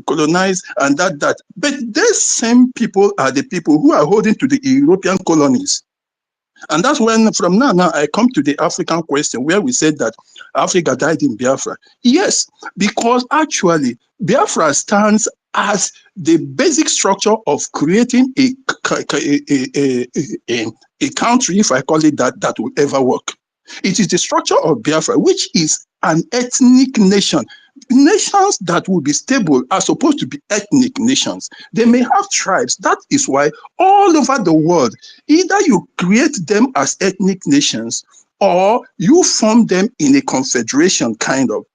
S15: colonized and that. But these same people are the people who are holding to the European colonies. And that's when, from now, I come to the African question, where we said that Africa died in Biafra. Yes, because actually, Biafra stands as the basic structure of creating a country, if I call it that, that will ever work. It is the structure of Biafra, which is an ethnic nation. Nations that will be stable are supposed to be ethnic nations. They may have tribes. That is why all over the world, either you create them as ethnic nations or you form them in a confederation, kind of.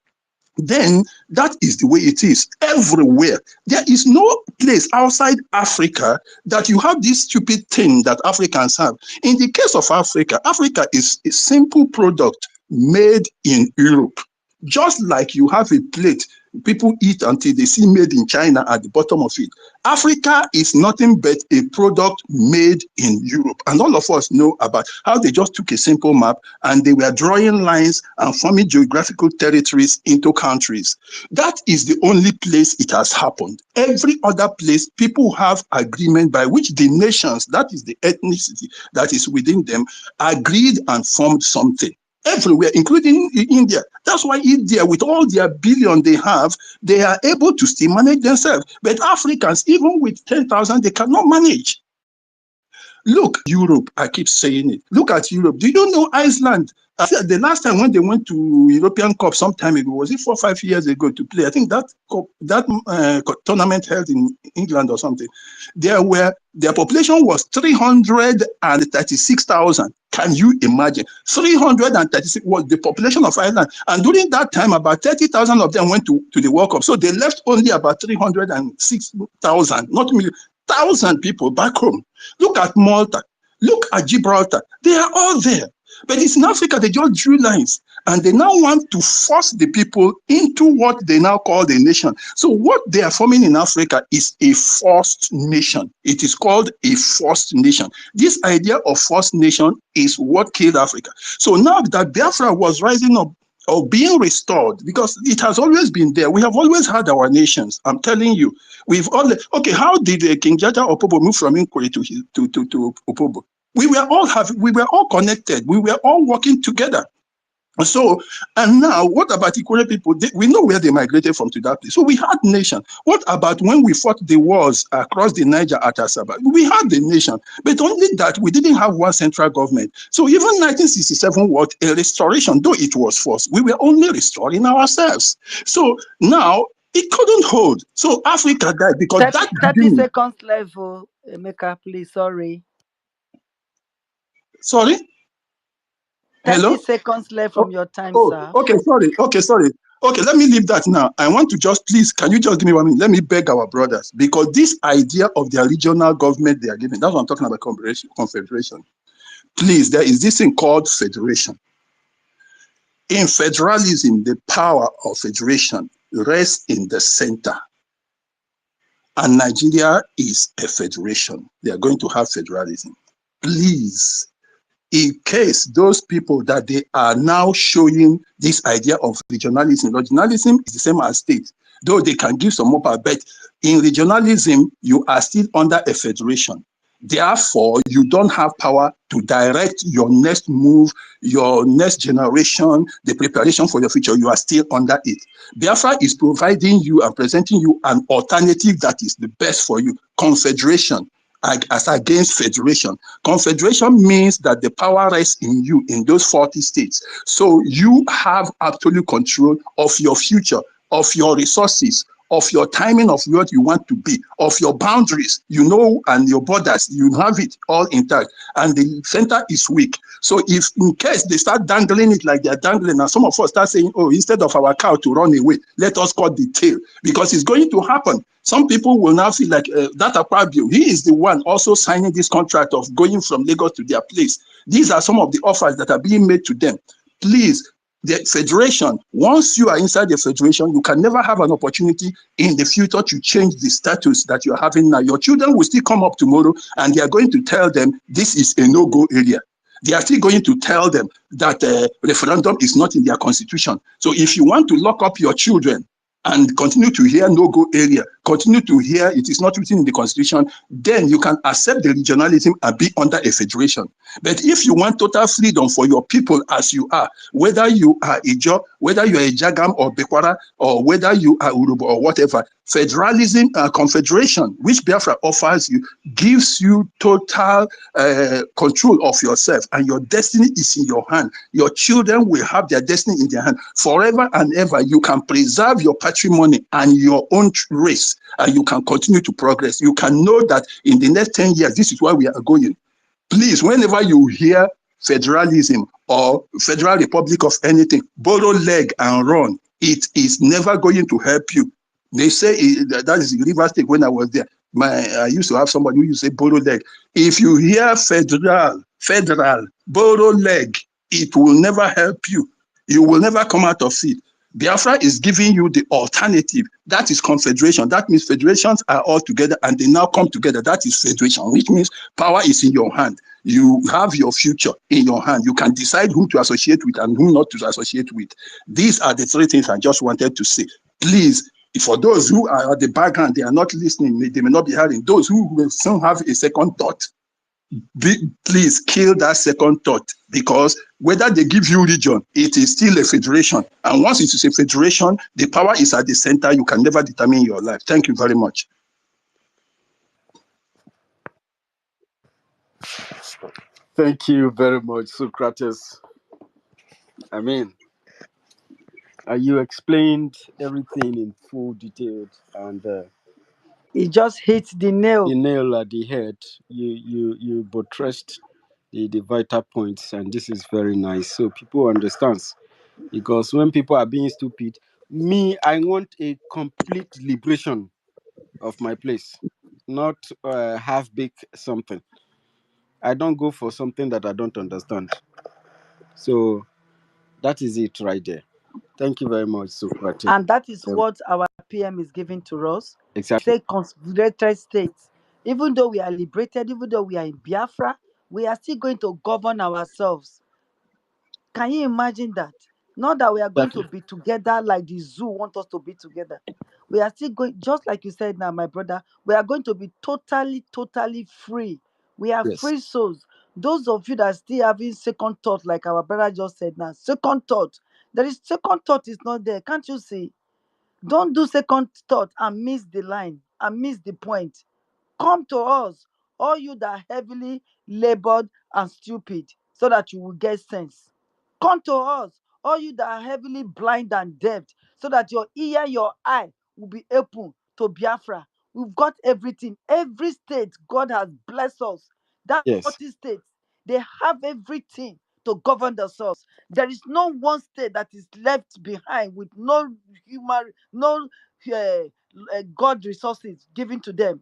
S15: Then that is the way it is everywhere. There is no place outside Africa that you have this stupid thing that Africans have. In the case of Africa, Africa is a simple product made in Europe. Just like you have a plate people eat until they see made in China at the bottom of it. Africa is nothing but a product made in Europe. And all of us know about how they just took a simple map and they were drawing lines and forming geographical territories into countries. That is the only place it has happened. Every other place, people have agreement by which the nations, that is the ethnicity that is within them, agreed and formed something. Everywhere, including India. That's why India, with all their billion they have, they are able to still manage themselves. But Africans, even with 10,000, they cannot manage. Look, Europe, I keep saying it. Look at Europe. Do you know Iceland? The last time when they went to European Cup some time ago, was it 4 or 5 years ago to play? I think that tournament held in England or something. Their population was 336,000. Can you imagine? 336 was the population of Ireland. And during that time, about 30,000 of them went to the World Cup. So they left only about 306,000, not million, 1,000 people back home. Look at Malta. Look at Gibraltar. They are all there. But it's in Africa, they just drew lines. And they now want to force the people into what they now call the nation. So what they are forming in Africa is a forced nation. It is called a forced nation. This idea of forced nation is what killed Africa. So now that Biafra was rising up, or being restored, because it has always been there. We have always had our nations. I'm telling you, we've all. Okay, how did King Jaja Opobo move from Nkwe to Opobo? We were all connected. We were all working together. So, and now, what about Ikore people? We know where they migrated from to that place. So we had nation. What about when we fought the wars across the Niger at Asaba? We had the nation, but only that we didn't have one central government. So even 1967 was a restoration, though it was forced. We were only restoring ourselves. So now it couldn't hold. So Africa died because
S14: 30 seconds left for Emeka, please. Sorry.
S15: Sorry?
S14: 30 seconds left from your time, sir.
S15: Okay, sorry. Okay, let me leave that now. I want to just, please, can you just give me 1 minute? Let me beg our brothers, because this idea of their regional government they are giving, that's what I'm talking about, confederation. Please, there is this thing called federation. In federalism, the power of federation rests in the center. And Nigeria is a federation. They are going to have federalism. Please, in case those people that they are now showing this idea of regionalism is the same as state, though they can give some more power, but in regionalism, you are still under a federation. Therefore, you don't have power to direct your next move, your next generation, the preparation for your future. You are still under it. Biafra is providing you and presenting you an alternative that is the best for you. Confederation. As against federation. Confederation means that the power rests in you in those 40 states. So you have absolute control of your future, of your resources, of your timing of what you want to be, of your boundaries, you know, and your borders, you have it all intact. And the center is weak. So if in case they start dangling it like they're dangling, and some of us start saying, oh, instead of our cow to run away, let us cut the tail, because it's going to happen. Some people will now feel like that Akpabio, he is the one also signing this contract of going from Lagos to their place. These are some of the offers that are being made to them. Please, The federation, once you are inside the federation, you can never have an opportunity in the future to change the status that you're having now. Your children will still come up tomorrow and they are going to tell them this is a no-go area. They are still going to tell them that referendum is not in their constitution. So if you want to lock up your children and continue to hear no-go area, continue to hear it is not written in the constitution, then you can accept the regionalism and be under a federation. But if you want total freedom for your people as you are, whether you are Ijo, whether you are a Jagam or Bekwara, or whether you are Urubu or whatever, federalism, confederation, which Biafra offers you, gives you total control of yourself, and your destiny is in your hand. Your children will have their destiny in their hand forever and ever. You can preserve your patrimony and your own race, and you can continue to progress. You can know that in the next 10 years, this is where we are going. Please, whenever you hear federalism or federal republic of anything, borrow leg and run. It is never going to help you. They say that is River State. When I was there, I used to have somebody who used to say borrow leg. If you hear federal, borrow leg, it will never help you. You will never come out of it. Biafra is giving you the alternative. That is confederation. That means federations are all together and they now come together. That is federation, which means power is in your hand. You have your future in your hand. You can decide who to associate with and who not to associate with. These are the three things I just wanted to say. Please, for those who are at the background, they are not listening, they may not be hearing. Those who will soon have a second thought, please kill that second thought, because whether they give you region, it is still a federation. And once it is a federation, the power is at the center. You can never determine your life. Thank you very much.
S5: Thank you very much, Socrates. I mean, you explained everything in full detail, and
S14: It just hit the nail.
S5: the nail at the head. You buttressed the vital points, and this is very nice. So people understand. Because when people are being stupid, I want a complete liberation of my place, not half-baked something. I don't go for something that I don't understand. So that is it right there. Thank you very much, Socrates.
S14: And that is what our PM is giving to us.
S5: Exactly.
S14: Say confederated states. Even though we are liberated, even though we are in Biafra, we are still going to govern ourselves. Can you imagine that? Not that we are going to be together like the zoo want us to be together. We are still going, just like you said now, my brother, we are going to be totally free. We are free souls. Those of you that are still having second thought, like our brother just said now, second thought. There is second thought is not there. Can't you see? Don't do second thought and miss the line and miss the point. Come to us, all you that are heavily labored and stupid, so that you will get sense. Come to us, all you that are heavily blind and deaf, so that your ear, your eye will be open to Biafra. We've got everything. Every state, God has blessed us. That 40 states, they have everything to govern themselves. There is no one state that is left behind with no God resources given to them.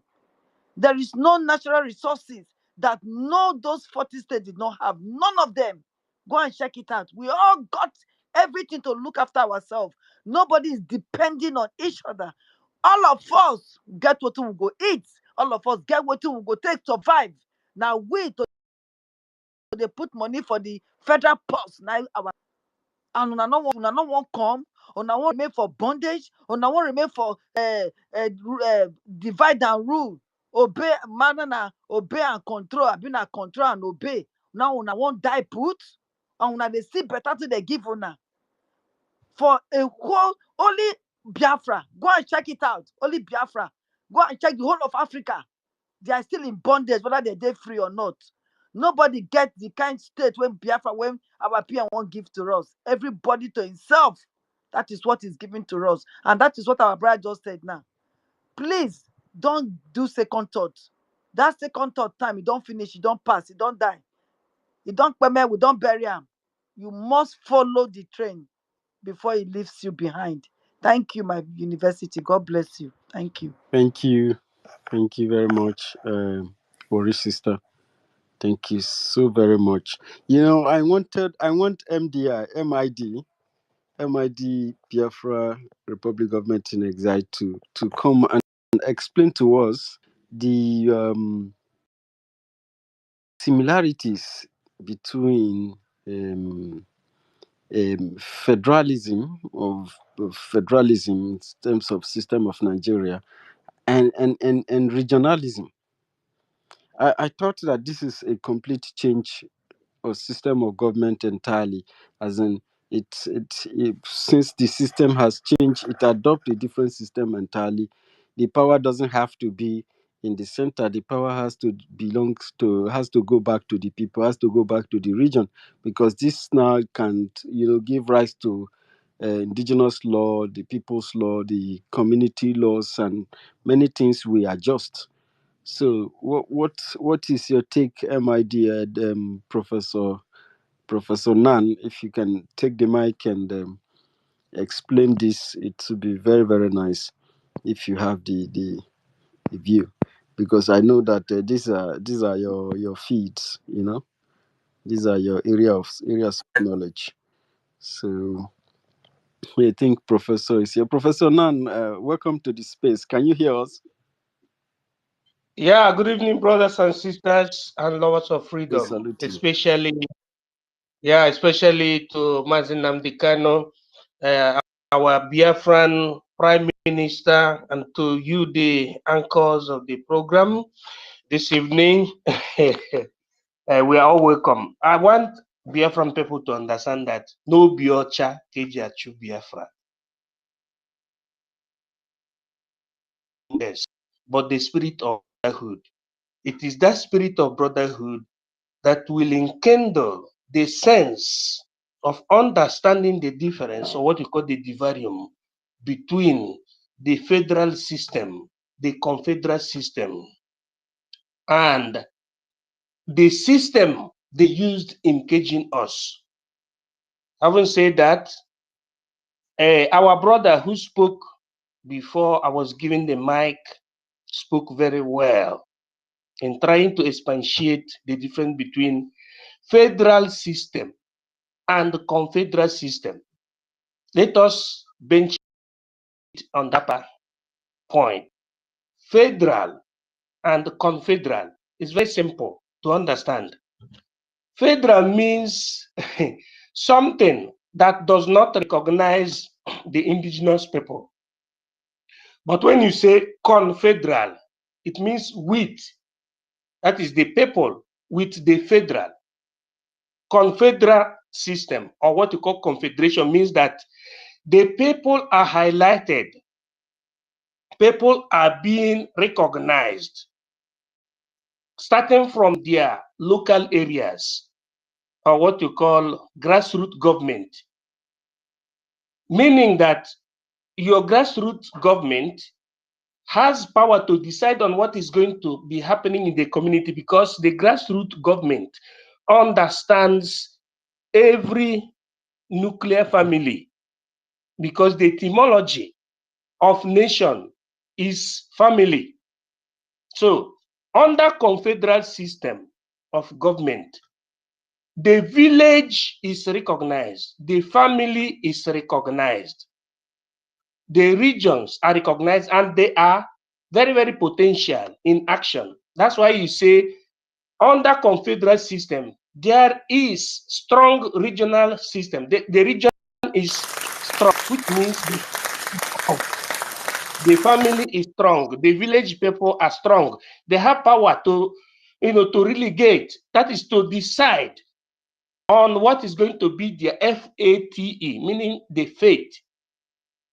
S14: There is no natural resources that those 40 states did not have. None of them. Go and check it out. We all got everything to look after ourselves. Nobody is depending on each other. All of us get what we go eat. All of us get what we go take to survive. Now we they put money for the federal pulse. Now our and una no wan come, una wan remain for bondage, una wan remain for divide and rule, obey manner na obey and control, abi na control and obey. Now una wan die put, and una dey see better to dey give una for a whole only Biafra. Go and check it out. Only Biafra. Go and check the whole of Africa. They are still in bondage, whether they're free or not. Nobody gets the kind state when Biafra, when our PM won't give to us. Everybody to himself. That is what is given to us. And that is what our brother just said now. Please don't do second thought. That second thought time, you don't finish, you don't pass, you don't die. You don't permit, we don't bury him. You must follow the train before it leaves you behind. Thank you, my university. God bless you. Thank you.
S5: Thank you. Thank you very much, Boris sister. Thank you so very much. I want MID MID Biafra Republic Government in Exile to come and explain to us the similarities between federalism in terms of system of Nigeria and regionalism. I thought that this is a complete change or system of government entirely, as in it since the system has changed, it adopts a different system entirely. The power doesn't have to be in the center. The power has to go back to the people, has to go back to the region, because this now can give rise to indigenous law, the people's law, the community laws, and many things we adjust. So, what is your take, MID, Professor Nan? If you can take the mic and explain this, it would be very, very nice if you have the view, because I know that these are your feeds. These are your areas of knowledge. So, I think Professor is here. Professor Nan, welcome to the space. Can you hear us?
S16: Yeah, good evening, brothers and sisters and lovers of
S5: We
S16: freedom,
S5: salute you.
S16: especially to Mazin Namdekano, our Biafran Prime Minister, and to you, the anchors of the program this evening. We are all welcome. I want Biafran people to understand that no Biocha Kejiachu Biafra. Yes, but the spirit of brotherhood. It is that spirit of brotherhood that will enkindle the sense of understanding the difference, or what you call the divarium, between the federal system, the confederal system, and the system they used in caging us. Having said that, our brother who spoke before I was given the mic spoke very well in trying to expatiate the difference between federal system and the confederal system. Let us bench it on that point. Federal and confederal is very simple to understand. Federal means something that does not recognize the indigenous people. But when you say confederal, it means with, that is the people with the federal. Confederal system, or what you call confederation, means that the people are highlighted. People are being recognized, starting from their local areas, or what you call grassroots government. Meaning that your grassroots government has power to decide on what is going to be happening in the community, because the grassroots government understands every nuclear family, because the etymology of nation is family. So under confederal system of government, the village is recognized, the family is recognized, the regions are recognized, and they are very, very potential in action. That's why you say under confederal system, there is strong regional system. The region is strong, which means the family is strong, the village people are strong. They have power to, to relegate, that is to decide on what is going to be their FATE, meaning the fate.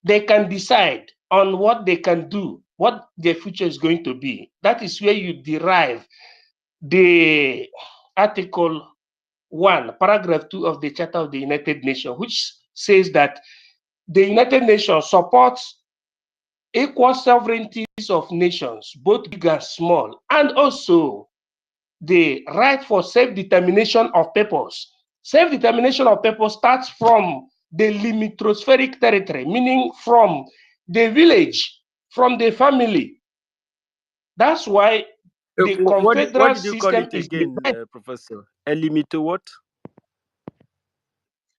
S16: They can decide on what they can do, what their future is going to be. That is where you derive the Article 1, Paragraph 2 of the Charter of the United Nations, which says that the United Nations supports equal sovereignties of nations, both big and small, and also the right for self-determination of peoples. Self-determination of people starts from the limitrospheric territory, meaning from the village, from the family. That's why the
S5: What
S16: confederal
S5: did you call
S16: system
S5: it
S16: is
S5: again,
S16: divided.
S5: Professor? A limit to what?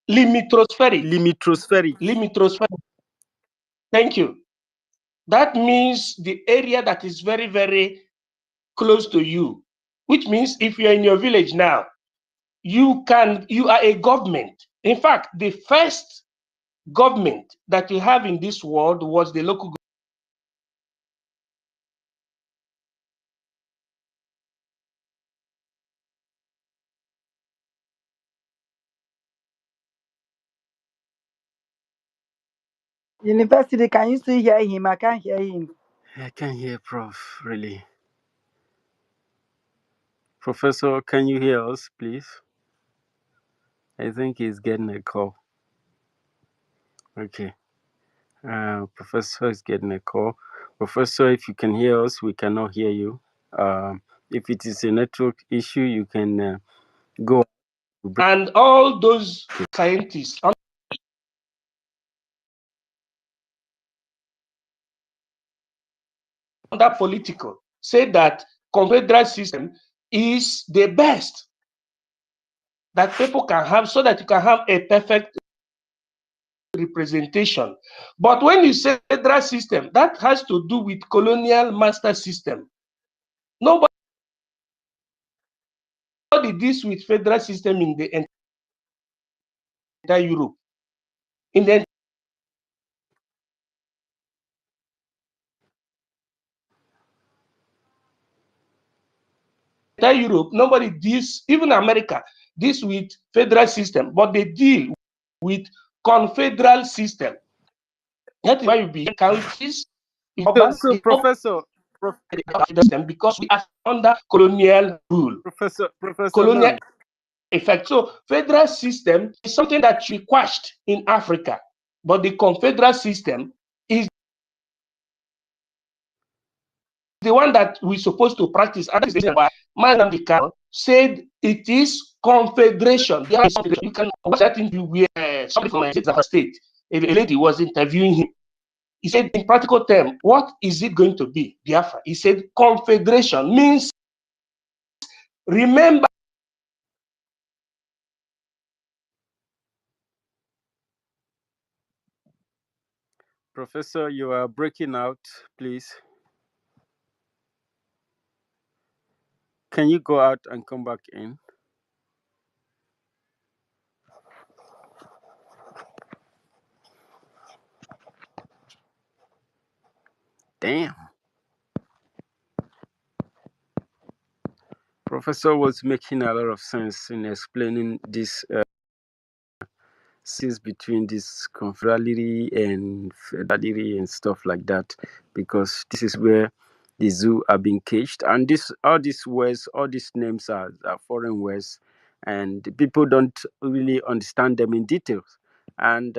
S16: Limitrospheric.
S5: Limitrospheric.
S16: Thank you. That means the area that is very, very close to you, which means if you're in your village now, you are a government. In fact, the first government that you have in this world was the local government.
S14: University, can you still hear him? I can't hear him.
S5: I can't hear Prof, really. Professor, can you hear us, please? I think he's getting a call. Okay. Professor is getting a call. Professor, if you can hear us, we cannot hear you. If it is a network issue, you can go.
S16: And all those scientists under political say that confederal system is the best that people can have so that you can have a perfect representation. But when you say federal system, that has to do with colonial master system. Nobody deals with federal system in the entire Europe. In the entire Europe, nobody deals, even America, deals with federal system, but they deal with confederal system. That's why you be counties.
S5: So Professor,
S16: because we are under colonial rule.
S5: Professor
S16: Colonial
S5: Nang.
S16: effect. So federal system is something that should be quashed in Africa, but the confederal system is the one that we're supposed to practice. And that is the reason why Nnamdi Kanu said it is confederation. You can watch that interview where somebody from my state, a lady was interviewing him. He said, in practical terms, what is it going to be, Biafra? He said, confederation means, remember,
S5: Professor, you are breaking out, please. Can you go out and come back in? Damn. Professor was making a lot of sense in explaining this between this confederality and federality and stuff like that, because this is where the zoo are being caged, and all these words, all these names are foreign words, and people don't really understand them in details. And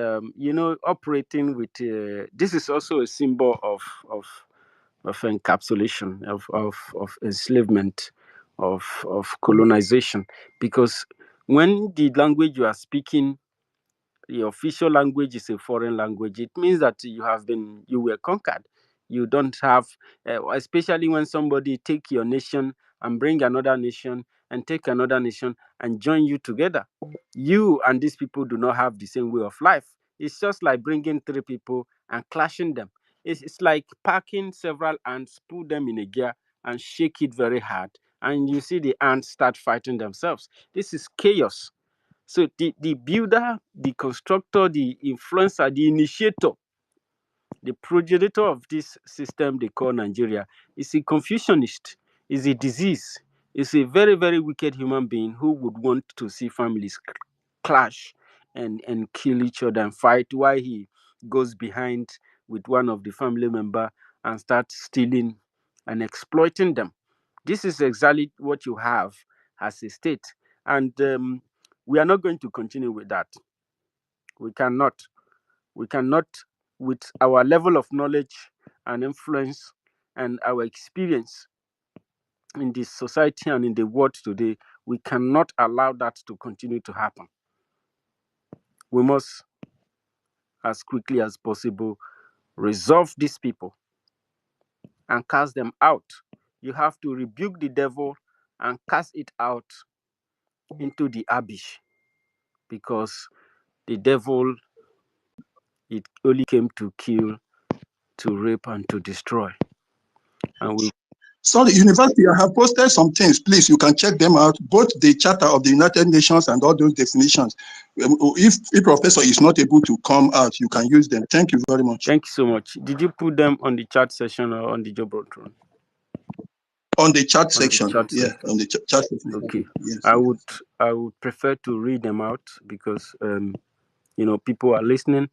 S5: operating with this is also a symbol of encapsulation, of enslavement, of colonization, because when the language you are speaking, the official language, is a foreign language, it means that you were conquered. You don't have, especially when somebody take your nation and bring another nation and take another nation and join you together. You and these people do not have the same way of life. It's just like bringing three people and clashing them. It's like packing several ants, put them in a gear and shake it very hard, and you see the ants start fighting themselves. This is chaos. So the builder, the constructor, the influencer, the initiator, the progenitor of this system they call Nigeria is a Confucianist, is a disease, is a very, very wicked human being who would want to see families clash and kill each other and fight, while he goes behind with one of the family member and starts stealing and exploiting them. This is exactly what you have as a state. And we are not going to continue with that. We cannot. We cannot, with our level of knowledge and influence and our experience in this society and in the world today, we cannot allow that to continue to happen. We must, as quickly as possible, resolve these people and cast them out. You have to rebuke the devil and cast it out into the abyss, because the devil, it only came to kill, to rape, and to destroy. And we
S15: Sorry, University, I have posted some things. Please, you can check them out. Both the Charter of the United Nations and all those definitions. If a professor is not able to come out, you can use them. Thank you very much.
S5: Thank you so much. Did you put them on the chat session or on the Jumbotron?
S15: On the chat section.
S5: The chat
S15: yeah,
S5: section.
S15: on the chat section.
S5: Okay.
S15: Yes,
S5: I would prefer to read them out because people are listening.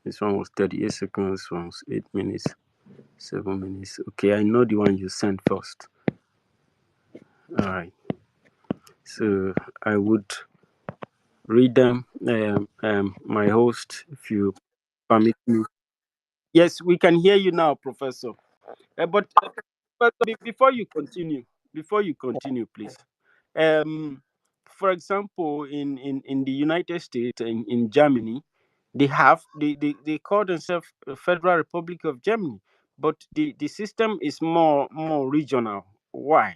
S5: This one was 38 seconds. This one was 8 minutes, 7 minutes. Okay, I know the one you sent first. All right. So I would read them. My host, if you permit me. Yes, we can hear you now, Professor. But before you continue, please. For example, in the United States and in Germany, they call themselves Federal Republic of Germany, but the system is more regional. Why?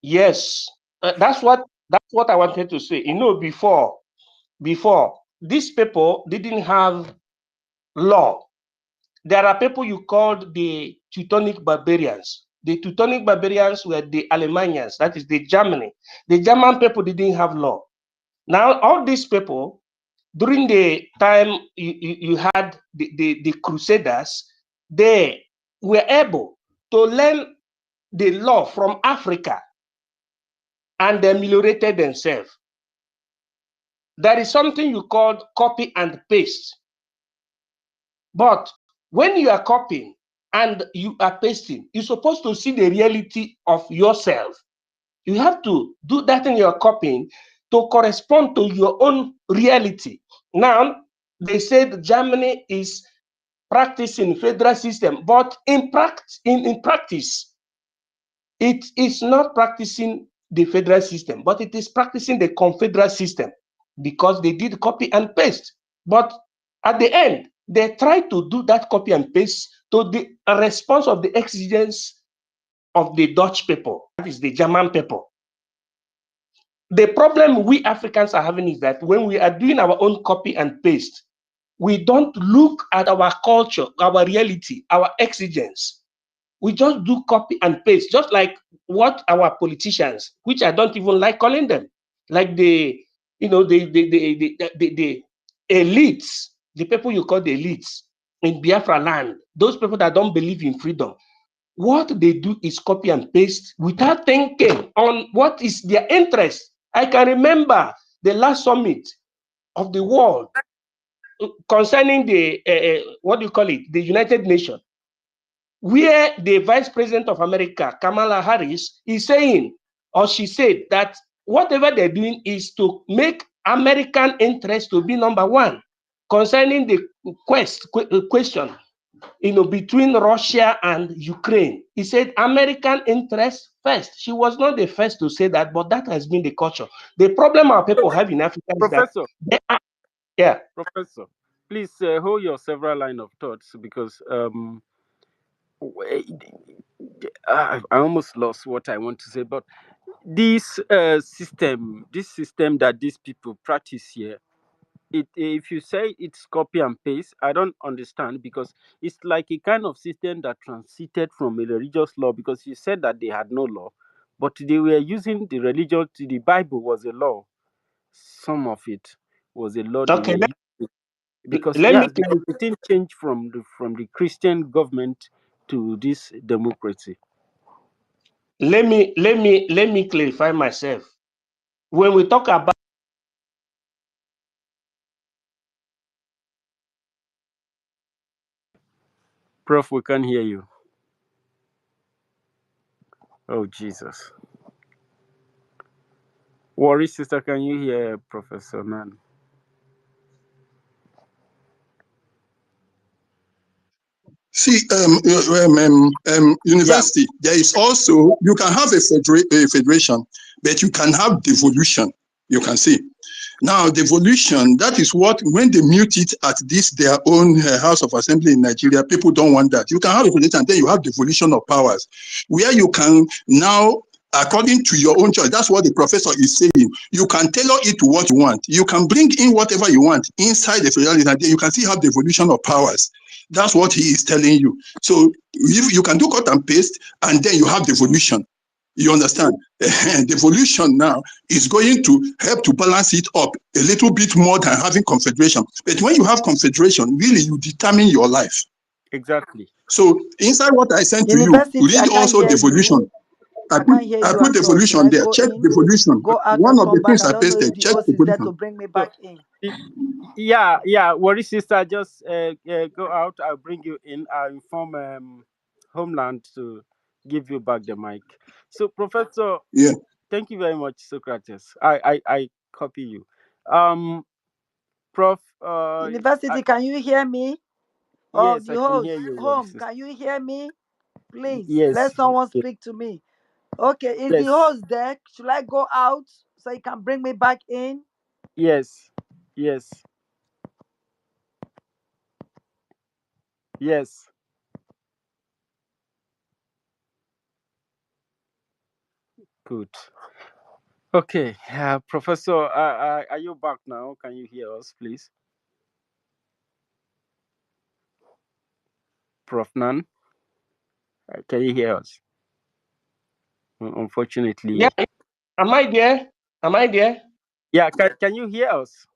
S16: Yes, that's what I wanted to say. Before these people didn't have law. There are people you called the Teutonic barbarians. The Teutonic barbarians were the Alemannians, that is the Germany. The German people didn't have law. Now, all these people, during the time you had the Crusaders, they were able to learn the law from Africa and they ameliorated themselves. There is something you call copy and paste. But when you are copying and you are pasting, you're supposed to see the reality of yourself. You have to do that in your copying to correspond to your own reality. Now, they said Germany is practicing federal system, but in practice, it is not practicing the federal system, but it is practicing the confederal system because they did copy and paste. But at the end, they try to do that copy and paste to the response of the exigence of the Dutch people, that is the German people. The problem we Africans are having is that when we are doing our own copy and paste, we don't look at our culture, our reality, our exigence. We just do copy and paste, just like what our politicians, which I don't even like calling them, like the elites, the people you call the elites in Biafra land, those people that don't believe in freedom. What they do is copy and paste without thinking on what is their interest. I can remember the last summit of the world concerning the what do you call it, the United Nations, where the Vice President of America, Kamala Harris, is saying, or she said that whatever they're doing is to make American interest to be number one concerning the question, between Russia and Ukraine. He said American interest first. She was not the first to say that, but that has been the culture. The problem our people have in Africa is
S5: Professor,
S16: that yeah.
S5: Professor, please hold your several line of thoughts because I almost lost what I want to say. But this system that these people practice here, if you say it's copy and paste, I don't understand because it's like a kind of system that transited from a religious law because you said that they had no law, but they were using the religion. The Bible was a law. Some of it was a law they were
S16: Okay,
S5: using because
S16: let me
S5: the thing changed from the Christian government to this democracy.
S16: let me clarify myself. When we talk about
S5: Prof, we can't hear you. Oh Jesus. Worry sister, can you hear Professor Nan?
S15: See, university, there is also, you can have a federation, but you can have devolution, you can see. Now, devolution, that is what, when they mute it at their own House of Assembly in Nigeria, people don't want that. You can have a federation, and then you have devolution of powers, where you can now according to your own choice. That's what the professor is saying. You can tailor it to what you want. You can bring in whatever you want inside the federalism, and then you can see how the evolution of powers. That's what he is telling you. So if you can do cut and paste, and then you have the evolution. You understand? The evolution now is going to help to balance it up a little bit more than having confederation. But when you have confederation, really you determine your life.
S5: Exactly.
S15: So inside what I sent to you,
S14: University, I
S15: read
S14: can't
S15: also
S14: hear
S15: the
S14: you.
S15: evolution.
S14: I can't hear
S15: I
S14: you
S15: put
S14: at
S15: the
S14: all. Should
S15: evolution
S14: I
S15: there.
S14: go
S15: Check
S14: in,
S15: the evolution.
S14: go out, or
S15: One of the
S14: come back?
S15: things
S14: I
S15: I
S14: don't know if
S15: pasted.
S14: the
S15: Check
S14: host
S15: the
S14: is there to
S15: evolution.
S14: bring me
S5: So,
S14: back in.
S5: yeah, worry sister, just go out. I'll bring you in. I'll inform Homeland to give you back the mic. So, Professor,
S15: Yeah.
S5: thank you very much, Socrates. I copy you. Prof,
S14: University, can you hear me? Oh,
S5: yes,
S14: the
S5: I can hear
S14: host,
S5: you, worry
S14: home,
S5: sister.
S14: can you hear me? Please,
S5: Yes,
S14: let someone
S5: yes,
S14: speak to me. Okay, is the
S5: yes,
S14: host there? Should I go out so you can bring me back in?
S5: yes, yes, yes. Good. Okay, Professor, are you back now? Can you hear us, please? Prof. Nan, can you hear us?
S16: Yeah,
S5: Unfortunately,
S16: am I there? Am I there?
S5: yeah. Can you hear us?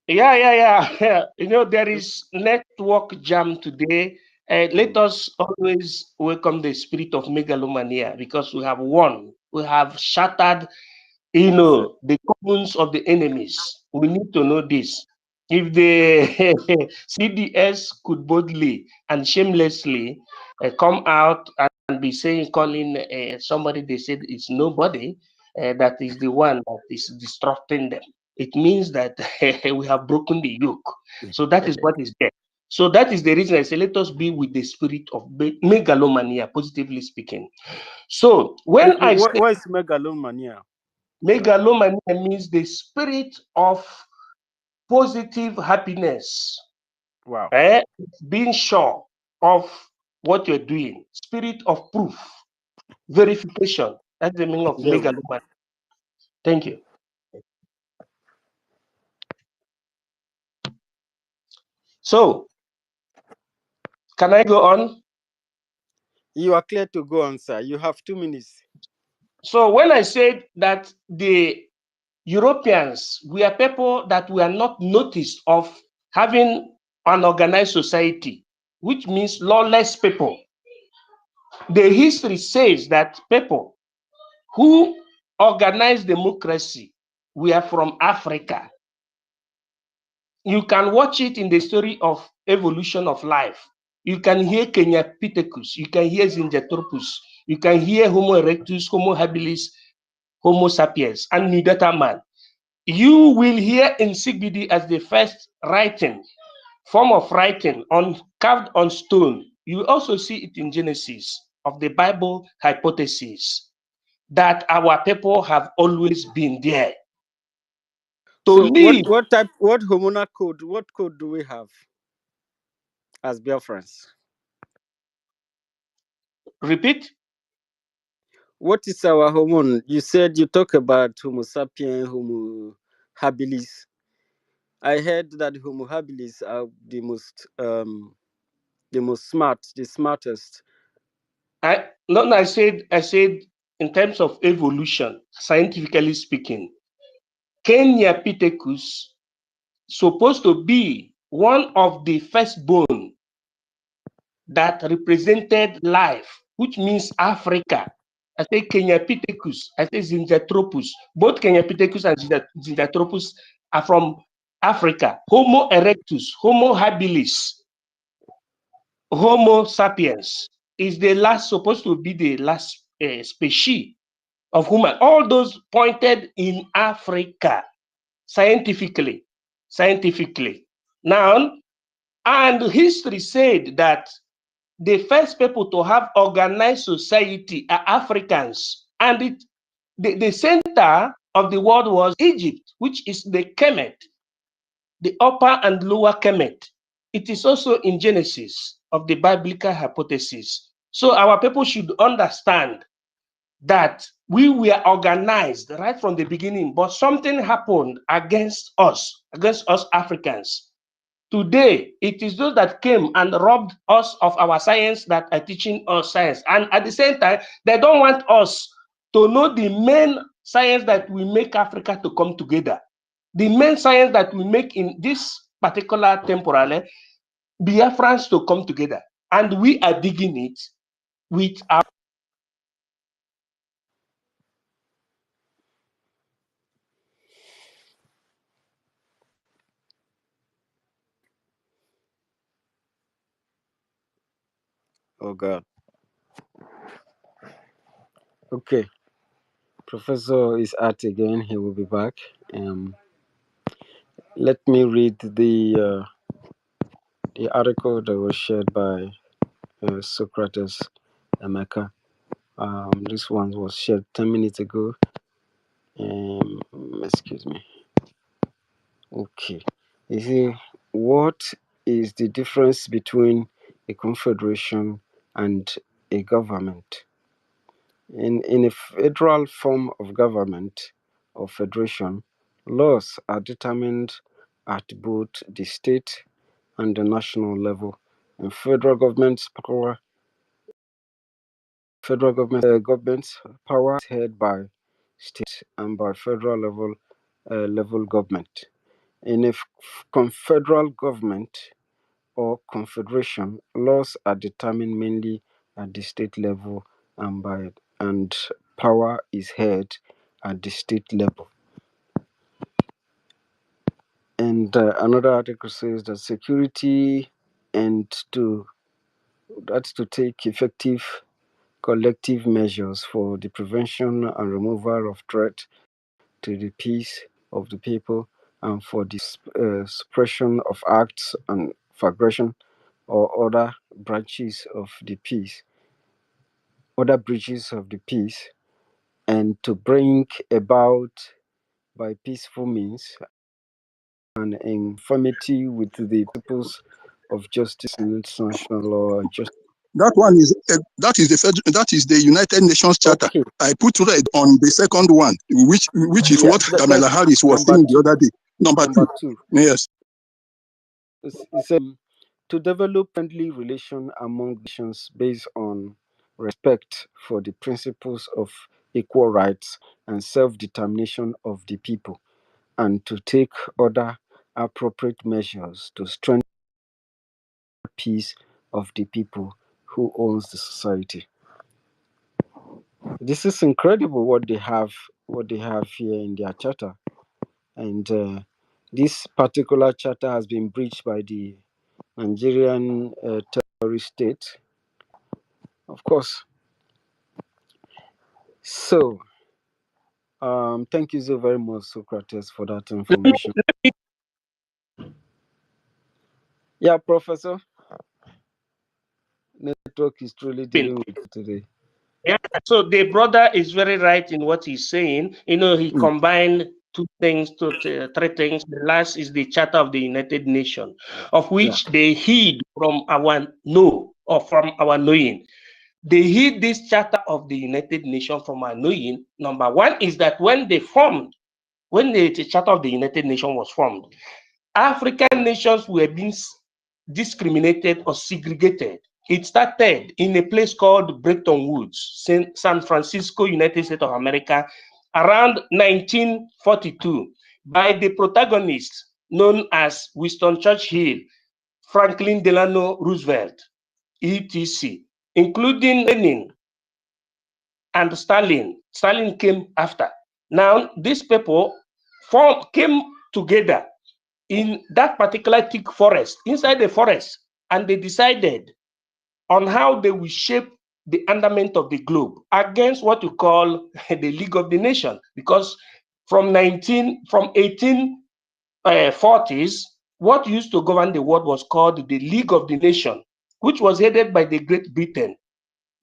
S16: Yeah. You know, there is network jam today. Let us always welcome the spirit of megalomania because we have won. We have shattered,
S5: Exactly.
S16: the commons of the enemies. We need to know this. If the CDS could boldly and shamelessly come out and be saying, calling somebody they said it's nobody, that is the one that is disrupting them. It means that we have broken the yoke. So that is what is there. So that is the reason I say, let us be with the spirit of megalomania, positively speaking. So when I say
S5: What is megalomania? Sir?
S16: megalomania means the spirit of positive happiness,
S5: Wow.
S16: being sure of what you're doing, spirit of proof, verification. That's the meaning of
S5: Yeah.
S16: megalomania. Thank you. So, can I go on?
S5: You are clear to go on, sir. You have 2 minutes.
S16: So, when I said that the Europeans were people that were not noticed of having an organized society, which means lawless people. The history says that people who organized democracy were from Africa. You can watch it in the story of evolution of life. You can hear Kenya Pithecus, you can hear Zinjanthropus, you can hear Homo erectus, Homo habilis, Homo sapiens, and Neanderthal man. You will hear Encyclopedia as the first writing, form of writing on carved on stone. You also see it in Genesis of the Bible hypothesis that our people have always been there to
S5: So
S16: live.
S5: what hormonal code, what code do we have as Biafrans?
S16: Repeat.
S5: What is our hormone? You said you talk about Homo sapien, Homo habilis. I heard that Homo habilis are the most smart, the smartest.
S16: I said in terms of evolution, scientifically speaking, Kenya Pithecus supposed to be one of the firstborn that represented life, which means Africa. I say Kenya Pithecus, I say Zinjanthropus. Both Kenya Pithecus and Zinjanthropus are from Africa. Homo erectus, Homo habilis, Homo sapiens is the last, supposed to be the last species of human. All those pointed in Africa, scientifically. Scientifically. Now, and history said that the first people to have organized society are Africans. And the center of the world was Egypt, which is the Kemet, the upper and lower Kemet. It is also in Genesis of the biblical hypothesis. So our people should understand that We were organized right from the beginning, but something happened against us Africans. Today, it is those that came and robbed us of our science that are teaching us science. And at the same time, they don't want us to know the main science that will make Africa to come together. The main science that we make in this particular temporale, Biafrans to come together. And we are digging it with our
S5: Oh God. Okay. Professor is at again. He will be back. Let me read the article that was shared by Socrates Emeka. This one was shared 10 minutes ago. Excuse me. Okay. You see, what is the difference between a confederation and a government? In a federal form of government or federation, laws are determined at both the state and the national level. And government's power is held by state and by federal level government. In a confederal government or confederation, laws are determined mainly at the state level and power is held at the state level. And another article says that security and to take effective collective measures for the prevention and removal of threat to the peace of the people and for the suppression of acts and of aggression or other breaches of the peace, and to bring about by peaceful means and in conformity with the principles of justice and international law.
S15: That one is that is the United Nations Charter.
S5: Okay,
S15: I put red on the second one, which is
S5: yeah,
S15: what Kamala
S5: that's
S15: Harris was
S5: number
S15: saying the
S5: two.
S15: other day. Number
S5: Number
S15: two,
S5: two,
S15: yes.
S5: it's to develop friendly relation among nations based on respect for the principles of equal rights and self-determination of the people, and to take other appropriate measures to strengthen the peace of the people who owns the society. This is incredible what they have here in their charter, and this particular charter has been breached by the Nigerian terrorist state, of course. So, thank you so very much, Socrates, for that information. Yeah, Professor, network is truly dealing with it today.
S16: Yeah, so the brother is very right in what he's saying. You know, he
S5: Mm,
S16: combined three things. The last is the Charter of the United Nations, of
S5: yeah,
S16: which they hid from our know or from our knowing. They hid this Charter of the United Nations from our knowing. Number one is that when the Charter of the United Nations was formed, African nations were being discriminated or segregated. It started in a place called Bretton Woods, San Francisco, United States of America, around 1942, by the protagonists known as Winston Churchill, Franklin Delano Roosevelt, etc., including Lenin and Stalin. Stalin came after. Now, these people came together in that particular thick forest, inside the forest, and they decided on how they will shape the andament of the globe against what you call the League of the Nation, because from 1840s, what used to govern the world was called the League of the Nation, which was headed by the Great Britain.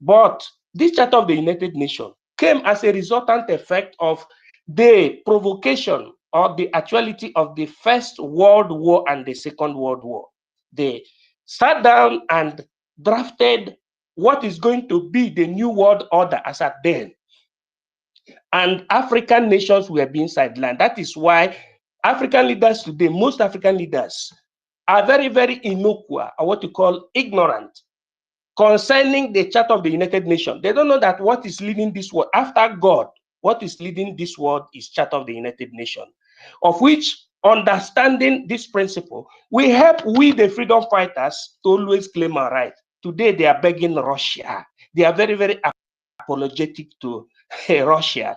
S16: But this Charter of the United Nations came as a resultant effect of the provocation or the actuality of the First World War and the Second World War. They sat down and drafted what is going to be the new world order as at then. and African nations were being sidelined. That is why African leaders today, most African leaders, are very, very innocua, or what you call ignorant, concerning the Charter of the United Nations. They don't know that what is leading this world, after God, what is leading this world is Charter of the United Nations, of which understanding this principle will help we, the freedom fighters, to always claim our right. Today, they are begging Russia. They are very, very apologetic to Russia.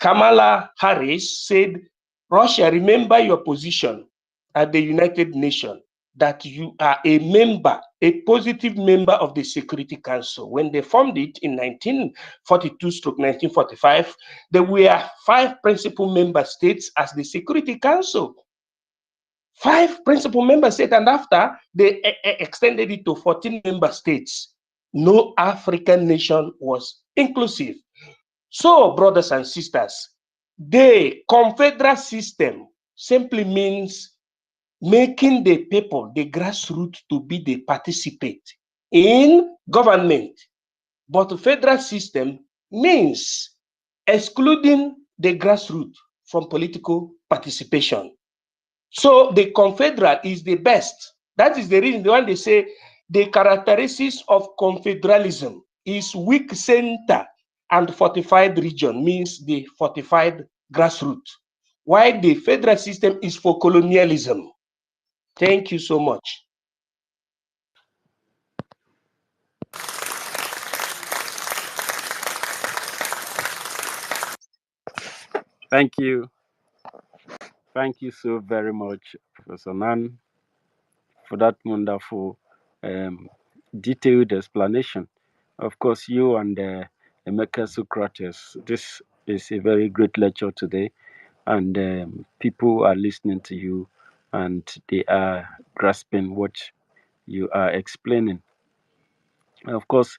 S16: Kamala Harris said, Russia, remember your position at the United Nations, that you are a member, a positive member of the Security Council. When they formed it in 1942-1945, there were 5 principal member states as the Security Council. 5 principal member states, and after they extended it to 14 member states. No African nation was inclusive. So, brothers and sisters, the confederal system simply means making the people, the grassroots, to be the participate in government. But the federal system means excluding the grassroots from political participation. So the confederal is the best. That is the reason the one they say the characteristics of confederalism is weak center and fortified region, means the fortified grassroots, while the federal system is for colonialism. Thank you so much.
S5: Thank you. Thank you so very much, Professor Nan, for that wonderful, um, detailed explanation. Of course, you and Emeka Socrates, this is a very great lecture today, and people are listening to you and they are grasping what you are explaining. Of course,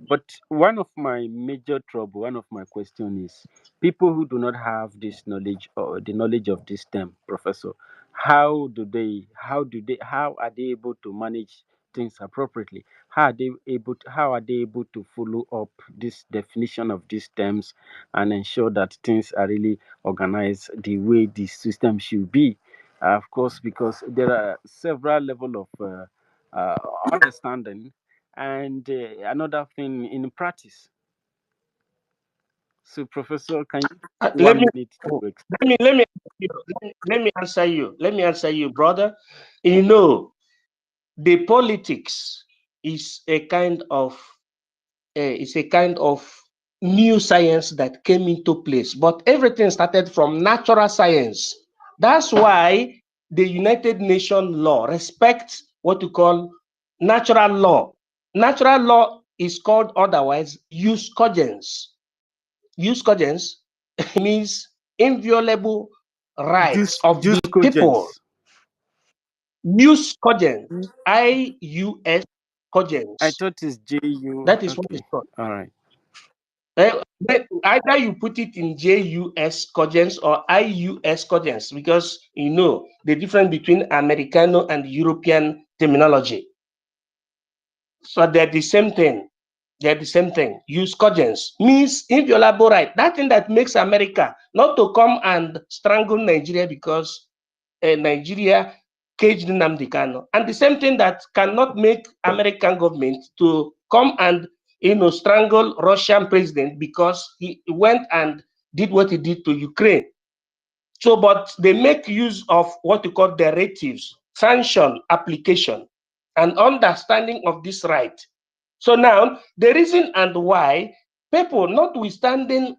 S5: but one of my major trouble, one of my question is people who do not have this knowledge or the knowledge of this term, Professor, how are they able to manage things appropriately? How are they able to follow up this definition of these terms and ensure that things are really organized the way the system should be? Of course, because there are several level of uh, understanding and another thing in practice. So, Professor, can you
S16: Let
S5: one
S16: me
S5: minute to explain?
S16: let me answer you, brother. You know, the politics is a kind of new science that came into place, but everything started from natural science. That's why the United Nations law respects what you call natural law. Natural law is called otherwise use cogens. Use cogens means inviolable rights of the
S5: Just
S16: people.
S5: cogents.
S16: Use cogens, IUS
S5: I
S16: cogens.
S5: thought it's JU.
S16: That is what it's
S5: Okay,
S16: called.
S5: all right.
S16: Either you put it in JUS cogens or IUS cogens, because you know the difference between Americano and European terminology. So they're the same thing. They're the same thing. Use cogens means inviolable right. That thing that makes America not to come and strangle Nigeria because Nigeria caged Nnamdi Kanu, and the same thing that cannot make American government to come and strangle Russian president because he went and did what he did to Ukraine. So, but they make use of what you call directives, sanction, application, and understanding of this right. So now the reason and why people, notwithstanding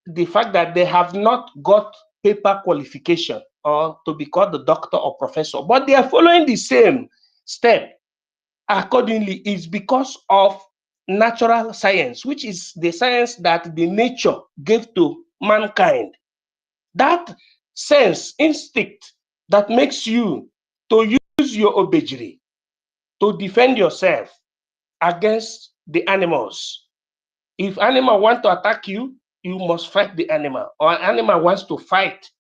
S16: the fact that they have not got paper qualification or to be called the doctor or professor, but they are following the same step accordingly, is because of natural science, which is the science that the nature gave to mankind. That sense, instinct that makes you to use your obejiri to defend yourself against the animals. If animal want to attack you, you must fight the animal. Or animal wants to fight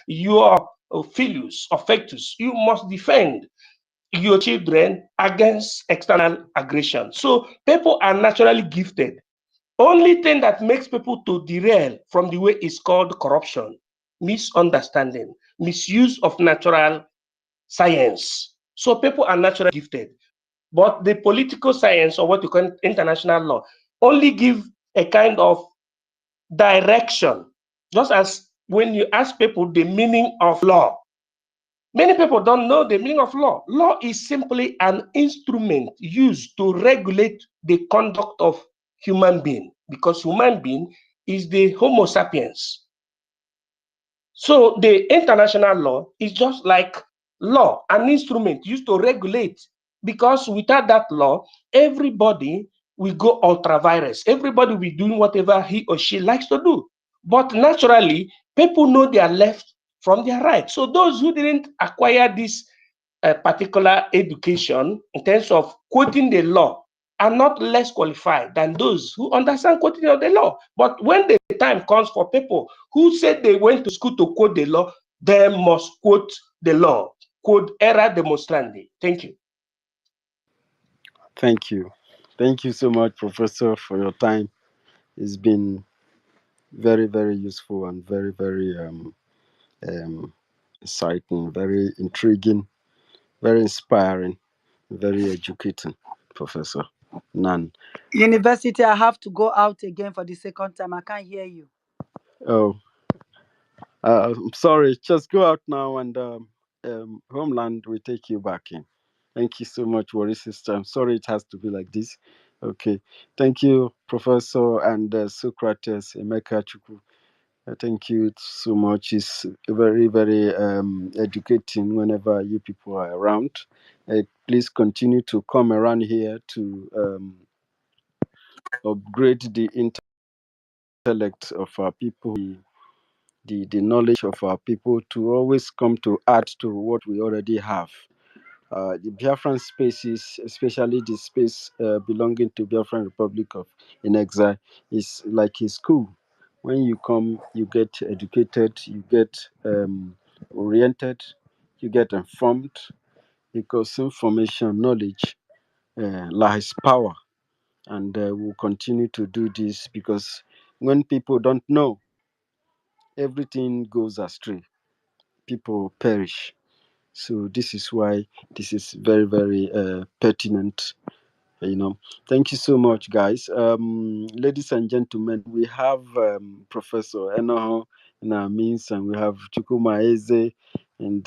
S16: your philus or fectus, you must defend your children against external aggression. So people are naturally gifted Only thing that makes people to derail from the way is called corruption, misunderstanding, misuse of natural science. So people are naturally gifted, but the political science, or what you call international law, only give a kind of direction. Just as when you ask people the meaning of law, many people don't know the meaning of law. Law is simply an instrument used to regulate the conduct of human being, because human being is the Homo sapiens. So the international law is just like law, an instrument used to regulate, because without that law, everybody will go ultra virus. Everybody will be doing whatever he or she likes to do. But naturally, people know their left from their right. So those who didn't acquire this particular education in terms of quoting the law are not less qualified than those who understand quoting of the law. But when the time comes for people who said they went to school to quote the law, they must quote the law. Quote era demonstrandi. Thank you.
S5: Thank you. Thank you so much, Professor, for your time. It's been very, very useful and very, very um, exciting, very intriguing, very inspiring, very educating, Professor Nan.
S14: University, I have to go out again for the second time. I can't hear you.
S5: Oh, I'm sorry. Just go out now, and Homeland will take you back in. Thank you so much, Worry Sister. I'm sorry it has to be like this. Okay. Thank you, Professor and Socrates, Emeka Chukwu. Thank you so much. It's very, very educating whenever you people are around. Please continue to come around here to upgrade the intellect of our people, the knowledge of our people, to always come to add to what we already have. The Biafran spaces, especially the space belonging to Biafran Republic of in Exile, is like a school. When you come, you get educated, you get oriented, you get informed, because information, knowledge lies power, and we'll continue to do this, because when people don't know, everything goes astray. People perish. So this is why this is very, very pertinent. Thank you so much, guys. Ladies and gentlemen, we have Professor Enoho in our midst, and we have Chukuma Eze, and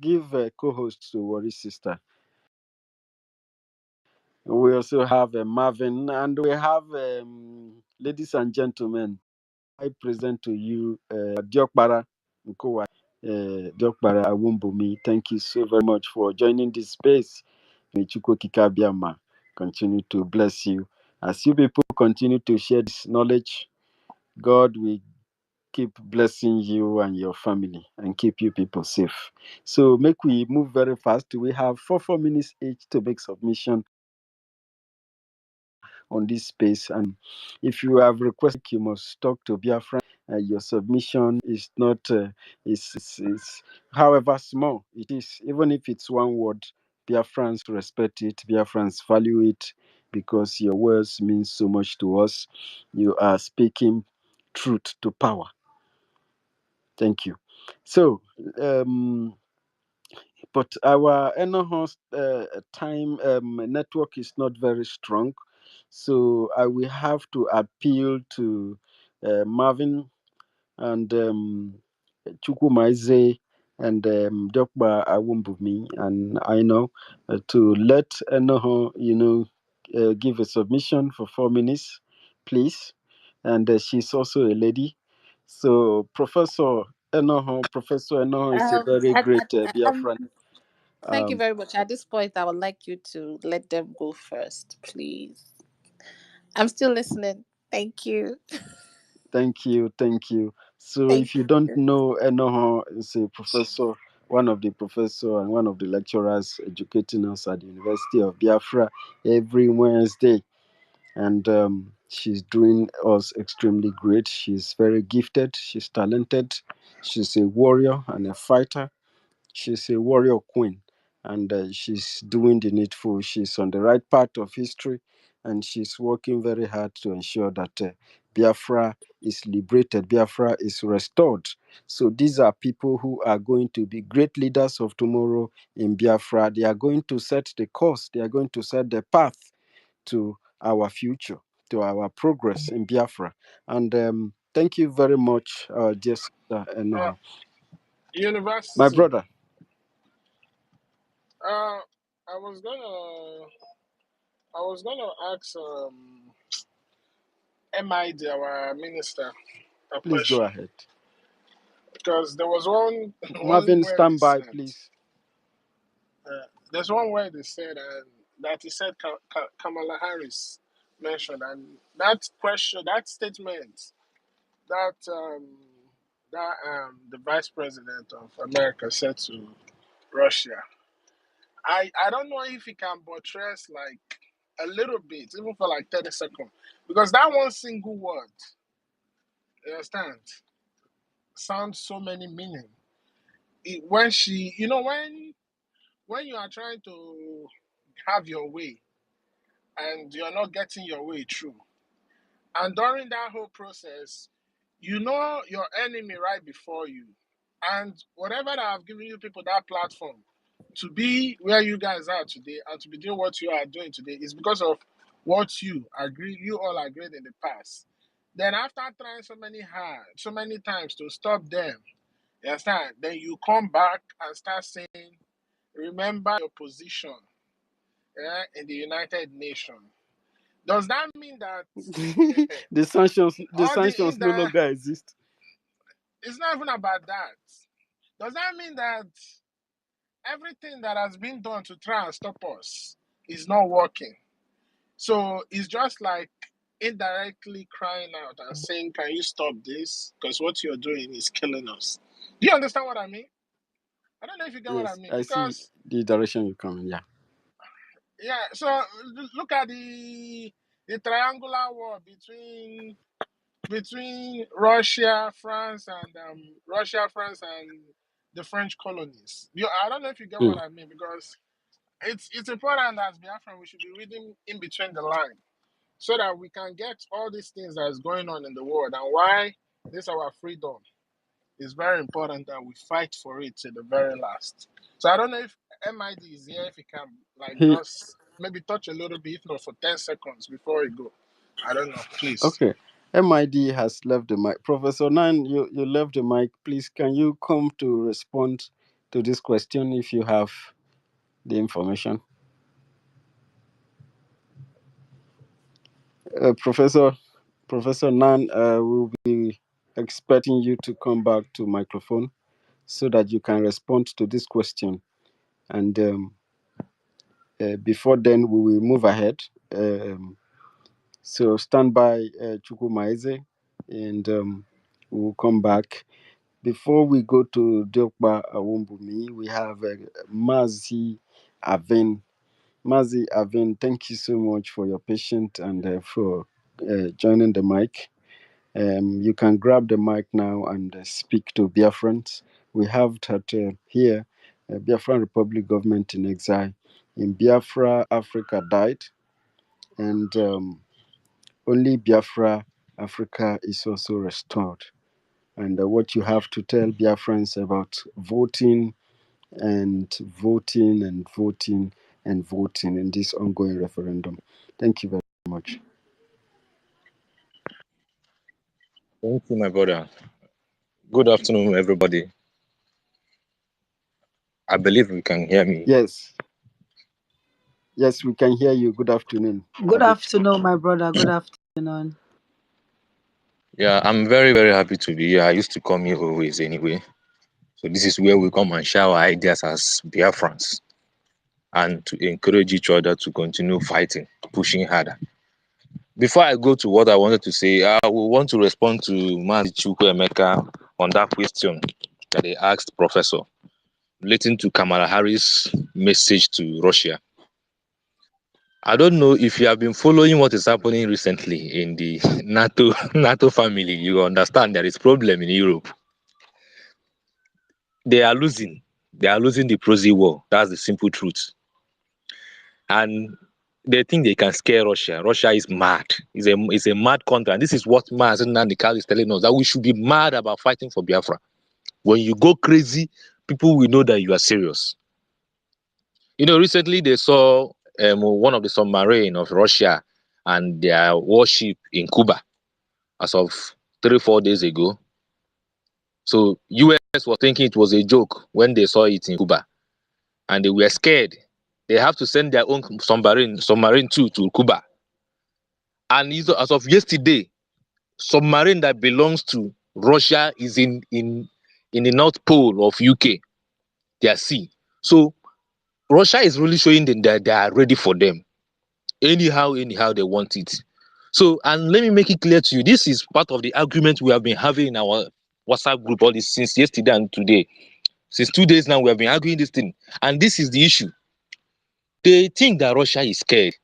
S5: give co-host to Worry Sister. We also have Marvin, and we have, ladies and gentlemen, I present to you Diokbara Nkowa. Diokbara Awumbumi, thank you so very much for joining this space. May Chukwu Kikabiama continue to bless you. As you people continue to share this knowledge, God will keep blessing you and your family and keep you people safe. So make we move very fast. We have 4 minutes each to make submission on this space. And if you have requested, you must talk to Biafran. Your submission is not, is however small it is, even if it's one word, Biafrans respect it, Biafrans value it, because your words mean so much to us. You are speaking truth to power. Thank you. So, but our Enohost time network is not very strong, so I will have to appeal to Marvin and Chukwumaize and Dokba Awumbumi, and I know to let Enoho, give a submission for 4 minutes, please. And she's also a lady. So Professor Enoho is a very great Biafran.
S17: Thank you
S5: Um,
S17: very much. At this point, I would like you to let them go first, please. I'm still listening. Thank you.
S5: Thank you, thank you. So,
S17: Thank
S5: if you don't
S17: you.
S5: know, Enoho is a professor, one of the professor and one of the lecturers educating us at the University of Biafra every Wednesday, and she's doing us extremely great. She's very gifted. She's talented. She's a warrior and a fighter. She's a warrior queen, and she's doing the needful. She's on the right path of history, and she's working very hard to ensure that Biafra is liberated, Biafra is restored. So these are people who are going to be great leaders of tomorrow in Biafra. They are going to set the course, they are going to set the path to our future, to our progress in Biafra. And thank you very much, dear sister. And my
S18: University.
S5: brother,
S18: Uh, I was gonna ask MID, our minister, a
S5: please go
S18: question
S5: ahead.
S18: because there was one
S5: Marvin,
S18: where they
S5: stand by,
S18: said
S5: please.
S18: there's one where they said that he said Kamala Harris mentioned, and that question, that statement, that the vice president of America said to Russia. I don't know if he can buttress like a little bit, even for like 30 seconds. Because that one single word, you understand, sounds so many meaning. When she, when you are trying to have your way and you're not getting your way through, and during that whole process, you know your enemy right before you. And whatever that I've given you people that platform to be where you guys are today and to be doing what you are doing today is because of what you all agreed in the past. Then after trying so many times to stop them, you understand? Then you come back and start saying, remember your position in the United Nations. Does that mean that
S5: The
S18: all the
S5: sanctions no
S18: indirect,
S5: longer exist.
S18: it's not even about that. Does that mean that everything that has been done to try and stop us is not working? So it's just like indirectly crying out and saying, can you stop this? Because what you're doing is killing us. Do you understand what I mean? I don't know if you get what I
S5: Yes,
S18: mean.
S5: I see
S18: Because,
S5: the direction you're coming. Yeah.
S18: yeah, so look at the triangular war between Russia, France, and the French colonies. I don't know if you get what
S5: Mm.
S18: I mean, because it's important as Biafran we should be reading in between the line so that we can get all these things that is going on in the world and why this our freedom is very important that we fight for it to the very last. So I don't know if MID is here, if he can like
S5: He
S18: just maybe touch a little bit, if not for 10 seconds before we go. I don't know, please.
S5: okay. MID has left the mic. Professor Nan, you left the mic. Please, can you come to respond to this question if you have the information? Professor Nan will be expecting you to come back to microphone so that you can respond to this question. And before then, we will move ahead. So stand by, Chuku Maize, and we'll come back. Before we go to Dokba Awombumi, we have Mazi Aven. Mazi Aven, thank you so much for your patience and for joining the mic. You can grab the mic now and speak to Biafrans. We have that here, Biafran Republic government in exile. In Biafra, Africa died, and only Biafra, Africa is also restored. And what you have to tell Biafrans about voting and voting and voting and voting in this ongoing referendum. Thank you very much.
S10: Thank you, my brother. Good afternoon, everybody. I believe you can hear me.
S5: Yes, yes, we can hear you. Good afternoon.
S14: Good
S5: Abi.
S14: afternoon, my brother. Good afternoon.
S10: Yeah, I'm very, very happy to be here. I used to come here always anyway. So this is where we come and share our ideas as Biafrans and to encourage each other to continue fighting, pushing harder. Before I go to what I wanted to say, I will want to respond to Mazi Chukwu Emeka on that question that they asked Professor relating to Kamala Harris' message to Russia. I don't know if you have been following what is happening recently in the NATO family. You understand there is problem in Europe. They are losing. They are losing the proxy war. That's the simple truth. And
S19: they think they can scare Russia. Russia is mad. It's a mad country. And this is what Mazen Nandikal is telling us, that we should be mad about fighting for Biafra. When you go crazy, people will know that you are serious. You know, recently they saw one of the submarine of Russia and their warship in Cuba as of 3 4 days ago. So US was thinking it was a joke when they saw it in Cuba, and they were scared. They have to send their own submarine too to Cuba. And as of yesterday, submarine that belongs to Russia is in the North Pole of UK, their sea. So Russia is really showing them that they are ready for them. Anyhow they want it. So, and let me make it clear to you, this is part of the argument we have been having in our WhatsApp group all this since yesterday and today. Since 2 days now, we have been arguing this thing. And this is the issue. They think that Russia is scared.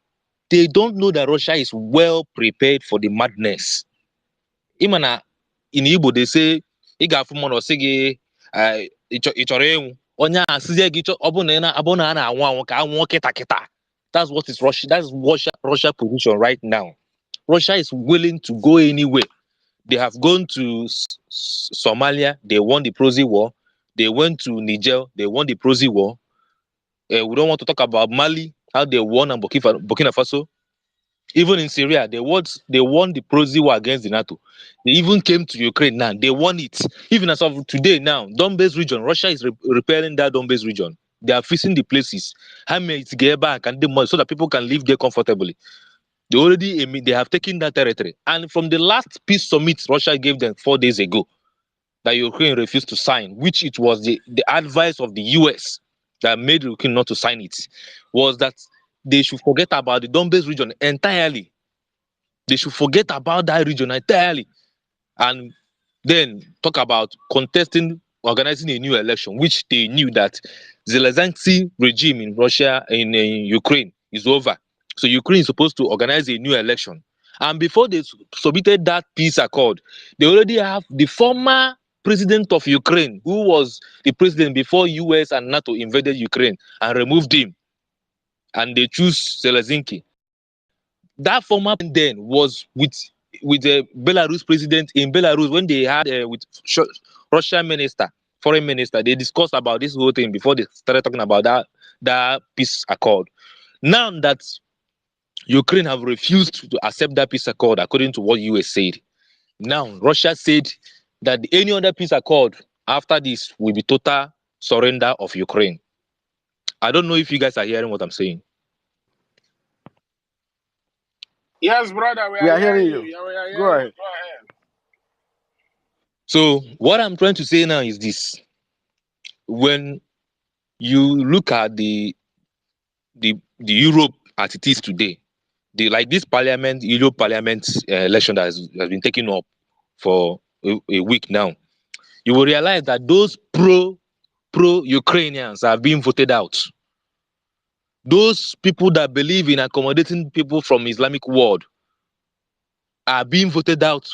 S19: They don't know that Russia is well prepared for the madness. Imana in Igbo, they say, ị ga-afụ mmadụ ọ sị gị, ị chọrọ ịnwụ. Onye a sịzie gị ọ bụ na a na-anwụ anwụ ka anwụọ kịta kịta. That's what is Russia. That's Russia position right now. Russia is willing to go anywhere. They have gone to Somalia. They won the proxy war. They went to Niger. They won the proxy war. We don't want to talk about Mali, how they won, and Burkina Faso. Even in Syria, they won the proxy war against the NATO. They even came to Ukraine now. They won it. Even as of today now, Donbass region, Russia is repairing that Donbass region. They are fixing the places. How many it's get back and so that people can live there comfortably. They have taken that territory. And from the last peace summit Russia gave them 4 days ago, that Ukraine refused to sign, which it was the advice of the US that made Ukraine not to sign it, was that they should forget about the Donbass region entirely. They should forget about that region entirely. And then talk about organizing a new election, which they knew that Zelensky regime in Russia, in Ukraine, is over. So Ukraine is supposed to organize a new election. And before they submitted that peace accord, they already have the former president of Ukraine, who was the president before US and NATO invaded Ukraine and removed him. And they choose Zelensky. That former then was with the Belarus president in Belarus when they had with Russian foreign minister. They discussed about this whole thing before they started talking about that peace accord. Now that Ukraine have refused to accept that peace accord, according to what US said, now Russia said that any other peace accord after this will be total surrender of Ukraine. I don't know if you guys are hearing what I'm saying.
S18: Yes, brother, we are hearing you. Yeah, we are hearing
S5: Go ahead.
S18: you. Go ahead.
S19: So what I'm trying to say now is this: when you look at the Europe as it is today, this Europe Parliament election that has been taken up for a week now, you will realize that those pro Ukrainians are being voted out. Those people that believe in accommodating people from Islamic world are being voted out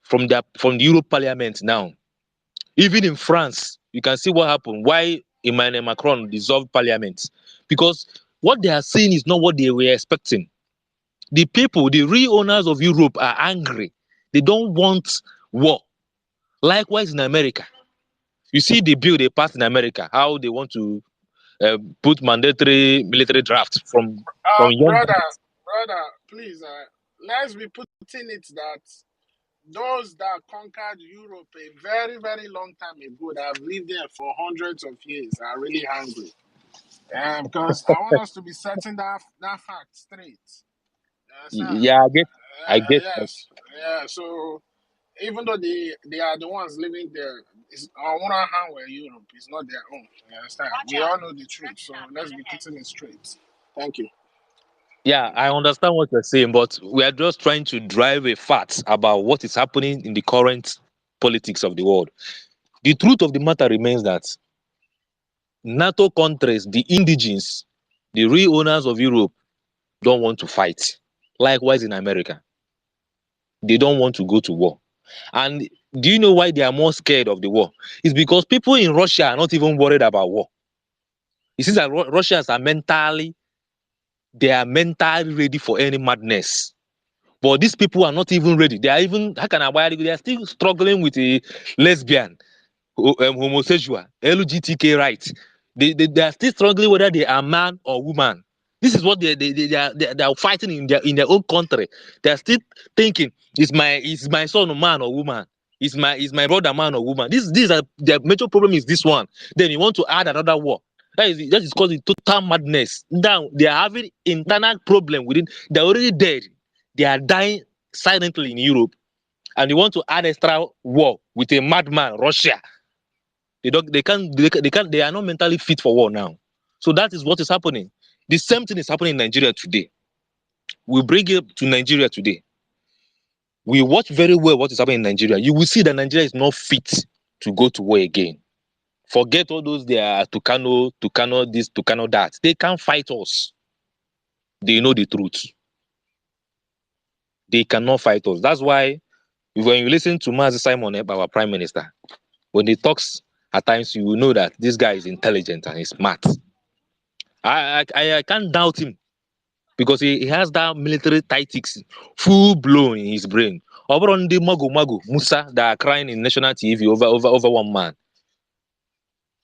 S19: from the Europe Parliament now. Even in France, you can see what happened. Why Emmanuel Macron dissolved parliament. Because what they are saying is not what they were expecting. The people, the real owners of Europe, are angry. They don't want war. Likewise in America. You see the bill they passed in America, how they want to put mandatory military draft from young guys.
S18: Brother, please, let's be putting it that those that conquered Europe a very, very long time ago, that have lived there for hundreds of years, are really hungry. Because I want us to be setting that fact straight.
S19: Yeah, I get that.
S18: Yes. Yeah. So even though they are the ones living there, it's on one hand where Europe is not their own. You understand? We all know the truth. So let's be putting it straight. Thank you.
S19: Yeah, I understand what you're saying, but we are just trying to drive a fact about what is happening in the current politics of the world. The truth of the matter remains that NATO countries, the indigenes, the real owners of Europe, don't want to fight. Likewise in America, they don't want to go to war. And do you know why they are more scared of the war? It's because people in Russia are not even worried about war. You see that Russians are mentally they are mentally ready for any madness. But these people are not even ready. They are even, how can I buy it? They are still struggling with a lesbian, homosexual, LGBTK rights. They are still struggling whether they are man or woman. This is what they are fighting in their own country. They are still thinking, is my son a man or woman? Is my brother man or woman? These are their major problem is this one. Then you want to add another war. That is causing total madness. Now they are having internal problem within. They're already dead. They are dying silently in Europe, and they want to add extra war with a madman, Russia. They are not mentally fit for war now. So that is what is happening. The same thing is happening in Nigeria today. We bring it to Nigeria today. We watch very well what is happening in Nigeria. You will see that Nigeria is not fit to go to war again. Forget all those they are Tucano this, Tucano that. They can't fight us. They know the truth. They cannot fight us. That's why when you listen to Mazi Simon, our prime minister, when he talks at times, you will know that this guy is intelligent and he's smart. I can't doubt him because he has that military tactics full blown in his brain. Over on the Mago Musa that are crying in national TV over one man.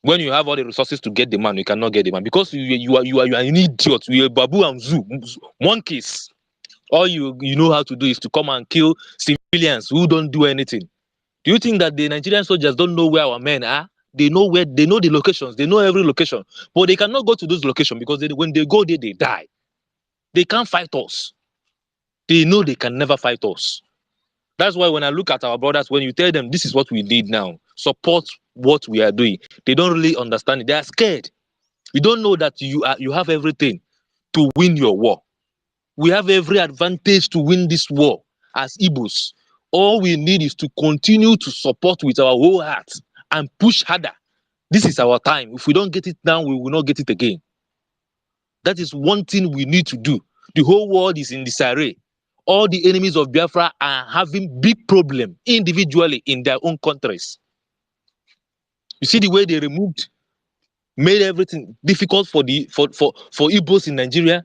S19: When you have all the resources to get the man, you cannot get the man because you are an idiot. You are babu and zoo monkeys. All you know how to do is to come and kill civilians who don't do anything. Do you think that the Nigerian soldiers don't know where our men are? They know the locations, they know every location, but they cannot go to those locations because when they go there, they die. They can't fight us. They know they can never fight us. That's why when I look at our brothers, when you tell them this is what we need now, support what we are doing, they don't really understand it. They are scared. You don't know that you have everything to win your war. We have every advantage to win this war as Igbos. All we need is to continue to support with our whole heart and push harder. This is our time. If we don't get it now, we will not get it again. That is one thing we need to do. The whole world is in disarray. All the enemies of Biafra are having big problem individually in their own countries. You see the way they made everything difficult for Igbos in Nigeria.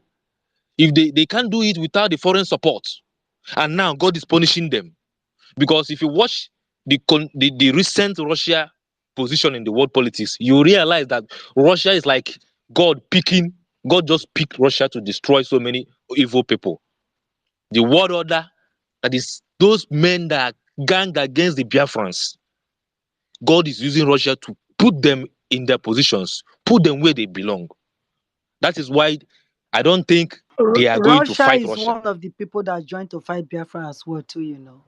S19: If they can't do it without the foreign support, and now God is punishing them. Because if you watch the recent Russia position in the world politics, you realize that Russia is like God just picked Russia to destroy so many evil people. The world order, that is those men that gang against the Biafrans, God is using Russia to put them in their positions, put them where they belong. That is why I don't think they are going to
S14: Russia
S19: fight
S14: is
S19: Russia.
S14: one of the people that joined to fight Biafra as well, too, you know.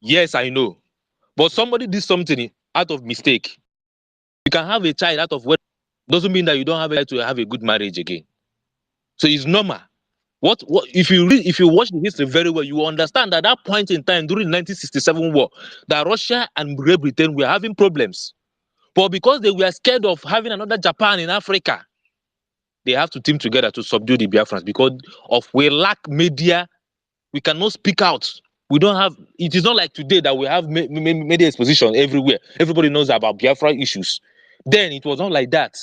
S19: Yes, I know. But somebody did something out of mistake. You can have a child out of wedlock. Doesn't mean that you don't have a right to have a good marriage again. So it's normal. What if you watch the history very well, you will understand that at that point in time during the 1967 war, that Russia and Great Britain were having problems. But because they were scared of having another Japan in Africa, they have to team together to subdue the Biafrans because we lack media. We cannot speak out. We don't have. It is not like today that we have media exposition everywhere. Everybody knows about Biafra issues. Then it was not like that.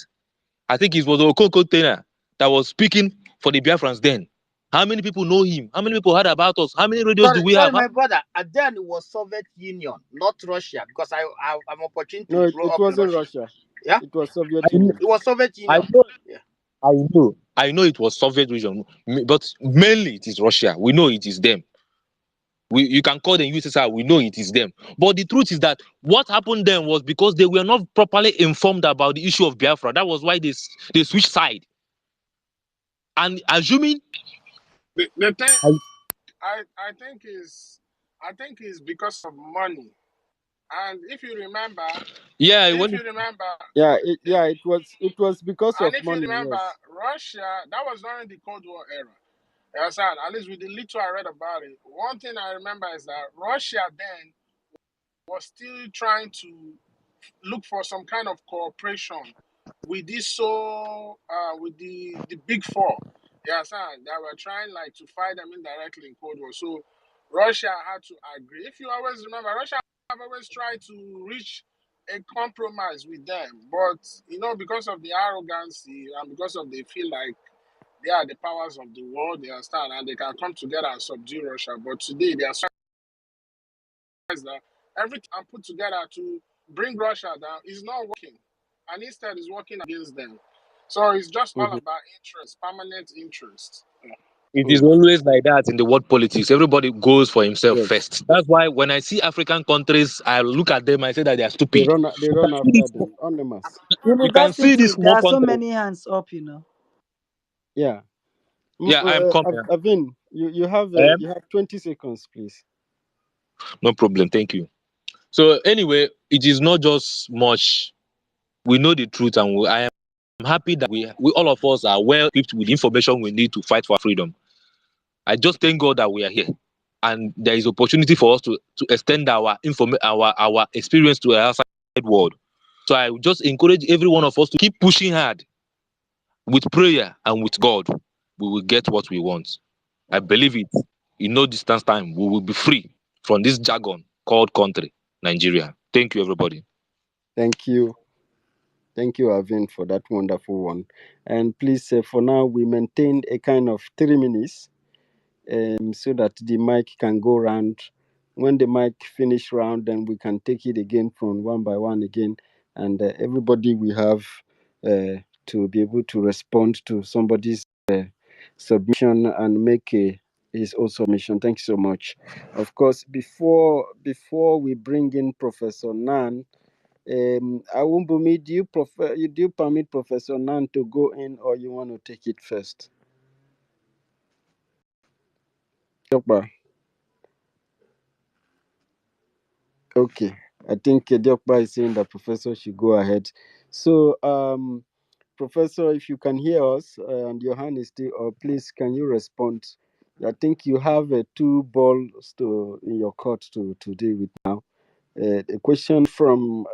S19: I think it was Okoko Tena that was speaking for the Biafrans then. How many people know him? How many people heard about us? How many radios do we
S20: Sorry,
S19: have?
S20: my brother. And then it was Soviet Union, not Russia, because I'm opportune
S5: No,
S20: to
S5: it
S20: grow up in
S5: wasn't
S20: Russia.
S5: Russia.
S20: Yeah,
S5: It was Soviet
S19: I know,
S5: Union.
S20: it was Soviet
S19: I
S20: Union.
S19: know,
S20: Yeah.
S19: I know it was Soviet region, but mainly it is Russia. We know it is them. You can call them USSR, we know it is them. But the truth is that what happened then was because they were not properly informed about the issue of Biafra. That was why they switched side. And assuming
S18: The thing
S19: I,
S18: I think is because of money. And
S19: yeah,
S18: if
S19: when
S18: you remember,
S5: It was because
S18: and
S5: of
S18: if you
S5: money.
S18: remember,
S5: Yes.
S18: Russia, that was during the Cold War era. Yes, and at least with the little I read about it, one thing I remember is that Russia then was still trying to look for some kind of cooperation with with the big four. Yes, and they were trying like to fight them indirectly in Cold War. So Russia had to agree. If you always remember, Russia have always tried to reach a compromise with them, but because of the arrogancy and because of they feel like They are the powers of the world, they understand, and they can come together and subdue Russia. But today they are that everything and put together to bring Russia down is not working, and instead is working against them. So it's just all
S5: Mhm.
S18: about interest, permanent interest. Yeah.
S19: It is
S5: Mm.
S19: always like that in the world politics. Everybody goes for himself
S5: Yes,
S19: first. That's why when I see African countries, I look at them and say that they are
S5: they
S19: stupid.
S5: run. They run after them. On the mass.
S19: You can see
S14: University,
S19: this
S14: there
S19: small
S14: are so
S19: country.
S14: many hands up, you know.
S5: Yeah.
S19: Yeah, I'm coming.
S5: Avin,
S19: Eh?
S5: you have 20 seconds, please.
S19: No problem. Thank you. So anyway, it is not just much. We know the truth, and I am happy that we all of us are well equipped with information we need to fight for freedom. I just thank God that we are here, and there is opportunity for us to extend our experience to the outside world. So I would just encourage every one of us to keep pushing hard with prayer and with God. We will get what we want. I believe it. In no distance time, we will be free from this jargon called country, Nigeria. Thank you, everybody.
S5: Thank you. Thank you, Avin, for that wonderful one. And please, for now, we maintain a kind of 3 minutes, so that the mic can go round. When the mic finish round, then we can take it again from one by one again, and everybody will have to be able to respond to somebody's submission and make his own submission. Thank you so much. Of course, before we bring in Professor Nan, Awumbumi, do you permit Professor Nan to go in, or you want to take it first? Yokba. Okay, I think Diokba is saying that Professor should go ahead. So, Professor, if you can hear us and your hand is still up, please can you respond? I think you have two balls in your court to deal with now. A question from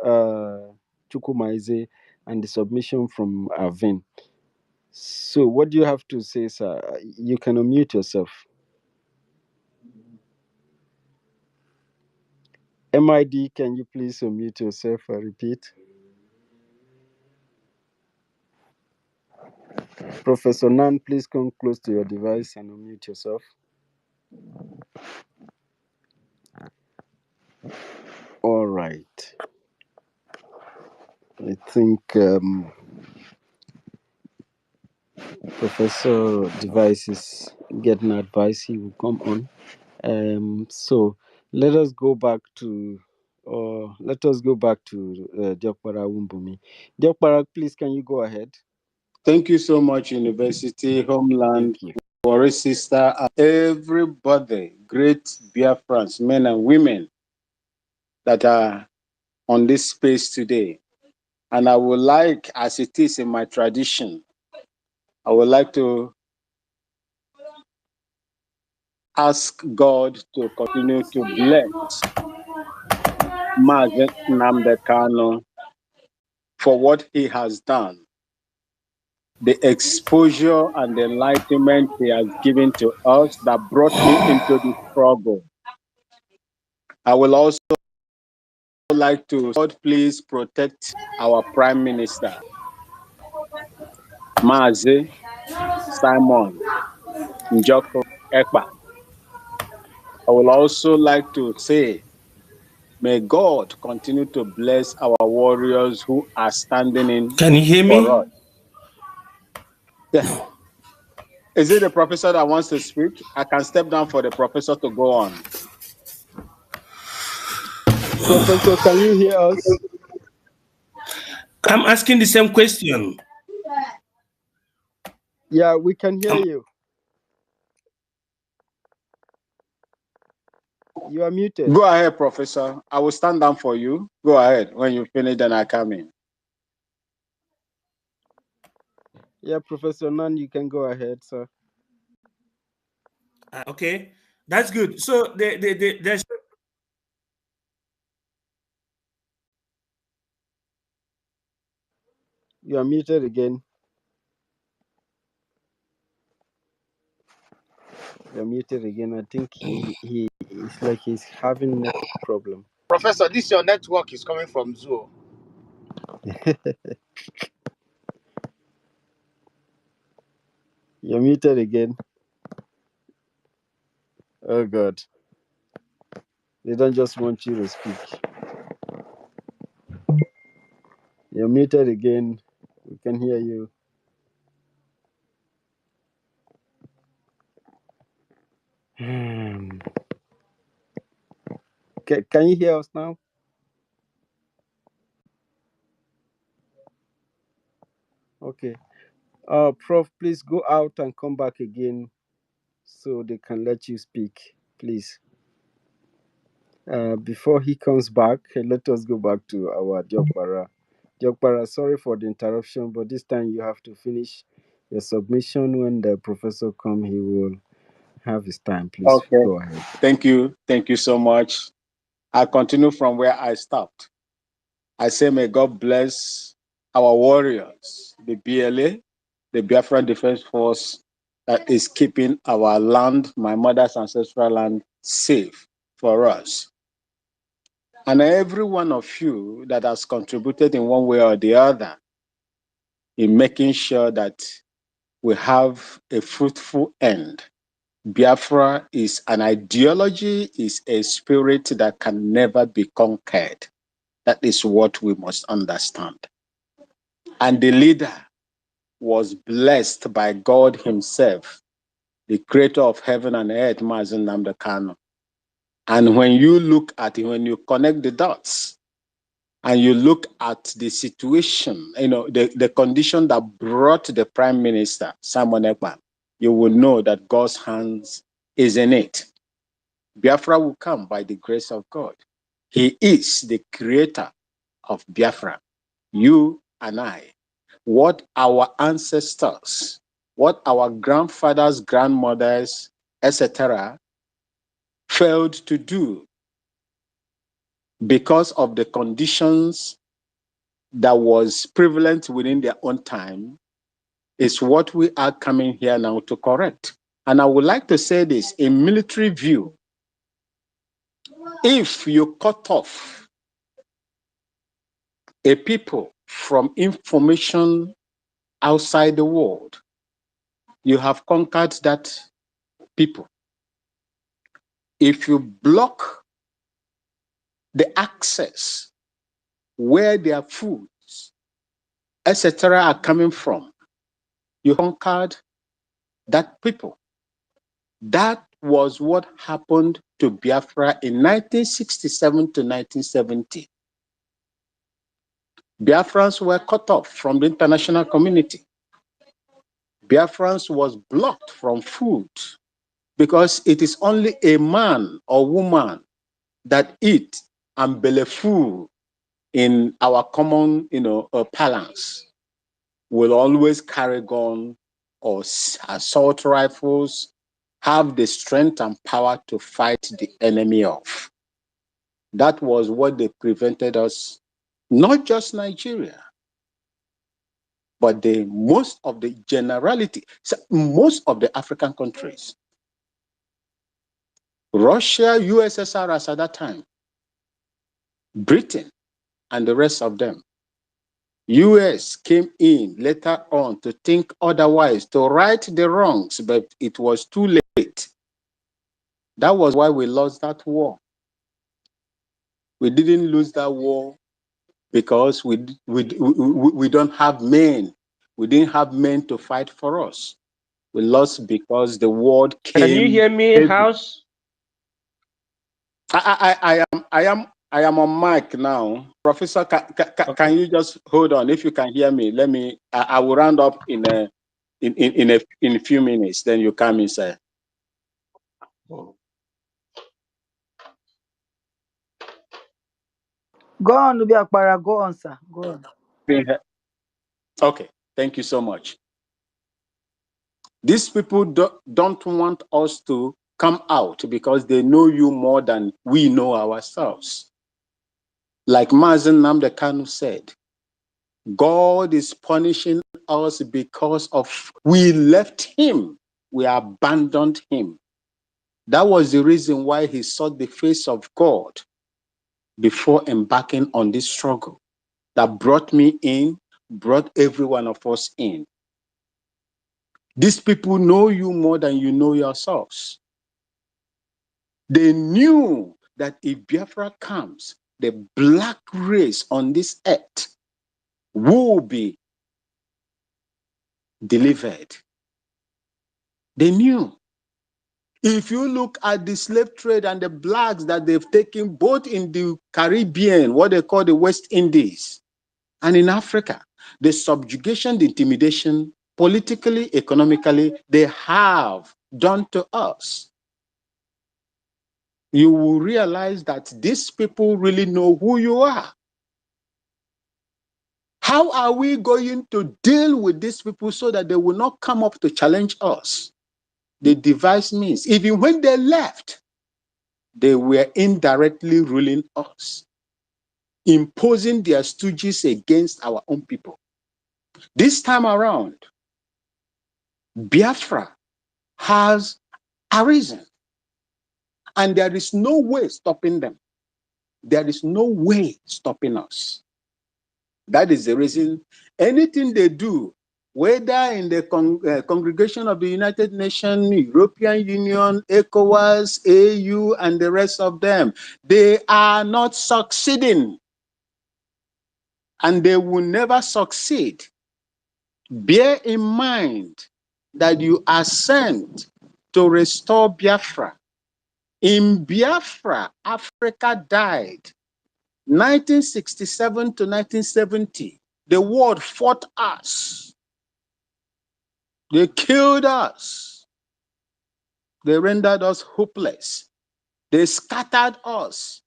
S5: Chukwumaize and the submission from Avin. So, what do you have to say, sir? You can unmute yourself. MID, can you please unmute yourself? I repeat. Professor Nan, please come close to your device and unmute yourself. All right. I think Professor Device is getting advice. He will come on. So let us go back to Diokpara Wumbumi. Diokpara, please, can you go ahead?
S2: Thank you so much, University, Homeland,
S5: Thank you.
S2: Warri Sister, and everybody, great Biafrans, men and women that are on this space today. And I would like, as it is in my tradition, I would like to ask God to continue to bless Mazen Namdekano for what he has done, the exposure and the enlightenment he has given to us that brought me into this struggle. I will also like to, God, please protect our Prime Minister, Mazi Simon Njoko Ekpa. I would also like to say, may God continue to bless our warriors who are standing in
S16: Can you hear
S2: for us.
S16: me?
S2: Yeah. Is it the professor that wants to speak? I can step down for the professor to go on.
S5: Professor, can you hear us?
S16: I'm asking the same question.
S5: Yeah, we can hear you. You are muted.
S2: Go ahead, Professor. I will stand down for you. Go ahead. When you finish, then I come in.
S5: Yeah, Professor Nan, you can go ahead, sir.
S16: Okay, that's good. So there's
S5: You are muted again. You're muted again. I think it's like he's having network problem.
S20: Professor, this your network is coming from Zoo.
S5: You're muted again. Oh God. They don't just want you to speak. You're muted again. We can hear you. Can you hear us now? Okay. Prof, please go out and come back again so they can let you speak, please. Before he comes back, let us go back to our Jokbara. Jokbara, sorry for the interruption, but this time you have to finish your submission. When the professor comes, he will have his time. Please
S3: Okay.
S5: go ahead.
S3: Thank you. Thank you so much. I'll continue from where I stopped. I say, may God bless our warriors, the BLA, the Biafran Defense Force, that is keeping our land, my mother's ancestral land, safe for us. And every one of you that has contributed in one way or the other in making sure that we have a fruitful end. Biafra is an ideology, is a spirit that can never be conquered. That is what we must understand. And the leader was blessed by God himself, the creator of heaven and earth, Mazen Nnamdi Kanu. And when you look at it, when you connect the dots, and you look at the situation, the condition that brought the Prime Minister, Simon Ekpa, you will know that God's hands is in it. Biafra will come by the grace of God. He is the creator of Biafra. You and I, what our ancestors, what our grandfathers, grandmothers, etc., failed to do because of the conditions that was prevalent within their own time, is what we are coming here now to correct. And I would like to say this, in military view, if you cut off a people from information outside the world, you have conquered that people. If you block the access where their foods, etc., are coming from, you conquered that people. That was what happened to Biafra in 1967 to 1970. Biafrans were cut off from the international community. Biafrans was blocked from food because it is only a man or woman that eat and belly full in our common, parlance will always carry gun or assault rifles, have the strength and power to fight the enemy off. That was what they prevented us, not just Nigeria, but most of the generality, so most of the African countries. Russia, USSR as at that time, Britain, and the rest of them. US came in later on to think otherwise, to right the wrongs, but it was too late. That was why we lost that war. We didn't lose that war because we don't have men. We didn't have men to fight for us. We lost because the world
S16: Can you
S3: came
S16: hear me,
S3: heavy.
S16: House?
S3: I am on mic now. Professor, can you just hold on? If you can hear me, I will round up in a few minutes. Then you come inside.
S14: Go on, Nubi Akbara. Go on, sir. Go on.
S3: Okay, thank you so much. These people don't want us to come out because they know you more than we know ourselves. Like Mazen Nnamdi Kanu said, God is punishing us because of we left him, we abandoned him. That was the reason why he sought the face of God before embarking on this struggle that brought me in, brought every one of us in.
S21: These people know you more than you know yourselves. They knew that if Biafra comes, the black race on this earth will be delivered. They knew. If you look at the slave trade and the blacks that they've taken both in the Caribbean, what they call the West Indies, and in Africa, the subjugation, the intimidation, politically, economically, they have done to us, you will realize that these people really know who you are. How are we going to deal with these people so that they will not come up to challenge us? They devised means. Even when they left, they were indirectly ruling us, imposing their stooges against our own people. This time around, Biafra has arisen, and there is no way stopping them. There is no way stopping us. That is the reason anything they do, whether in the congregation of the United Nations, European Union, ECOWAS, AU, and the rest of them, they are not succeeding. And they will never succeed. Bear in mind that you are sent to restore Biafra. In Biafra, Africa died 1967 to 1970. The world fought us. They killed us. They rendered us hopeless. They scattered us,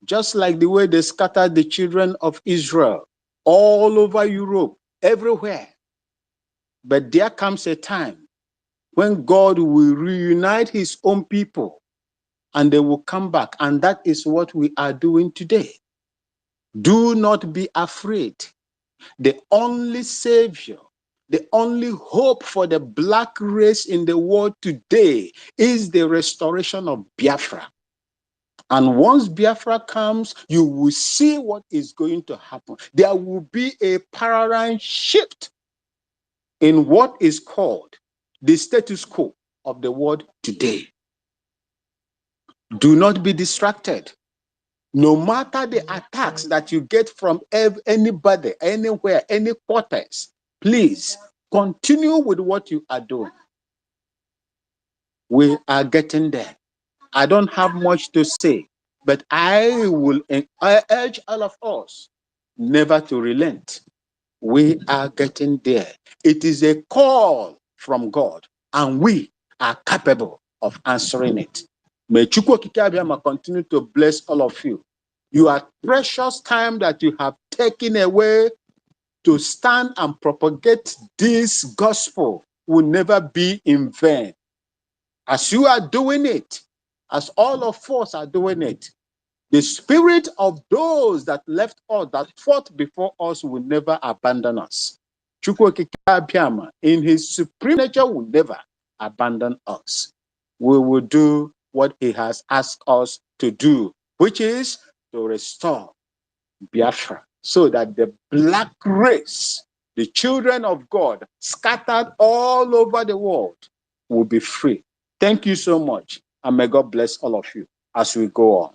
S21: just like the way they scattered the children of Israel all over Europe, everywhere. But there comes a time when God will reunite his own people and they will come back. And that is what we are doing today. Do not be afraid. The only savior, the only hope for the black race in the world today is the restoration of Biafra. And once Biafra comes, you will see what is going to happen. There will be a paradigm shift in what is called the status quo of the world today. Do not be distracted. No matter the attacks that you get from anybody, anywhere, any quarters, please continue with what you are doing. We are getting there. I don't have much to say, but I urge all of us never to relent. We are getting there. It is a call from God, and we are capable of answering it. May Chukwu Okike Abiyama continue to bless all of you. Your precious time that you have taken away to stand and propagate this gospel will never be in vain. As you are doing it, as all of us are doing it, the spirit of those that left us, that fought before us, will never abandon us. Chukwu Okike Abiyama, in his supreme nature, will never abandon us. We will do what he has asked us to do, which is to restore Biafra, so that the black race, the children of God, scattered all over the world, will be free. Thank you so much, and may God bless all of you as we go on.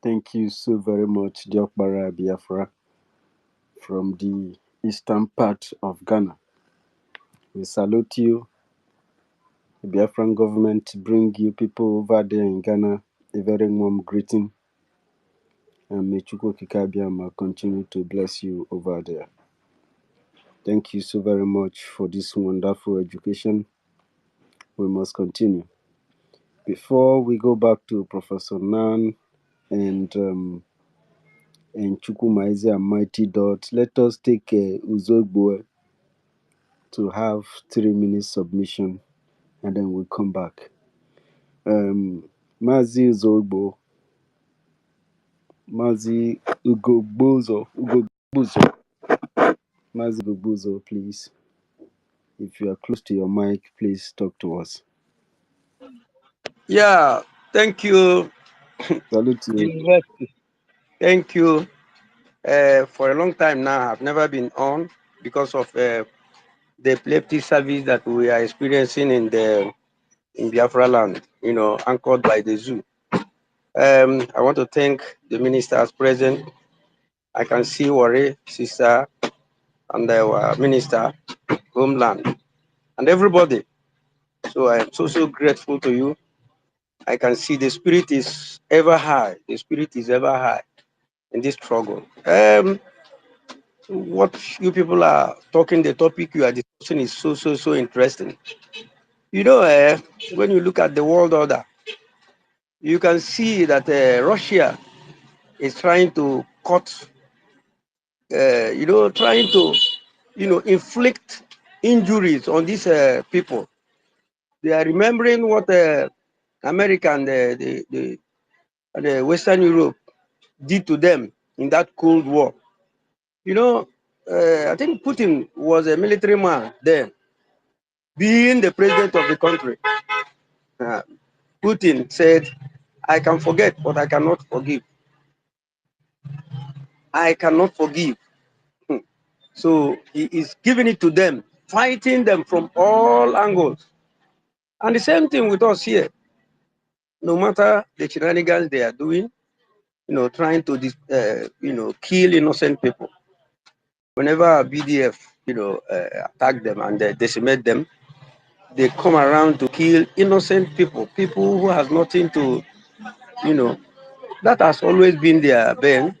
S5: Thank you so very much, Diokbara Biafra, from the eastern part of Ghana. We salute you. The Biafran government bring you people over there in Ghana a very warm greeting. And may Chukwu Okike Abiyama continue to bless you over there. Thank you so very much for this wonderful education. We must continue. Before we go back to Professor Nan and Chukwu Maize and Mighty Dot, let us take Uzogbo to have 3 minutes submission, and then we'll come back. Mazi Uzogbo, Mazi Ugogbozo, Mazi Ugogbozo, please. If you are close to your mic, please talk to us.
S22: Yeah, thank you.
S5: Salute you.
S22: University. Thank you. For a long time now, I've never been on. because of the epileptic service that we are experiencing in Biafra land, anchored by the zoo. I want to thank the ministers present. I can see Wari, sister, and our minister, homeland, and everybody. So I am so grateful to you. I can see the spirit is ever high. The spirit is ever high in this struggle. What you people are talking, the topic you are discussing is so interesting. When you look at the world order, you can see that Russia is trying to cut, trying to, inflict injuries on these people. They are remembering what America and the Western Europe did to them in that Cold War. I think Putin was a military man then, being the president of the country. Uh, Putin said, I can forget, but I cannot forgive. I cannot forgive. So he is giving it to them, fighting them from all angles. And the same thing with us here. No matter the shenanigans they are doing, trying to, kill innocent people. Whenever BDF, attack them and decimate them, they come around to kill innocent people who have nothing to, that has always been their bane.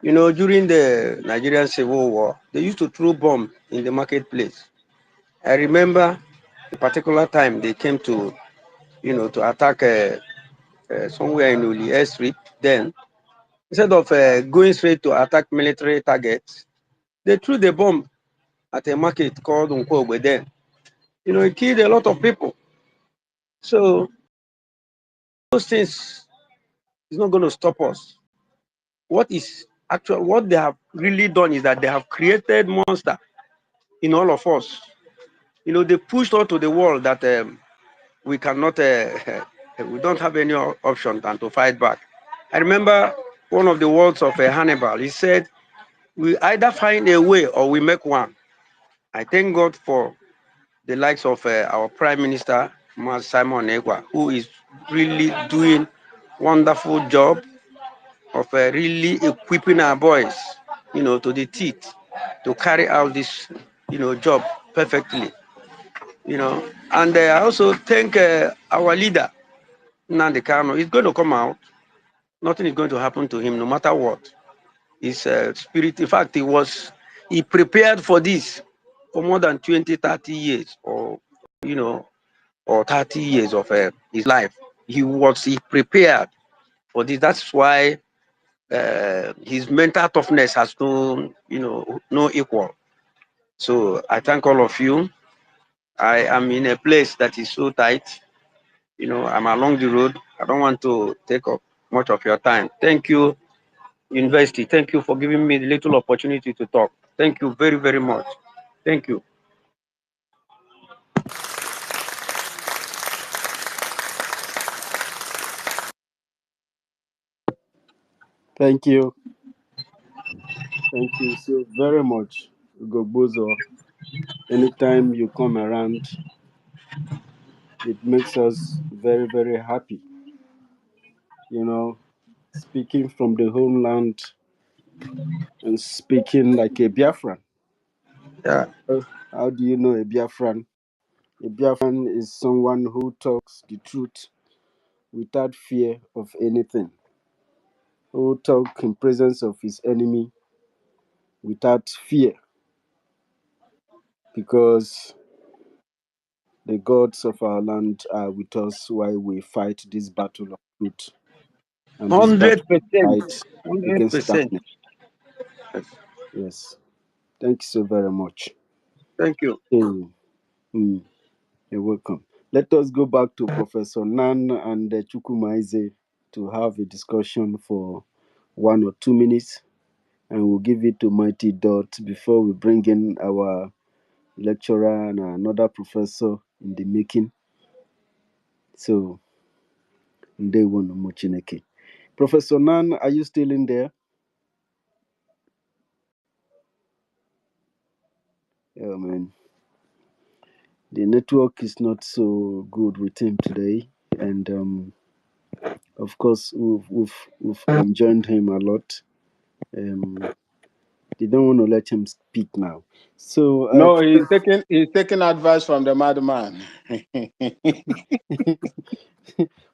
S22: During the Nigerian Civil War, they used to throw bomb in the marketplace. I remember a particular time they came to, to attack somewhere in Uli Street. Then, instead of going straight to attack military targets, they threw the bomb at a market called Nkogbe then. It killed a lot of people. So those things is not going to stop us. What they have really done is that they have created monster in all of us. They pushed out to the world that we cannot, we don't have any option than to fight back. I remember one of the words of Hannibal. He said, we either find a way or we make one. I thank God for the likes of our Prime Minister, Mas Simon Egwa, who is really doing wonderful job of really equipping our boys, to the teeth to carry out this, job perfectly, And I also thank our leader, Nnamdi Kanu. He's going to come out. Nothing is going to happen to him, no matter what. His spirit, in fact, he prepared for this for more than 20, 30 years, or 30 years of his life. He prepared for this. That's why his mental toughness has no equal. So I thank all of you. I am in a place that is so tight. I'm along the road. I don't want to take up much of your time. Thank you, University. Thank you for giving me the little opportunity to talk. Thank you very, very much. Thank you.
S5: Thank you. Thank you so very much, Gogbozo. Anytime you come around, it makes us very, very happy. Speaking from the homeland and speaking like a Biafran.
S22: Yeah.
S5: How do you know a Biafran? A Biafran is someone who talks the truth without fear of anything, who talk in presence of his enemy without fear, because the gods of our land are with us while we fight this battle of truth and this battle
S22: 100%.
S5: fight against
S22: 100%.
S5: darkness. Yes. Thank you so very much.
S22: Thank you.
S5: Hey, you're welcome. Let us go back to Professor Nan and Chukwumaize to have a discussion for 1 or 2 minutes, and we'll give it to Mighty Dot before we bring in our lecturer and another professor in the making. So, Ndewo no Mochineke. Professor Nan, are you still in there? Man, the network is not so good with him today, and of course we've enjoyed him a lot. Um, they don't want to let him speak now. So,
S21: No, he's taking advice from the madman.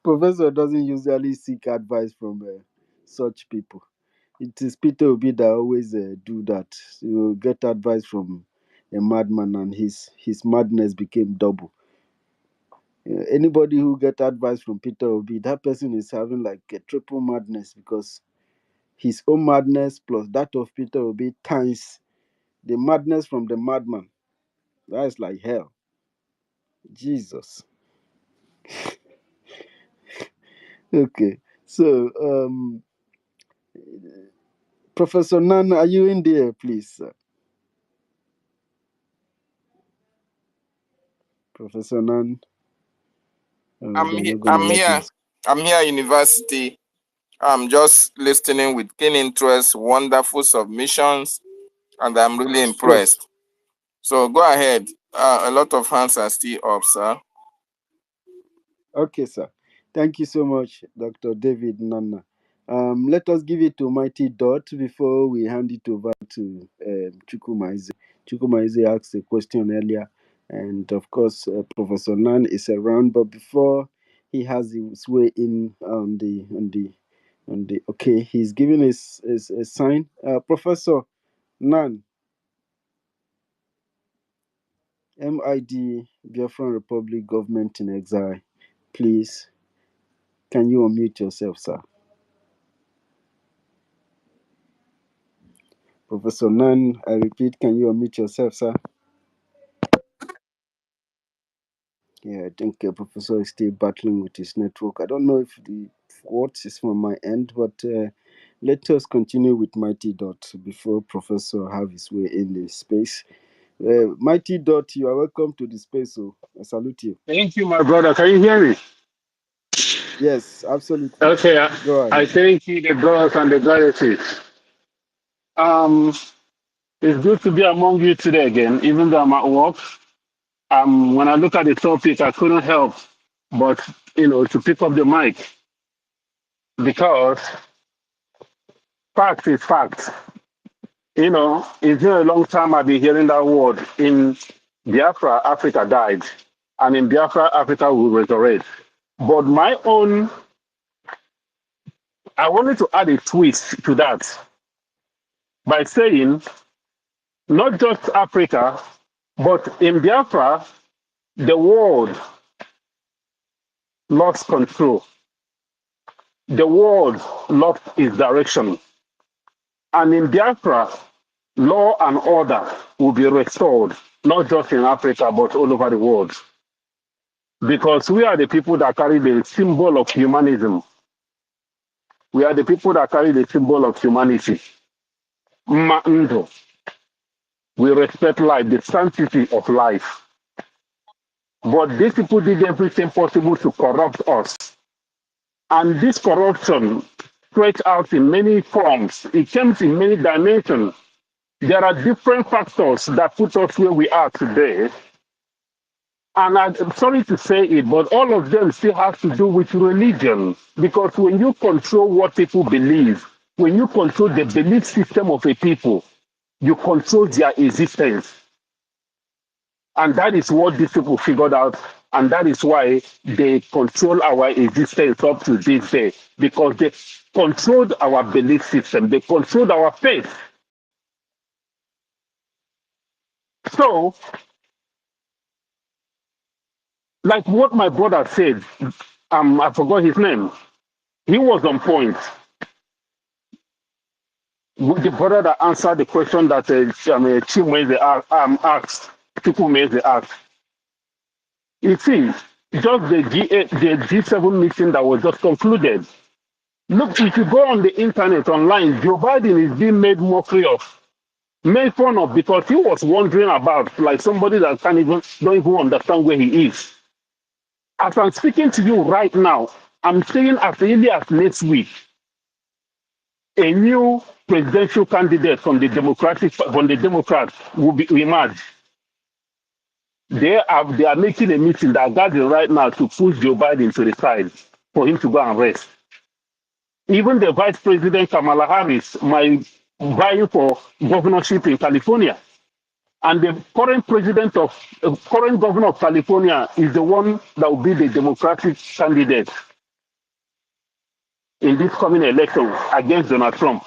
S5: Professor doesn't usually seek advice from such people. It is Peter Obi that always do that. You get advice from a madman, and his madness became double. Anybody who get advice from Peter Obi, that person is having like a triple madness, because his own madness plus that of Peter Obi times the madness from the madman. That is like hell. Jesus. Okay. So, Professor Nan, are you in there, please, sir? Professor Nan, they're not gonna
S11: I'm
S5: let him.
S11: here. I'm here, University. I'm just listening with keen interest, wonderful submissions, and I'm really
S5: Oh,
S11: impressed. So go ahead. A lot of hands are still up, sir.
S5: okay, sir. Thank you so much, Dr. David Nana. Let us give it to Mighty Dot before we hand it over to Chukwumaize. Chukwumaize asked a question earlier, and of course, Professor Nan is around. But before he has his way in on the okay, he's giving his a sign. Professor Nan, MID Biafran Republic Government in Exile. Please, can you unmute yourself, sir? Professor Nan, I repeat, can you unmute yourself, sir? Yeah, I think Professor is still battling with his network. I don't know if the what is from my end, but let us continue with Mighty Dot before Professor have his way in the space. Mighty Dot, you are welcome to the space, so I salute you.
S21: Thank you, my brother. Can you hear me?
S5: Yes, absolutely.
S21: Okay,
S5: Go
S21: I
S5: ahead.
S21: thank you, the brothers and the goddesses. Um, it's good to be among you today again, even though I'm at work. When I look at the topic, I couldn't help but to pick up the mic because fact is fact. It's been a long time I've been hearing that word. In Biafra, Africa died, and in Biafra, Africa will resurrect. But I wanted to add a twist to that by saying not just Africa, but in Biafra, the world lost control. The world lost its direction. And in Biafra, law and order will be restored, not just in Africa, but all over the world. Because we are the people that carry the symbol of humanism. We are the people that carry the symbol of humanity. Ma'ndo. We respect life, the sanctity of life. But these people did everything possible to corrupt us. And this corruption stretched out in many forms. It comes in many dimensions. There are different factors that put us where we are today. And I'm sorry to say it, but all of them still have to do with religion. Because when you control what people believe, when you control the belief system of a people, you control their existence. And that is what these people figured out. And that is why they control our existence up to this day. Because they controlled our belief system, they controlled our faith. So, like what my brother said, I forgot his name. He was on point with the brother that answered the question that Chimweze asked, Chukwumeze asked. You see, just the G7 meeting that was just concluded. Look, if you go on the internet online, Joe Biden is being made mockery of, made fun of because he was wondering about like somebody that don't even understand where he is. As I'm speaking to you right now, I'm saying as early as next week, a new presidential candidate from the Democrats will emerge. They are making a meeting that gathering right now to push Joe Biden to the side for him to go and rest. Even the Vice President Kamala Harris might vying for governorship in California. And the current governor of California is the one that will be the Democratic candidate in this coming election against Donald Trump.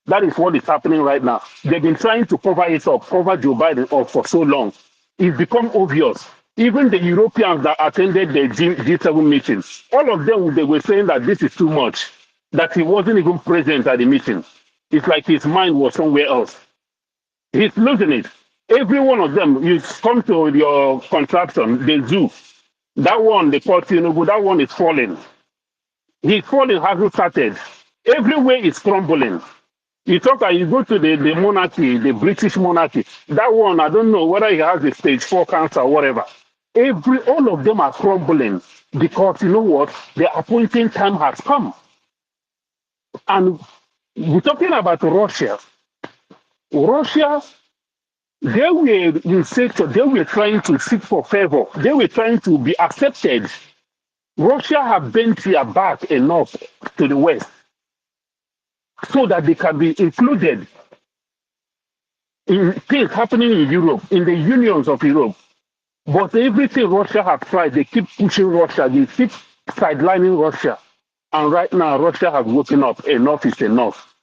S21: That is what is happening right now. They've been trying to cover it up, cover Joe Biden up for so long. It's become obvious. Even the Europeans that attended the G7 meetings, all of them, they were saying that this is too much, that he wasn't even present at the meeting. It's like his mind was somewhere else. He's losing it. Every one of them, you come to your contraction, the zoo. That one, they call Tinubu, that one is falling. His falling hasn't started. Everywhere is crumbling. You talk, you go to the monarchy, the British monarchy. That one, I don't know whether he has a stage 4 cancer or whatever. All of them are crumbling because you know what? The appointing time has come. And we're talking about Russia. Russia, they were in sector, they were trying to seek for favor. They were trying to be accepted. Russia have bent their back enough to the West so that they can be included in things happening in Europe, in the unions of Europe. But everything Russia has tried, they keep pushing Russia, they keep sidelining Russia. And right now, Russia has woken up. Enough is enough.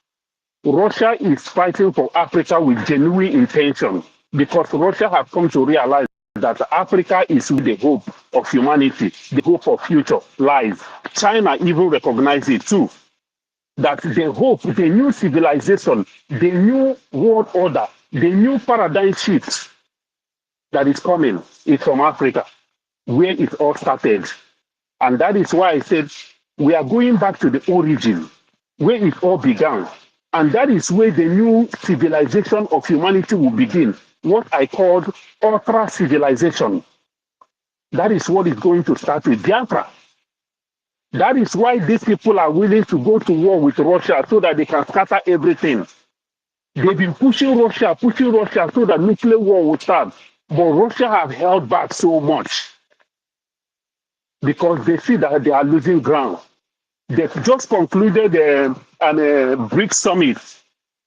S21: Russia is fighting for Africa with genuine intention because Russia has come to realize that Africa is the hope of humanity, the hope of future lies. China even recognizes it too, that the hope, the new civilization, the new world order, the new paradigm shift that is coming is from Africa, where it all started. And that is why I said we are going back to the origin, where it all began. And that is where the new civilization of humanity will begin, what I called ultra civilization. That is what is going to start with Biafra. That is why these people are willing to go to war with Russia so that they can scatter everything. They've been pushing Russia so that nuclear war will start. But Russia have held back so much because they see that they are losing ground. They've just concluded a BRICS summit.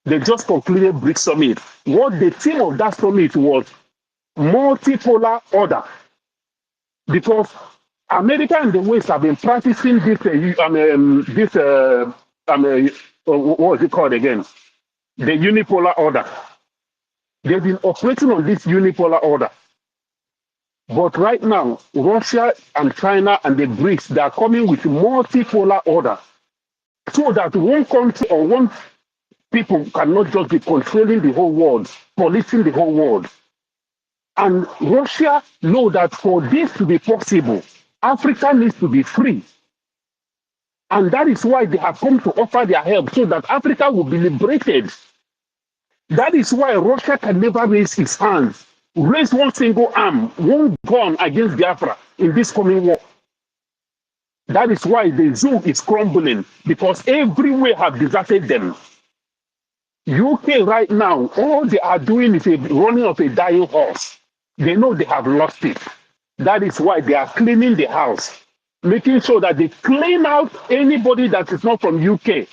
S21: They just concluded BRICS summit. What the theme of that summit was multipolar order. Because America and the West have been practicing this, what is it called again? The unipolar order. They've been operating on this unipolar order. But right now, Russia and China and the BRICS, they are coming with multipolar order. So that one country or one people cannot just be controlling the whole world, policing the whole world. And Russia know that for this to be possible, Africa needs to be free. And that is why they have come to offer their help so that Africa will be liberated. That is why Russia can never raise its hands, raise one single arm, one gun against Biafra in this coming war. That is why the zoo is crumbling because everywhere have deserted them. UK right now, all they are doing is running of a dying horse. They know they have lost it. That is why they are cleaning the house, making sure that they clean out anybody that is not from UK.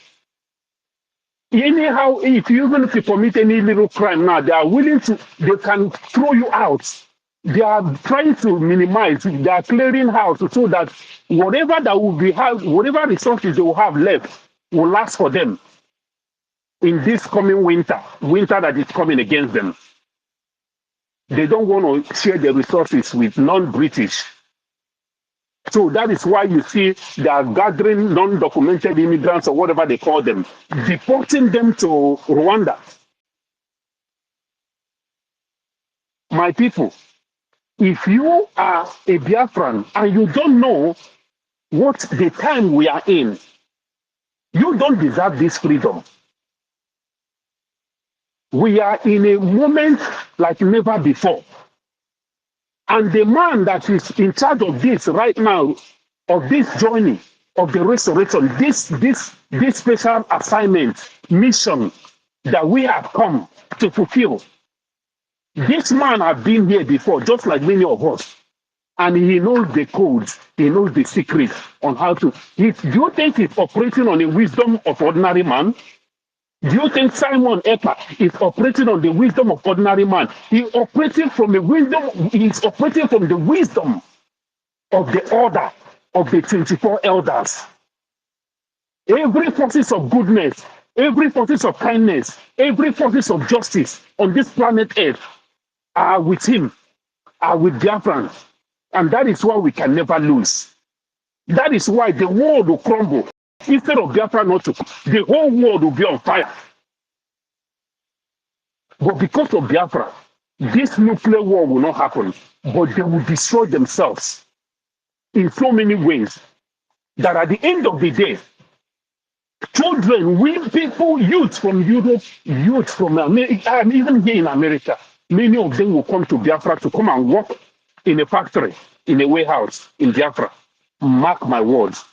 S21: Anyhow, even if you commit any little crime now, they can throw you out. They are trying to minimize, they are clearing house so that whatever whatever resources they will have left will last for them in this coming winter that is coming against them. They don't want to share the resources with non-British. So that is why you see they are gathering non-documented immigrants or whatever they call them, deporting them to Rwanda. My people, if you are a Biafran and you don't know what the time we are in, you don't deserve this freedom. We are in a moment like never before. And the man that is in charge of this right now, of this journey, of the restoration, this special assignment, mission that we have come to fulfill, This man has been here before, just like many of us, and he knows the codes, he knows the secrets on how to. Do you think he's operating on the wisdom of ordinary man? Do you think Simon Ekpa is operating on the wisdom of ordinary man? He's operating from the wisdom. He's operating from the wisdom of the order of the 24 elders. Every forces of goodness, every forces of kindness, every forces of justice on this planet Earth are with him, are with Biafrans. And that is why we can never lose. That is why the world will crumble. Instead of Biafra not to, the whole world will be on fire. But because of Biafra, this nuclear war will not happen, but they will destroy themselves in so many ways that at the end of the day, children, we people, youth from Europe, youth from America, and even here in America, many of them will come to Biafra to come and work in a factory, in a warehouse in Biafra. Mark my words,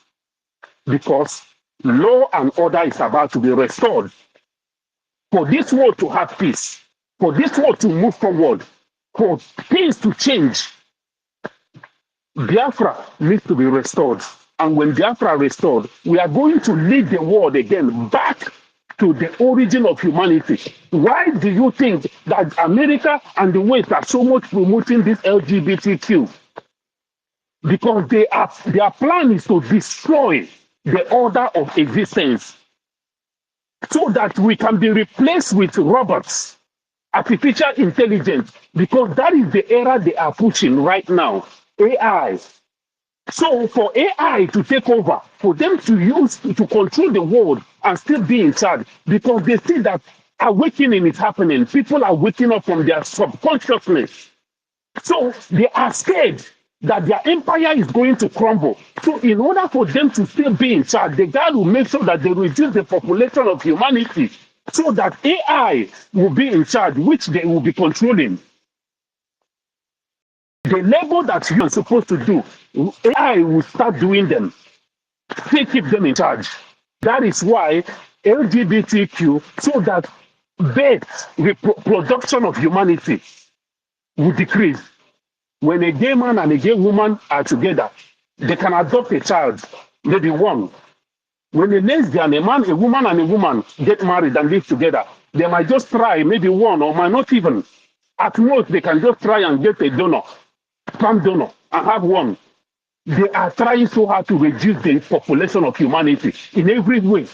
S21: because law and order is about to be restored. For this world to have peace, for this world to move forward, for things to change, Biafra needs to be restored. And when Biafra restored, we are going to lead the world again back to the origin of humanity. Why do you think that America and the West are so much promoting this LGBTQ? Because their plan is to destroy the order of existence so that we can be replaced with robots, artificial intelligence, because that is the era they are pushing right now, AI. So for AI to take over, for them to use to control the world and still be in charge, because they see that awakening is happening. People are waking up from their subconsciousness. So they are scared that their empire is going to crumble. So in order for them to still be in charge, the God will make sure that they reduce the population of humanity so that AI will be in charge, which they will be controlling. The level that you are supposed to do, AI will start doing them. Still keep them in charge. That is why LGBTQ, so that birth, reproduction of humanity will decrease. When a gay man and a gay woman are together, they can adopt a child, maybe one. When a lesbian, a man, a woman, and a woman get married and live together, they might just try maybe one or might not even. At most, they can just try and get a donor, sperm donor, and have one. They are trying so hard to reduce the population of humanity in every way.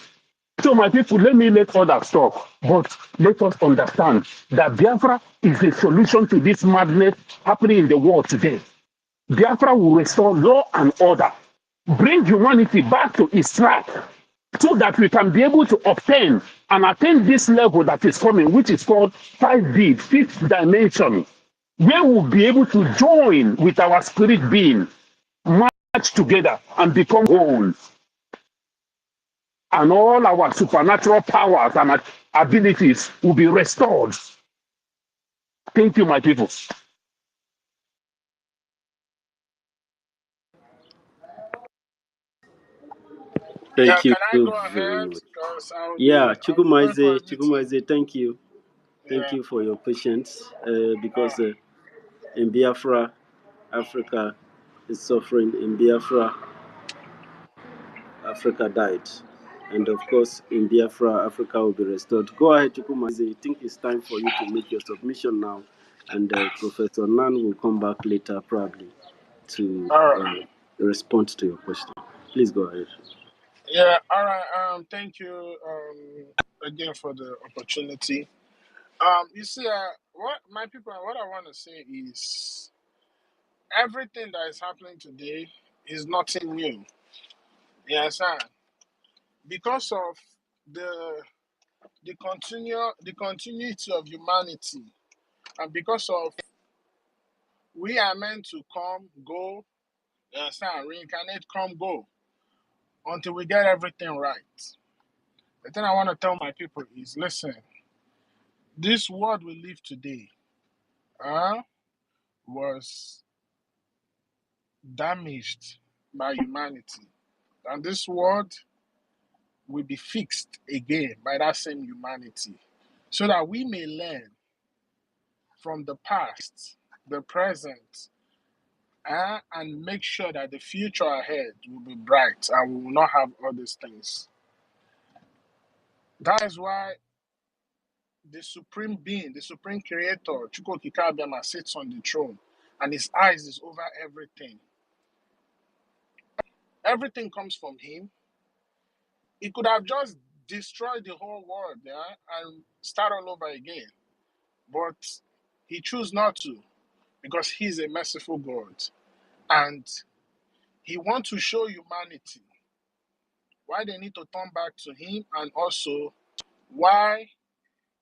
S21: So, my people, let others talk, but let us understand that Biafra is a solution to this madness happening in the world today. Biafra will restore law and order, bring humanity back to its track, so that we can be able to obtain and attain this level that is coming, which is called 5D, fifth dimension, where we'll be able to join with our spirit being, march together and become whole. And all our supernatural powers and abilities will be restored. Thank you, my people.
S18: Yeah,
S5: Thank you
S18: can I
S5: so
S18: go
S5: very
S18: ahead?
S5: much.
S18: Because
S5: Yeah,
S18: I'll be going for a
S5: Chukwumaze,
S18: meeting.
S5: Chukwumaze, thank you. Thank
S18: Yeah.
S5: you for your patience
S18: Uh,
S5: because in Biafra, Africa is suffering. In Biafra, Africa died. And of
S18: okay.
S5: course, in Biafra, Africa will be restored. Go ahead, Chukwumaze. I think it's time for you to make your submission now. And Professor Nan will come back later, probably, to
S18: All right.
S5: respond to your question. Please go ahead.
S18: Yeah. All right. Thank you. Again for the opportunity. You see, what my people, what I want to say is everything that is happening today is nothing new. You understand? Because of the the continuity of humanity, and because of we are meant to come, go, you understand, reincarnate, come, go, until we get everything right. The thing I want to tell my people is listen, this world we live today was damaged by humanity. And this world will be fixed again by that same humanity. So that we may learn from the past, the present, and make sure that the future ahead will be bright and we will not have all these things. That is why the supreme being, the supreme creator, Chukwokika sits on the throne and his eyes is over everything. Everything comes from him. He could have just destroyed the whole world, yeah, and start all over again. But he chose not to because he's a merciful God. And he wants to show humanity why they need to turn back to him, and also why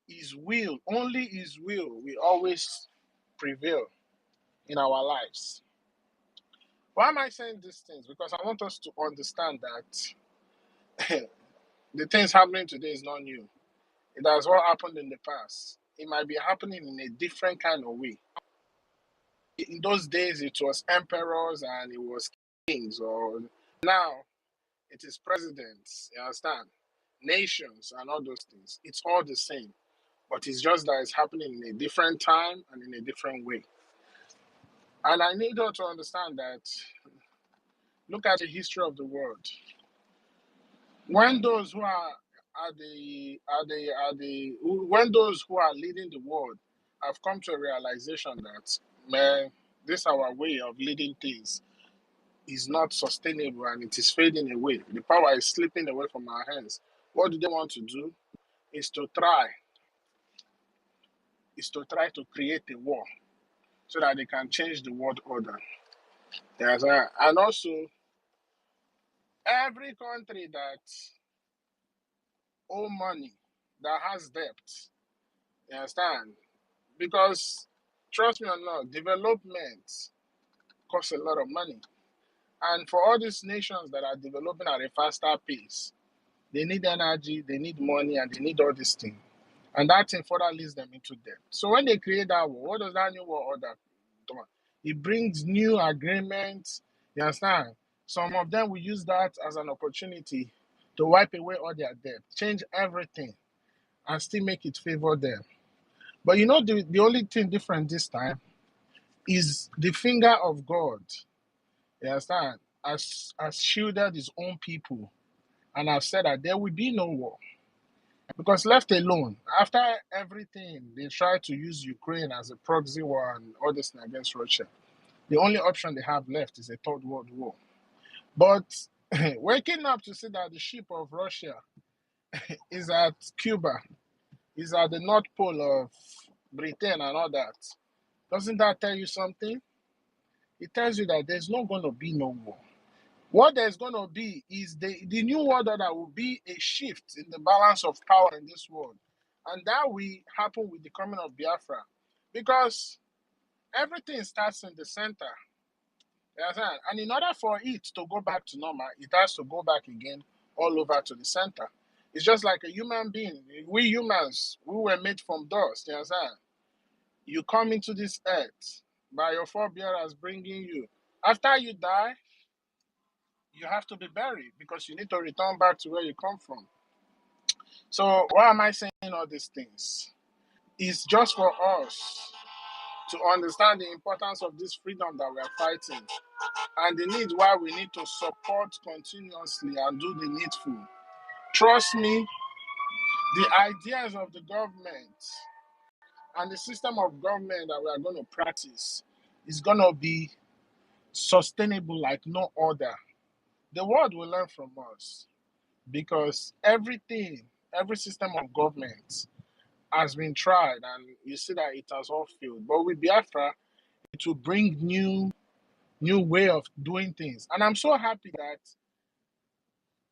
S18: his will, only his will always prevail in our lives. Why am I saying these things? Because I want us to understand that the things happening today is not new. It has what happened in the past. It might be happening in a different kind of way. In those days, it was emperors and it was kings, or now it is presidents, you understand? Nations and all those things. It's all the same. But it's just that it's happening in a different time and in a different way. And I need you to understand that, look at the history of the world. When those who when those who are leading the world have come to a realization that, man, this our way of leading things is not sustainable and it is fading away. The power is slipping away from our hands. What do they want to do? Is to try to create a war so that they can change the world order. Yes, and also every country that owe money, that has debt, you understand? Because trust me or not, development costs a lot of money. And for all these nations that are developing at a faster pace, they need energy, they need money, and they need all these things. And that thing further leads them into debt. So when they create that war, what does that new war order do? It brings new agreements. You understand? Some of them will use that as an opportunity to wipe away all their debt, change everything, and still make it favor them. But you know, the only thing different this time is the finger of God. You understand? Has shielded his own people and have said that there will be no war. Because left alone, after everything, they tried to use Ukraine as a proxy war and all this thing against Russia. The only option they have left is a third world war. But waking up to see that the ship of Russia is at Cuba, is at the North Pole of Britain and all that, doesn't that tell you something? It tells you that there's not going to be no war. What there's going to be is the new world order will be a shift in the balance of power in this world. And that will happen with the coming of Biafra. Because everything starts in the center. You understand? And in order for it to go back to normal, it has to go back again all over to the center. It's just like a human being. We humans, we were made from dust. You understand? You come into this earth by your forebearers bringing you. After you die, you have to be buried because you need to return back to where you come from. So why am I saying all these things? It's just for us to understand the importance of this freedom that we are fighting and the need why we need to support continuously and do the needful. Trust me, the ideas of the government and the system of government that we are going to practice is going to be sustainable like no other. The world will learn from us because everything, every system of government has been tried and you see that it has all failed. But with Biafra, it will bring new way of doing things. And I'm so happy that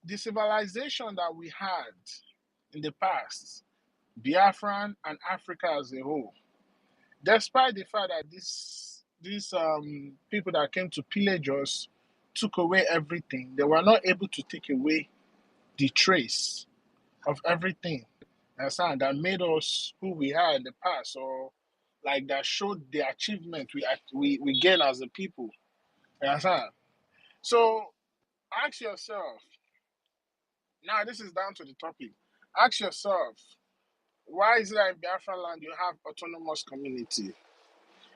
S18: the civilization that we had in the past, Biafran and Africa as a whole, despite the fact that these people that came to pillage us took away everything, they were not able to take away the trace of everything that made us who we are in the past, or like that showed the achievement we gain as a people. Understand? So ask yourself, now this is down to the topic. Ask yourself, Why is it that in Biafra land you have autonomous community?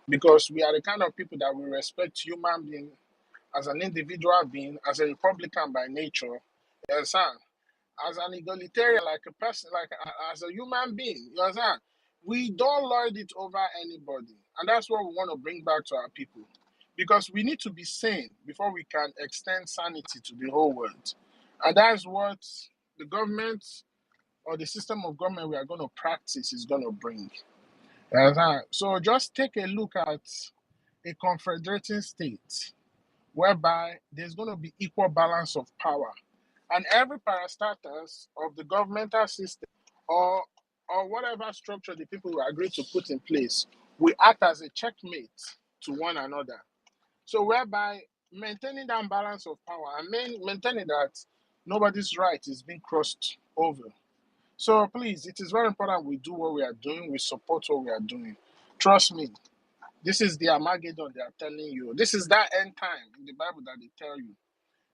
S18: Because we are the kind of people that we respect human being as an individual being, as a Republican by nature. You understand? As an egalitarian, like a person, like as a human being. You understand? We don't lord it over anybody, and that's what we want to bring back to our people, because we need to be sane before we can extend sanity to the whole world, and that's what the government or the system of government we are going to practice is going to bring. You understand? So just take a look at a confederating state whereby there's going to be equal balance of power. And every parastatus of the governmental system or whatever structure the people will agree to put in place will act as a checkmate to one another. So whereby maintaining that balance of power and maintaining that nobody's right is being crossed over. So please, it is very important we do what we are doing, we support what we are doing. Trust me, this is the Armageddon they are telling you. This is that end time in the Bible that they tell you.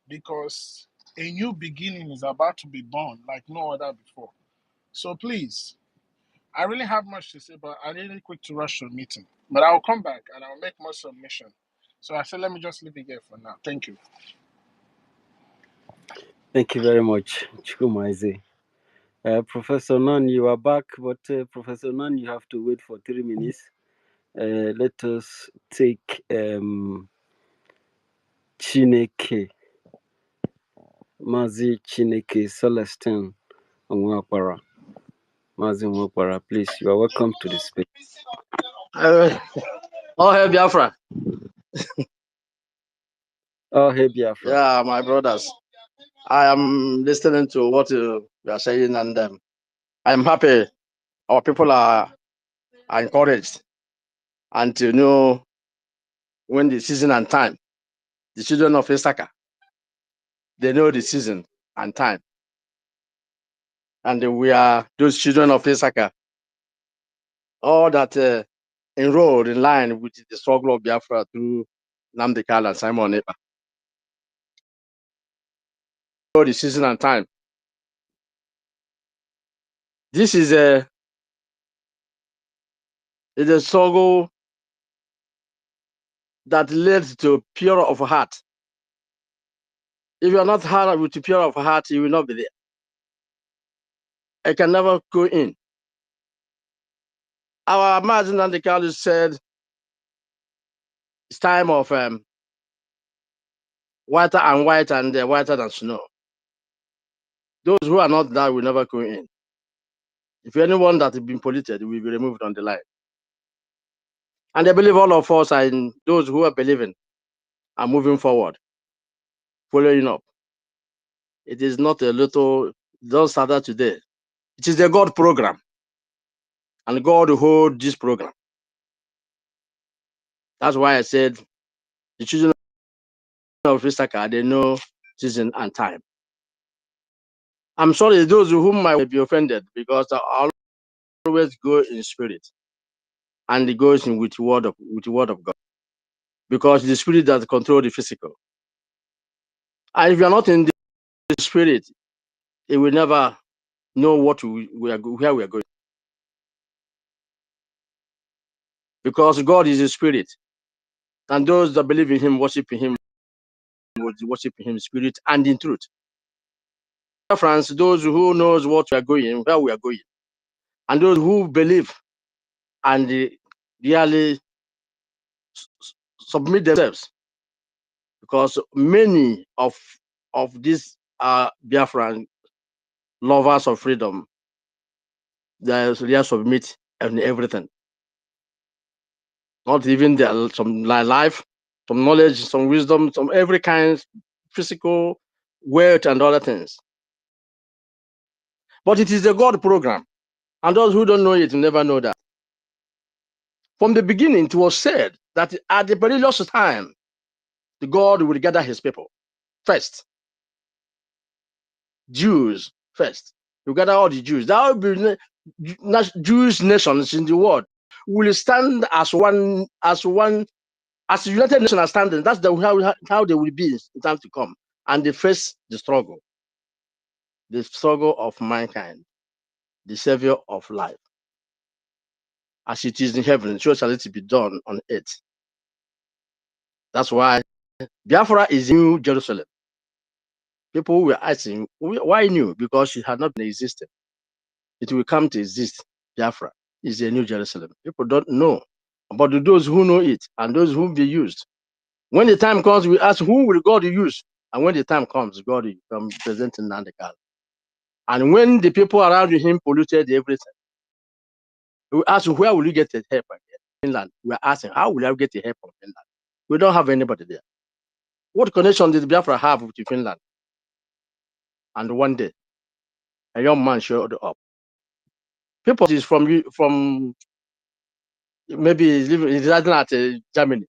S18: Because a new beginning is about to be born like no other before. So please, I really have much to say, but I really quick to rush to a meeting. But I'll come back and I'll make more submission. So I said, let me just leave it here for now. Thank you.
S5: Thank you very much, Chukwumaize. Professor Nan, you are back, but Professor Nan, you have to wait for 3 minutes. Let us take Chineke, Mazi Chineke Celestine Onwakwara. Mazi Onwakwara, please, you are welcome to the space.
S22: Oh, hey, Biafra.
S5: Oh, hey, Biafra.
S22: Yeah, my brothers. I am listening to what you are saying, and I'm happy our people are encouraged and to know when the season and time. The children of Issachar, they know the season and time. And we are those children of Issachar, all that enrolled in line with the struggle of Biafra through Nnamdi Kanu and Simon Ekpa. Know the season and time. This is a struggle that led to pure of heart. If you are not hard with pure of heart, you will not be there. I can never go in. Our Mazen and the Kanu said it's time of whiter and white and whiter than snow. Those who are not there will never go in. If anyone that has been polluted will be removed on the line. And I believe all of us are in those who are believing are moving forward, following up. It is not a little, don't start that today. It is the God program. And God hold this program. That's why I said the children of Issachar, they know season and time. I'm sorry, those whom might be offended, because I always go in spirit. And it goes in with the word of God. Because the spirit that controls the physical. And if you are not in the spirit, it will never know what where we are going. Because God is a spirit. And those that believe in him, worshiping him, will worship him in spirit and in truth. France, those who knows what we are going, where we are going. And those who believe and really submit themselves. Because many of these Biafran lovers of freedom, they submit and everything. Not even some life, some knowledge, some wisdom, some every kind, physical, wealth, and other things. But it is a God program. And those who don't know it never know that. From the beginning, it was said that at the perilous time, the God will gather his people first. Jews first. You gather all the Jews. There will be Jewish nations in the world will stand as one, as the United Nations are standing. That's how they will be in time to come. And they face the struggle of mankind, the savior of life.
S1: as it is in heaven, so shall it be done on earth. That's why Biafra is New Jerusalem. People were asking, why new? Because it had not been existed. It will come to exist. Biafra is a New Jerusalem. People don't know. But those who know it and those who be used. When the time comes, we ask, who will God use? And when the time comes, God will come presenting Nandekal. And when the people around him polluted everything, we ask, where will you get the help again? Finland. We're asking, how will I get the help from Finland? We don't have anybody there. What connection did Biafra have with Finland? And one day, a young man showed up. People is from maybe he's residing at Germany.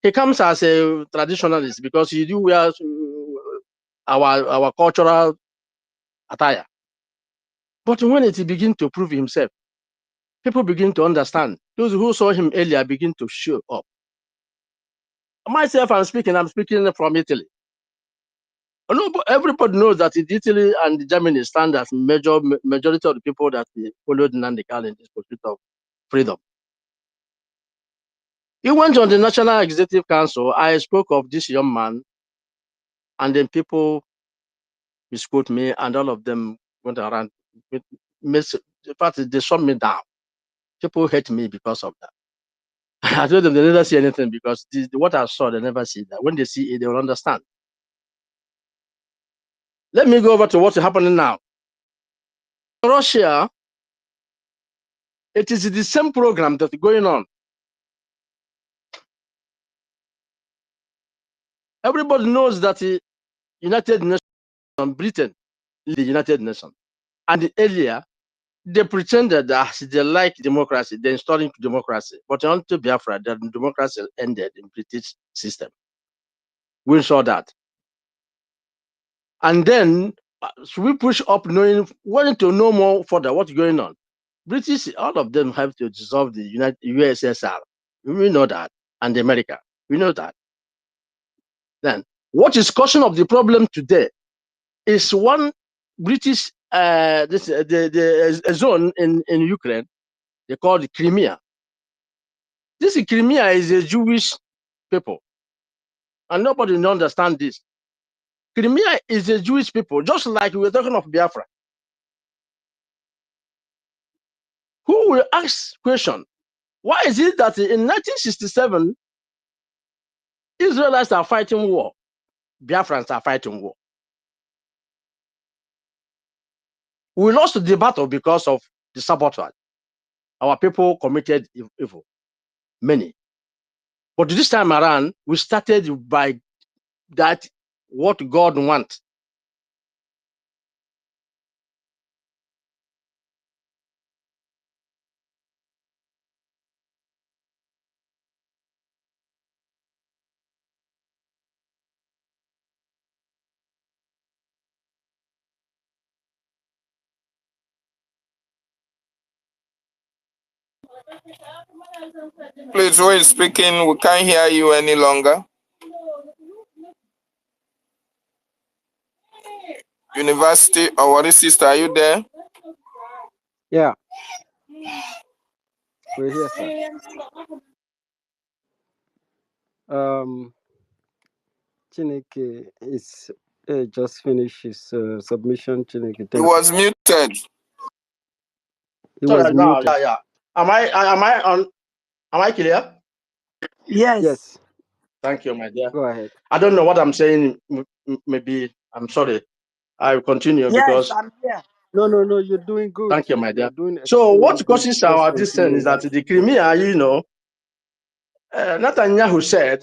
S1: He comes as a traditionalist because he do wear our cultural attire. But when it begin to prove himself, people begin to understand. Those who saw him earlier begin to show up. Myself, I'm speaking from Italy. No, but everybody knows that in Italy and Germany stand as majority of the people that followed Nnamdi Kanu in this pursuit of freedom. He went on the National Executive Council. I spoke of this young man, and then people misquote me, and all of them went around. In fact, they shut me down. People hate me because of that. I told them they never see anything because what I saw, they never see that. When they see it, they will understand. Let me go over to what's happening now. Russia, it is the same program that's going on. Everybody knows that the United Nations, Britain, the United Nations, and earlier they pretended that they like democracy, they're installing democracy, but until Biafra, the democracy ended in British system. We saw that, and then so we push up, wanting to know more further what's going on. British, all of them have to dissolve the USSR. We know that, and America, we know that. Then, what is causing of the problem today is one British the zone in Ukraine, they call it Crimea. This Crimea is a Jewish people, and nobody understands this. Crimea is a Jewish people, just like we were talking of Biafra. Who will ask question? Why is it that in 1967, Israelites are fighting war, Biafrans are fighting war? We lost the battle because of the sabotage. Our people committed evil, many. But this time around, we started by that what God wants.
S11: Please, who is speaking? We can't hear you any longer. University, or what is sister? Are you there?
S5: Yeah, we're here, sir. Chineke is just finished his submission. Chineke,
S11: He
S5: thank you.
S11: was muted.
S5: He was
S1: Sorry, no,
S5: muted.
S1: yeah. Am I on? Am I clear?
S14: Yes.
S5: Yes,
S1: Thank you, my dear.
S5: go ahead.
S1: I don't know what I'm saying. Maybe I'm sorry. I'll continue
S14: Yes,
S1: because
S14: I'm here.
S5: No, you're doing good.
S1: thank you, my
S5: You're
S1: dear.
S5: doing
S1: So
S5: extremely
S1: what
S5: good.
S1: causes
S5: Just
S1: our dissent
S5: continue
S1: is that
S5: like
S1: the
S5: that.
S1: Crimea, Netanyahu said,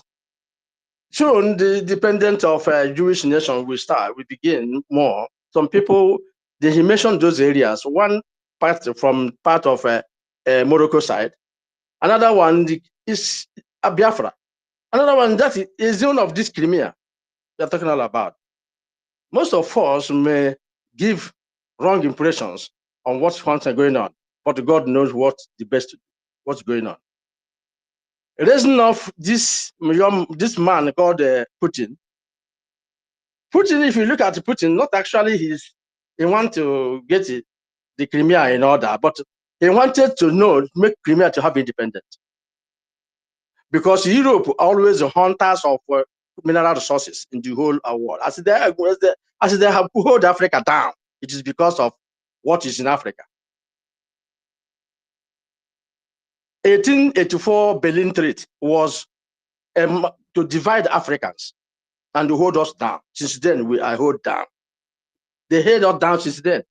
S1: soon the dependent of Jewish nation will start, will begin more. Some people, he mentioned those areas. One part of Morocco side. Another one is Biafra. Another one that is a zone of this Crimea they're talking all about. Most of us may give wrong impressions on what's going on, but God knows what's going on. The reason of this man called Putin. Putin, if you look at Putin, not actually he want to get the Crimea in order, but He wanted to make Crimea to have independence. Because Europe always the hunters of mineral resources in the whole world. As they have hold Africa down, it is because of what is in Africa. 1884 Berlin Treaty was to divide Africans and to hold us down. Since then, we are held down. They held us down since then.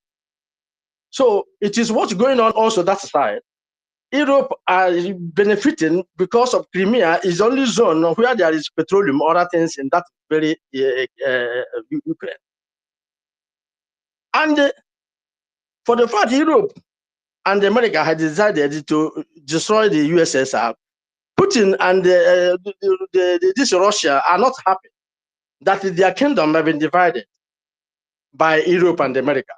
S1: So it is what's going on also that side. Europe are benefiting because of Crimea is the only zone where there is petroleum, other things in that very Ukraine. And for the fact Europe and America had decided to destroy the USSR, Putin and this Russia are not happy that their kingdom have been divided by Europe and America.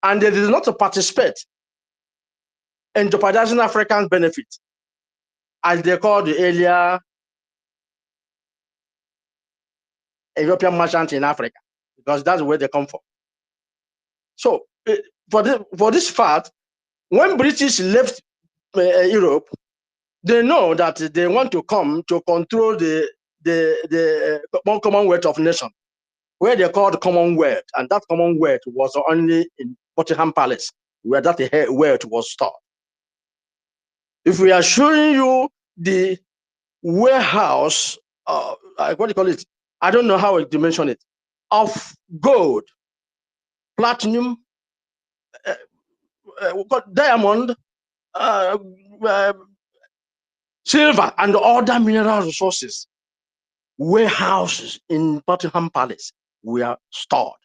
S1: And they did not participate in jeopardizing African benefits, as they call the earlier European merchant in Africa, because that's where they come from. So for this fact, when British left Europe, they know that they want to come to control the Commonwealth of Nations, where they called Commonwealth, and that Commonwealth was only in Buckingham Palace, where that wealth was stored. If we are showing you the warehouse, what do you call it? I don't know how to mention it, of gold, platinum, diamond, silver, and other mineral resources. Warehouses in Buckingham Palace were stored,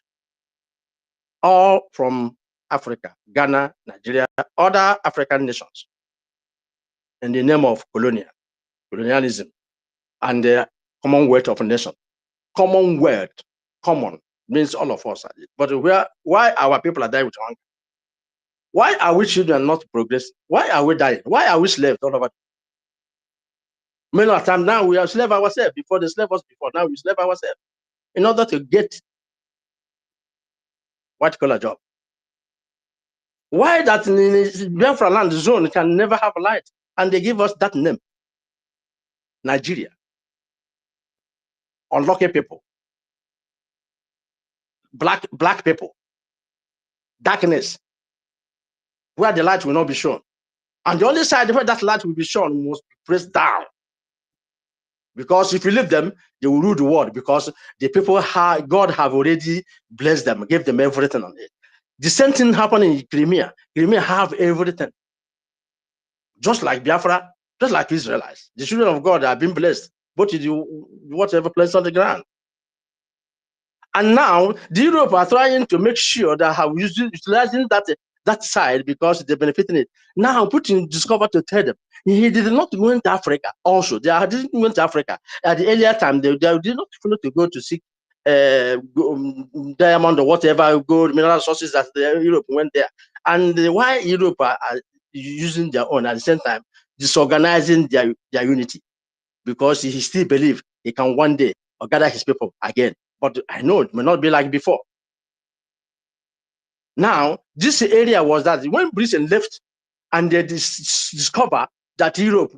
S1: all from Africa, Ghana, Nigeria, other African nations, in the name of colonialism, and the Commonwealth of Nations. Commonwealth, common means all of us. But why our people are dying with hunger? Why are we children not progressing? Why are we dying? Why are we slaves all over? Many of time now we are slave ourselves. Before they slave us before, now we slave ourselves in order to get white collar job. Why that in Biafra land zone can never have light, and they give us that name, Nigeria? Unlucky people, black people, darkness, where the light will not be shown, and the only side where that light will be shown must be pressed down. Because if you leave them, they will rule the world. Because the people God have already blessed them, gave them everything on it. The same thing happened in Crimea. Crimea have everything, just like Biafra, just like Israelites. The children of God have been blessed, both in whatever place on the ground. And now the Europe are trying to make sure that how utilizing that side because they're benefiting it. Now Putin discovered to tell them he did not go to Africa. Also, they didn't go to Africa at the earlier time. They did not follow to go to seek diamond or whatever gold mineral sources that Europe went there. And why Europe are using their own at the same time disorganizing their unity, because he still believes he can one day gather his people again. But I know it may not be like before. Now, this area was that when Britain left and they discover that Europe,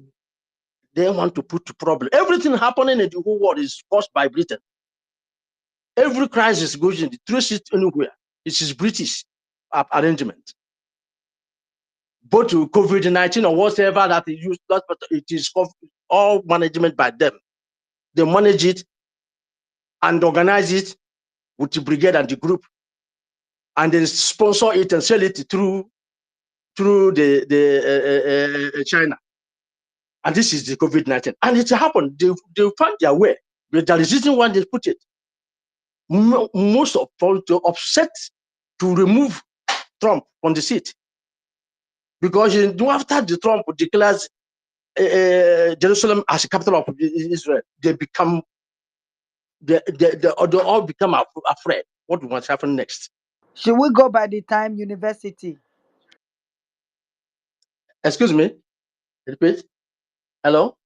S1: they want to put the problem. Everything happening in the whole world is caused by Britain. Every crisis goes in, trace it anywhere. It is British arrangement. Both to COVID-19 or whatever that they use, it is all management by them. They manage it and organize it with the brigade and the group, and then sponsor it and sell it through the China. And this is the COVID-19. And it happened. They found their way. But the reason why they put it, most of all, to upset, to remove Trump on the seat. Because after the Trump declares Jerusalem as a capital of Israel, they all become afraid. What will happen next?
S14: Should we go by the time university?
S1: Excuse me? Repeat? Hello?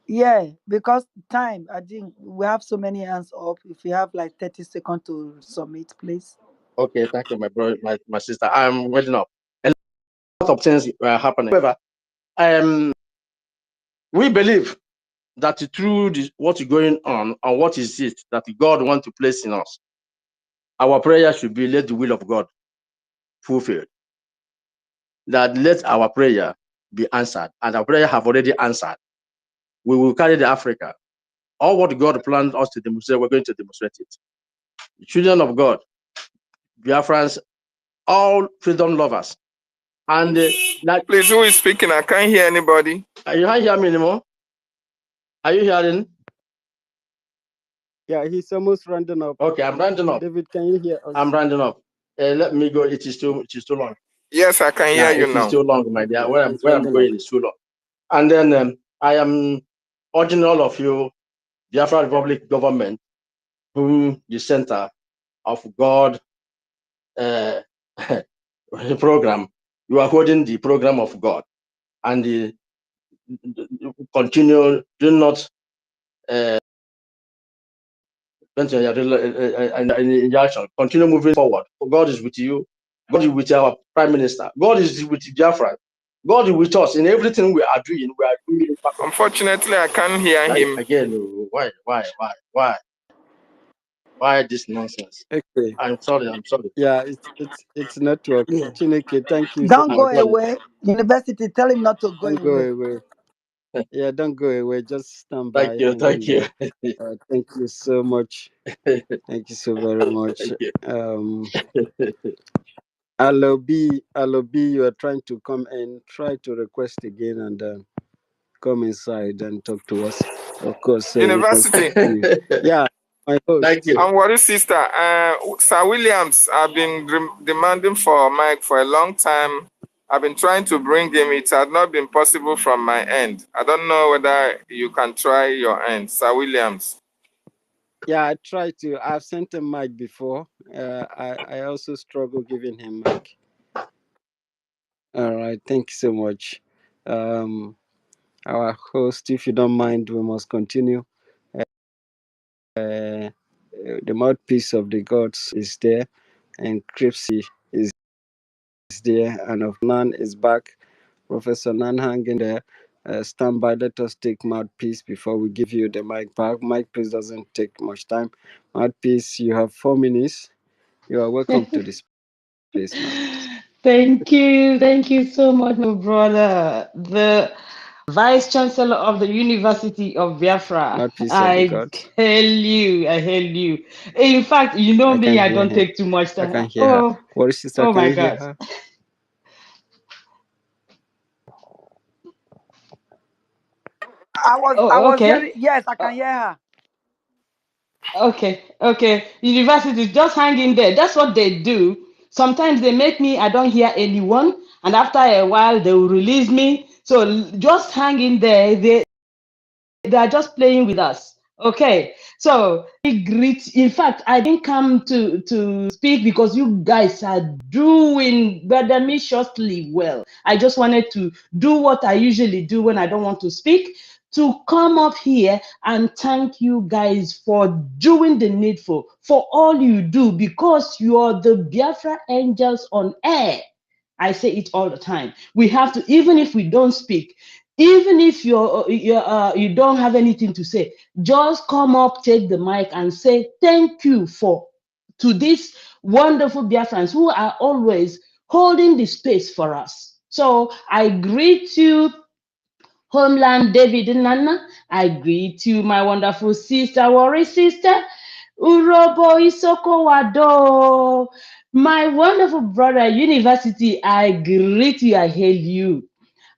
S14: Yeah, because time, I think we have so many hands up. If you have like 30 seconds to submit, please.
S1: Okay, thank you, my brother, my sister. I'm waiting up. of things were happening. However, we believe that through what is going on and what is it that God wants to place in us, our prayer should be, let the will of God fulfilled. That let our prayer be answered, and our prayer have already answered. We will carry the Africa. All what God planned us to demonstrate, we're going to demonstrate it. The children of God, Biafrans, all freedom lovers. And
S11: please, who is speaking? I can't hear anybody.
S1: You can't hear me anymore? Are you hearing?
S5: Yeah, he's almost rounding up.
S1: Okay, I'm rounding up.
S5: David, can you hear us?
S1: I'm rounding up. Let me go. It is too long.
S11: Yes, I can hear you now.
S1: It is too long, my dear. Where I'm going is too long. And then I am urging all of you, Biafra Republic government, whom the center of God program, you are holding the program of God, and the continue. Do not continue moving forward. God is with you. God is with our Prime Minister. God is with Biafra. God is with us in everything we are doing. We are doing.
S11: Unfortunately, I can't hear him
S1: again. Why this nonsense?
S5: Okay.
S1: I'm sorry.
S5: Yeah, it's network.
S1: Yeah.
S5: Chineke, thank you so
S14: Don't go
S5: much.
S14: away. University, tell him not to go
S5: Don't go
S14: away.
S5: away. Yeah, don't go away. Just stand by.
S1: Thank you.
S5: Thank you so much. Thank you so very much. Alobi, you are trying to come in. Try to request again and come inside and talk to us. Of course,
S11: University.
S5: Yeah, my host.
S1: Thank you.
S11: I'm worried, sister. Sir Williams, I've been demanding for Mike for a long time. I've been trying to bring him. It has not been possible from my end. I don't know whether you can try your end, Sir Williams.
S5: Yeah, I tried to. I've sent him mic before. I also struggle giving him mic. All right, thank you so much. Our host, if you don't mind, we must continue. The mouthpiece of the gods is there, and Cripsy is there, and of Nan is back. Professor Nan hanging there. Stand by, let us take mouthpiece before we give you the mic back. Mic, please, doesn't take much time. Mouthpiece, you have 4 minutes. You are welcome to this place now.
S7: Thank you so much, my brother. The Vice Chancellor of the University of Biafra.
S5: Mouthpiece of the
S7: I
S5: God.
S7: hail you. In fact, you know me, I don't take too much time.
S5: I can hear her. What is sister?
S7: Oh
S5: Can
S7: my
S5: you hear
S7: God.
S5: her?
S14: I was hearing, yes, I can hear her.
S7: Okay. University, just hang in there. That's what they do. Sometimes they make me, I don't hear anyone, and after a while they will release me. So just hang in there. They are just playing with us. Okay. So in fact, I didn't come to speak because you guys are doing shortly well. I just wanted to do what I usually do when I don't want to speak, to come up here and thank you guys for doing the needful, for all you do, because you are the Biafra angels on air. I say it all the time. We have to, even if we don't speak, even if you don't have anything to say, just come up, take the mic, and say thank you to these wonderful Biafrans who are always holding the space for us. So I greet you, Homeland David Nana. I greet you, my wonderful sister, Worry sister. Urobo Isoko Wado. My wonderful brother, University, I greet you, I hail you.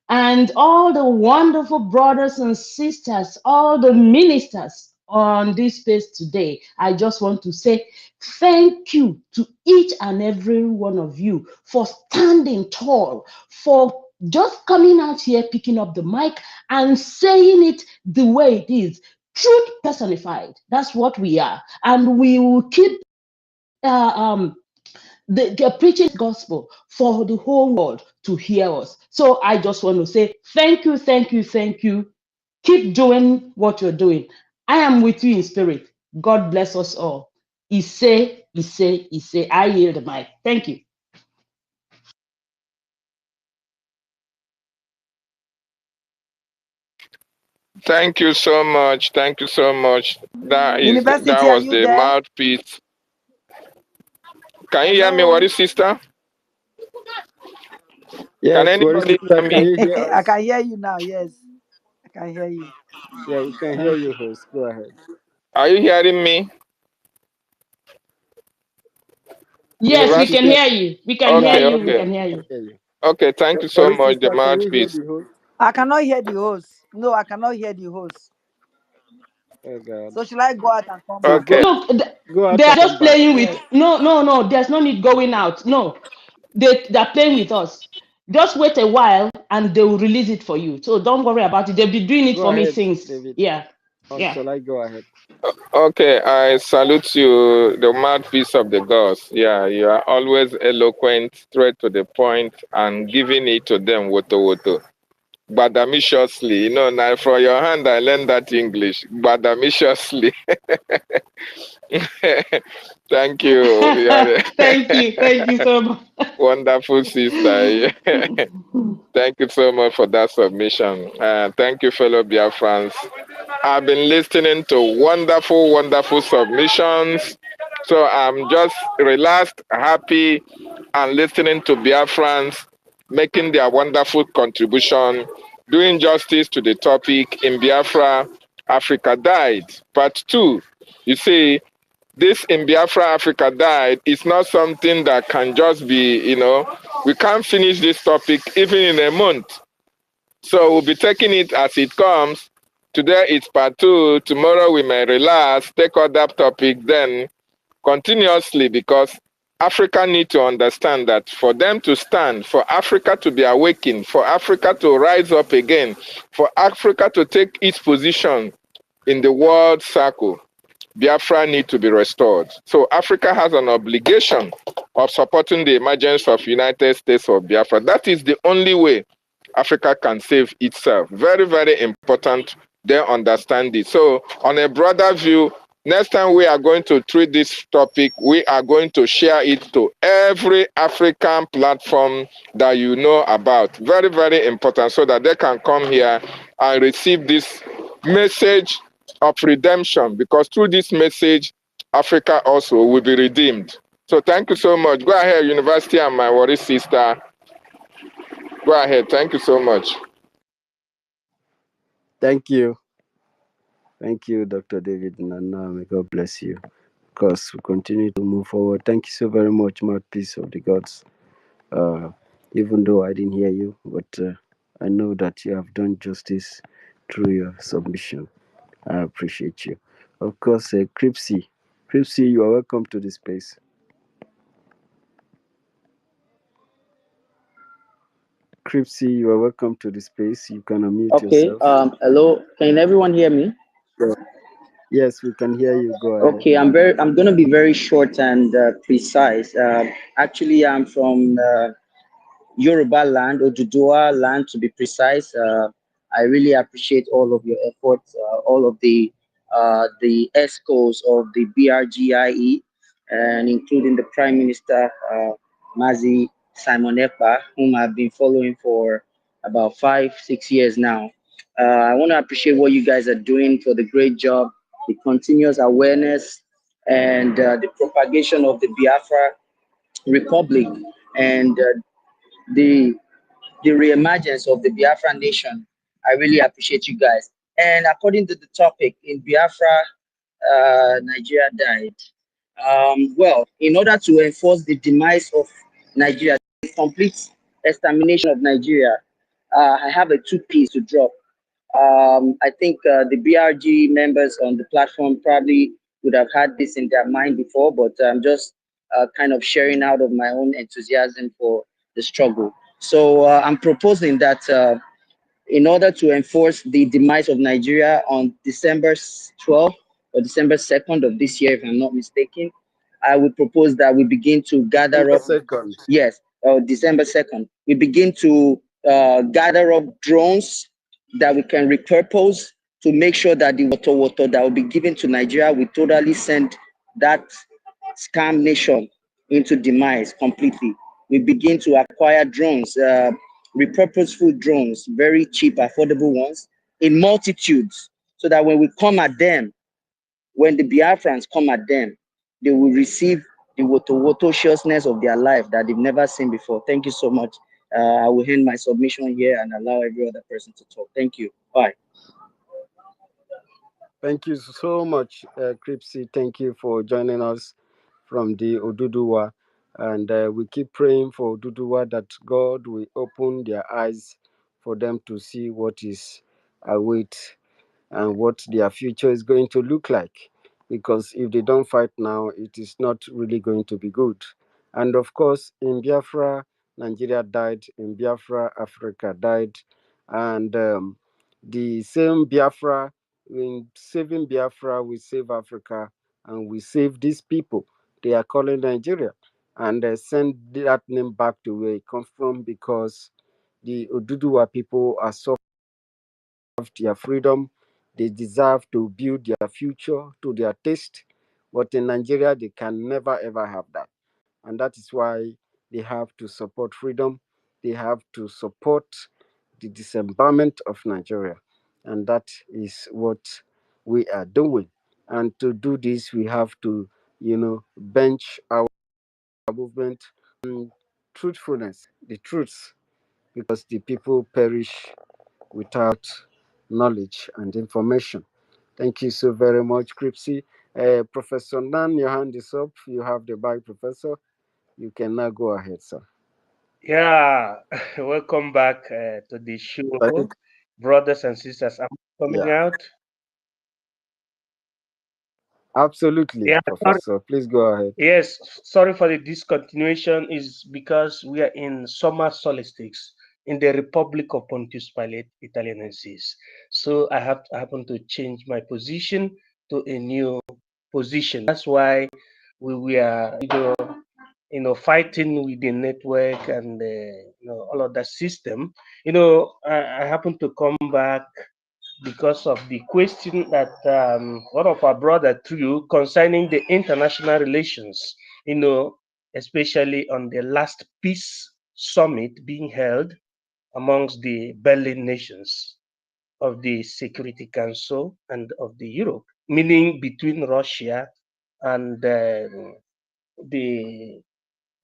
S7: And all the wonderful brothers and sisters, all the ministers on this space today, I just want to say thank you to each and every one of you for standing tall, for just coming out here, picking up the mic and saying it the way it is. Truth personified. That's what we are. And we will keep preaching gospel for the whole world to hear us. So I just want to say thank you. Keep doing what you're doing. I am with you in spirit. God bless us all. Ise. I yield the mic. Thank you.
S11: Thank you so much. Thank you so much. That
S14: University, are
S11: was
S14: you
S11: the
S14: there?
S11: mouthpiece. Can you hear me, what
S14: Hello.
S11: is sister? Can
S5: Yes, what is
S11: anybody
S5: sister?
S11: hear
S5: Can
S11: me?
S5: you hear
S14: I
S5: us?
S14: can hear you now. Yes, I can hear you.
S5: Yeah, we can hear
S14: Thank
S5: you,
S14: you.
S5: host. Go ahead.
S11: Are you hearing me?
S7: Yes, we can
S11: University?
S7: hear you. We can
S5: Yeah,
S7: hear
S11: Okay,
S5: we
S7: you.
S5: can
S7: We
S5: hear
S11: okay.
S7: can hear
S5: we can
S7: you.
S5: hear you.
S11: Okay, thank you so
S5: What is
S11: much, the
S5: sister? Can you hear
S11: mouthpiece.
S5: the host?
S14: I cannot hear the host. No, I cannot hear the host.
S5: Oh God.
S14: So should I go out and come
S5: So
S14: back?
S11: Okay.
S7: No,
S5: go
S7: they
S5: out
S7: are
S5: and come
S7: just
S5: back.
S7: playing
S5: Go
S7: with.
S5: ahead.
S7: No, no, no. There's no need going out. No, they're playing with us. Just wait a while, and they will release it for you. So don't worry about it. They've been doing it
S5: Go
S7: for me
S5: ahead,
S7: since.
S5: David.
S7: Yeah,
S5: Or
S7: yeah.
S5: shall I go ahead?
S11: Okay, I salute you, the mouthpiece of the gods. Yeah, you are always eloquent, straight to the point, and giving it to them woto woto. Badamiciously, now from your hand I learned that English. Badamiciously. Thank you. You are
S7: Thank you
S11: a
S7: so much.
S11: wonderful sister. Thank you so much for that submission. Thank you, fellow Biafrans. I've been listening to wonderful, wonderful submissions. So I'm just relaxed, happy, and listening to Biafrans making their wonderful contribution, doing justice to the topic in Biafra, Africa Died, Part 2. You see, this in Biafra Africa Died is not something that can just be, we can't finish this topic even in a month. So we'll be taking it as it comes. Today it's part 2. Tomorrow we may relax, take other topic, then continuously, because Africa need to understand that for them to stand, for Africa to be awakened, for Africa to rise up again, for Africa to take its position in the world circle, Biafra need to be restored. So Africa has an obligation of supporting the emergence of United States of Biafra. That is the only way Africa can save itself. Very, very important they understand it. So on a broader view, next time we are going to treat this topic, we are going to share it to every African platform that you know about. Very, very important, so that they can come here and receive this message of redemption, because through this message, Africa also will be redeemed. So thank you so much. Go ahead, University, and my worry sister. Go ahead. Thank you so much.
S5: Thank you. Thank you, Dr. David Nana. May God bless you. Of course, we continue to move forward. Thank you so very much, mouthpiece of the gods. Uh, even though I didn't hear you, but I know that you have done justice through your submission. I appreciate you. Of course, Cripsy. Cripsy, you are welcome to the space. Cripsy, you are welcome to the space. You can unmute
S12: Okay.
S5: yourself.
S12: Hello. Can everyone hear me?
S5: So, yes, we can hear you. Go ahead.
S12: Okay. I'm gonna be very short and precise. Actually, I'm from Yoruba land, Oduduwa land to be precise. I really appreciate all of your efforts, all of the ESCOs of the BRGIE, and including the Prime Minister, Mazi Simon Ekpa, whom I've been following for about 5-6 years now. I want to appreciate what you guys are doing for the great job, the continuous awareness, and the propagation of the Biafra Republic, and the the reemergence of the Biafran nation. I really appreciate you guys. And according to the topic, in Biafra, Nigeria died. Well, in order to enforce the demise of Nigeria, the complete extermination of Nigeria, I have a two-piece to drop. I think the BRG members on the platform probably would have had this in their mind before, but I'm just kind of sharing out of my own enthusiasm for the struggle. So I'm proposing that in order to enforce the demise of Nigeria on December 12th or December 2nd of this year, if I'm not mistaken, I would propose that we begin to gather
S5: December
S12: up.
S5: 2nd.
S12: Yes, December 2nd. We begin to gather up drones that we can repurpose to make sure that the water that will be given to Nigeria, we totally send that scam nation into demise completely. We begin to acquire drones, repurposeful drones, very cheap, affordable ones, in multitudes, so that when we come at them, when the Biafrans come at them, they will receive the wotowotoshness of their life that they've never seen before. Thank you so much. I will end my submission here and allow every other person to talk. Thank you. Bye.
S5: Thank you so much, Cripsy. Thank you for joining us from the Oduduwa. And we keep praying for Oduduwa that God will open their eyes for them to see what is await and what their future is going to look like. Because if they don't fight now, it is not really going to be good. And of course, in Biafra, Nigeria died. In Biafra, Africa died. And the same Biafra, in saving Biafra, we save Africa and we save these people. They are calling Nigeria. And send that name back to where it comes from, because the Oduduwa people are suffering their freedom. They deserve to build their future to their taste. But in Nigeria, they can never ever have that. And that is why they have to support freedom. They have to support the dismemberment of Nigeria. And that is what we are doing. And to do this, we have to, bench our movement on truthfulness, the truth, because the people perish without knowledge and information. Thank you so very much, Cripsy. Professor Nan, your hand is up. You have the mic, Professor. You can now go ahead, sir.
S16: Yeah, welcome back to the show, brothers and sisters. I'm coming out.
S5: Absolutely,
S16: Yeah,
S5: Professor. Please go ahead.
S16: Yes, sorry for the discontinuation. Is because we are in summer solstice in the Republic of Pontius Pilate, Italianensis. So I happen to change my position to a new position. That's why we are fighting with the network and all of that system. I happen to come back because of the question that one of our brother threw concerning the international relations, especially on the last peace summit being held amongst the Berlin nations of the Security Council and of the Europe, meaning between Russia and the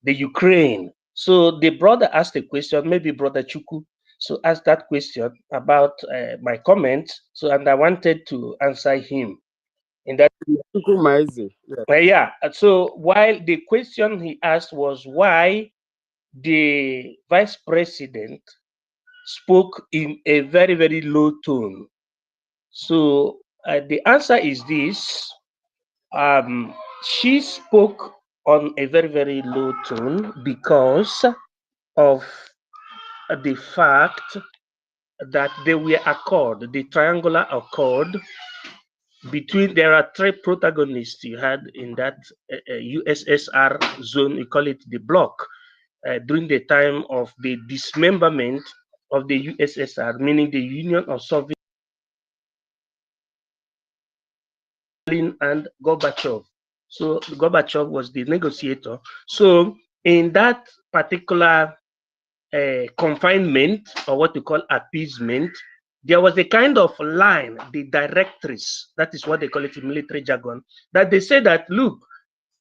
S16: Ukraine. So the brother asked a question, maybe brother Chuku, so asked that question about my comment. So, and I wanted to answer him in that. Yeah. So while the question he asked was why the vice president spoke in a very, very low tone. So the answer is this. She spoke on a very, very low tone because of the fact that they were accord, the triangular accord between, there are three protagonists you had in that USSR zone, you call it the bloc, during the time of the dismemberment of the USSR, meaning the Union of Soviet and Gorbachev. So Gorbachev was the negotiator. So in that particular confinement, or what we call appeasement, there was a kind of line, the directress, that is what they call it in military jargon, that they say that, look,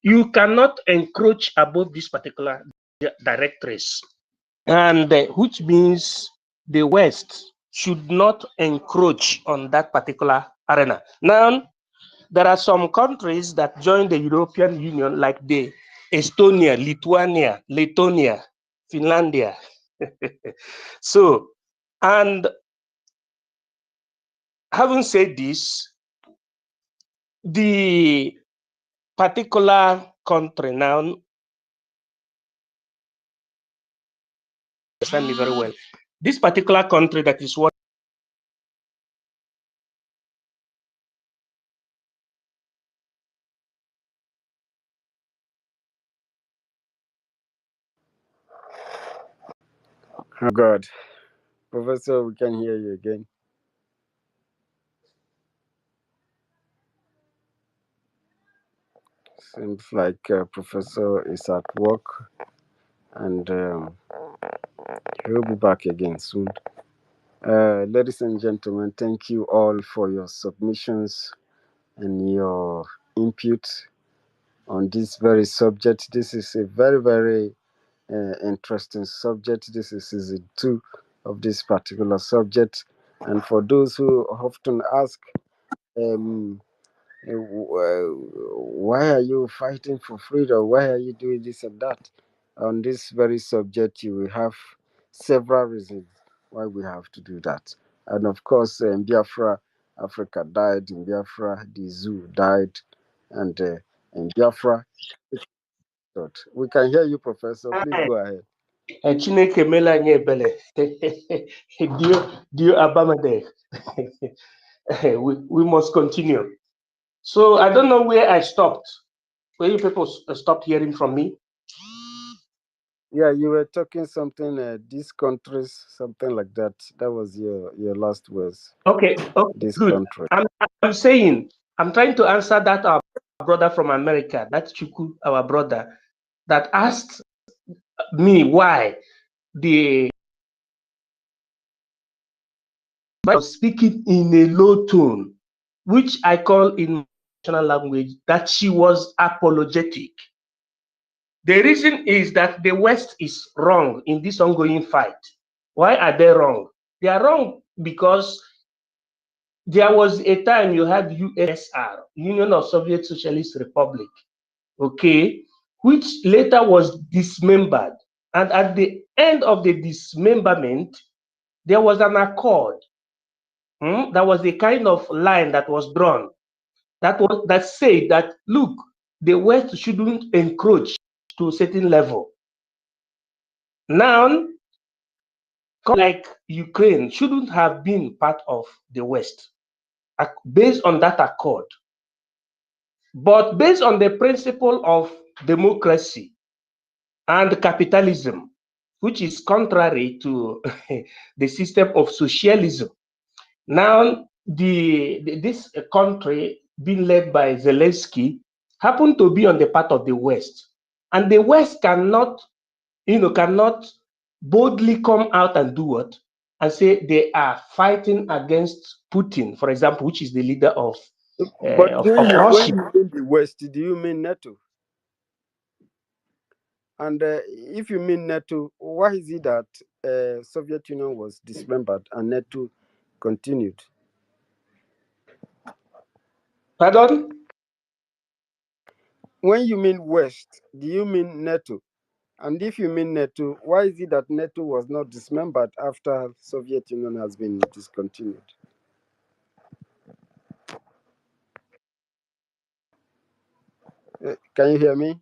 S16: you cannot encroach above this particular directress, and which means the West should not encroach on that particular arena. Now, there are some countries that joined the European Union, like the Estonia, Lithuania, Lithuania, Finlandia. So, and having said this, the particular country now, understand me very well, this particular country that is what
S5: Oh God, Professor, we can hear you again. Seems like Professor is at work, and he'll be back again soon. Ladies and gentlemen, thank you all for your submissions and your input on this very subject. This is a very, very interesting subject. This is season 2 of this particular subject. And for those who often ask, um, why are you fighting for freedom? Why are you doing this and that? On this very subject, you will have several reasons why we have to do that. And of course, in Biafra, Africa died. In Biafra, the zoo died. And in Biafra, we can hear you, Professor. Please go ahead.
S16: Chineke mela anyị ebele. Dio Abamade. We must continue. So I don't know where I stopped. Where you people stopped hearing from me?
S5: Yeah, you were talking something, these countries, something like that. That was your last words.
S16: Okay,
S5: This
S16: good.
S5: country.
S16: I'm saying, I'm trying to answer that our brother from America, that Chuku, our brother, that asked me why the was speaking in a low tone, which I call in national language that she was apologetic. The reason is that the West is wrong in this ongoing fight. Why are they wrong? They are wrong because there was a time you had USSR, Union of Soviet Socialist Republic, okay, which later was dismembered. And at the end of the dismemberment, there was an accord. There was a kind of line that was drawn that said that, look, the West shouldn't encroach to a certain level. Now, like Ukraine shouldn't have been part of the West based on that accord. But based on the principle of democracy and capitalism, which is contrary to the system of socialism, now this country being led by Zelensky happened to be on the part of the West. And the West cannot boldly come out and do what? And say they are fighting against Putin, for example, which is the leader of
S5: But when
S16: Russia.
S5: you mean the West, do you mean NATO? And if you mean NATO, why is it that Soviet Union was dismembered and NATO continued?
S16: Pardon?
S5: When you mean West, do you mean NATO? And if you mean NATO, why is it that NATO was not dismembered after Soviet Union has been discontinued? Can you hear me?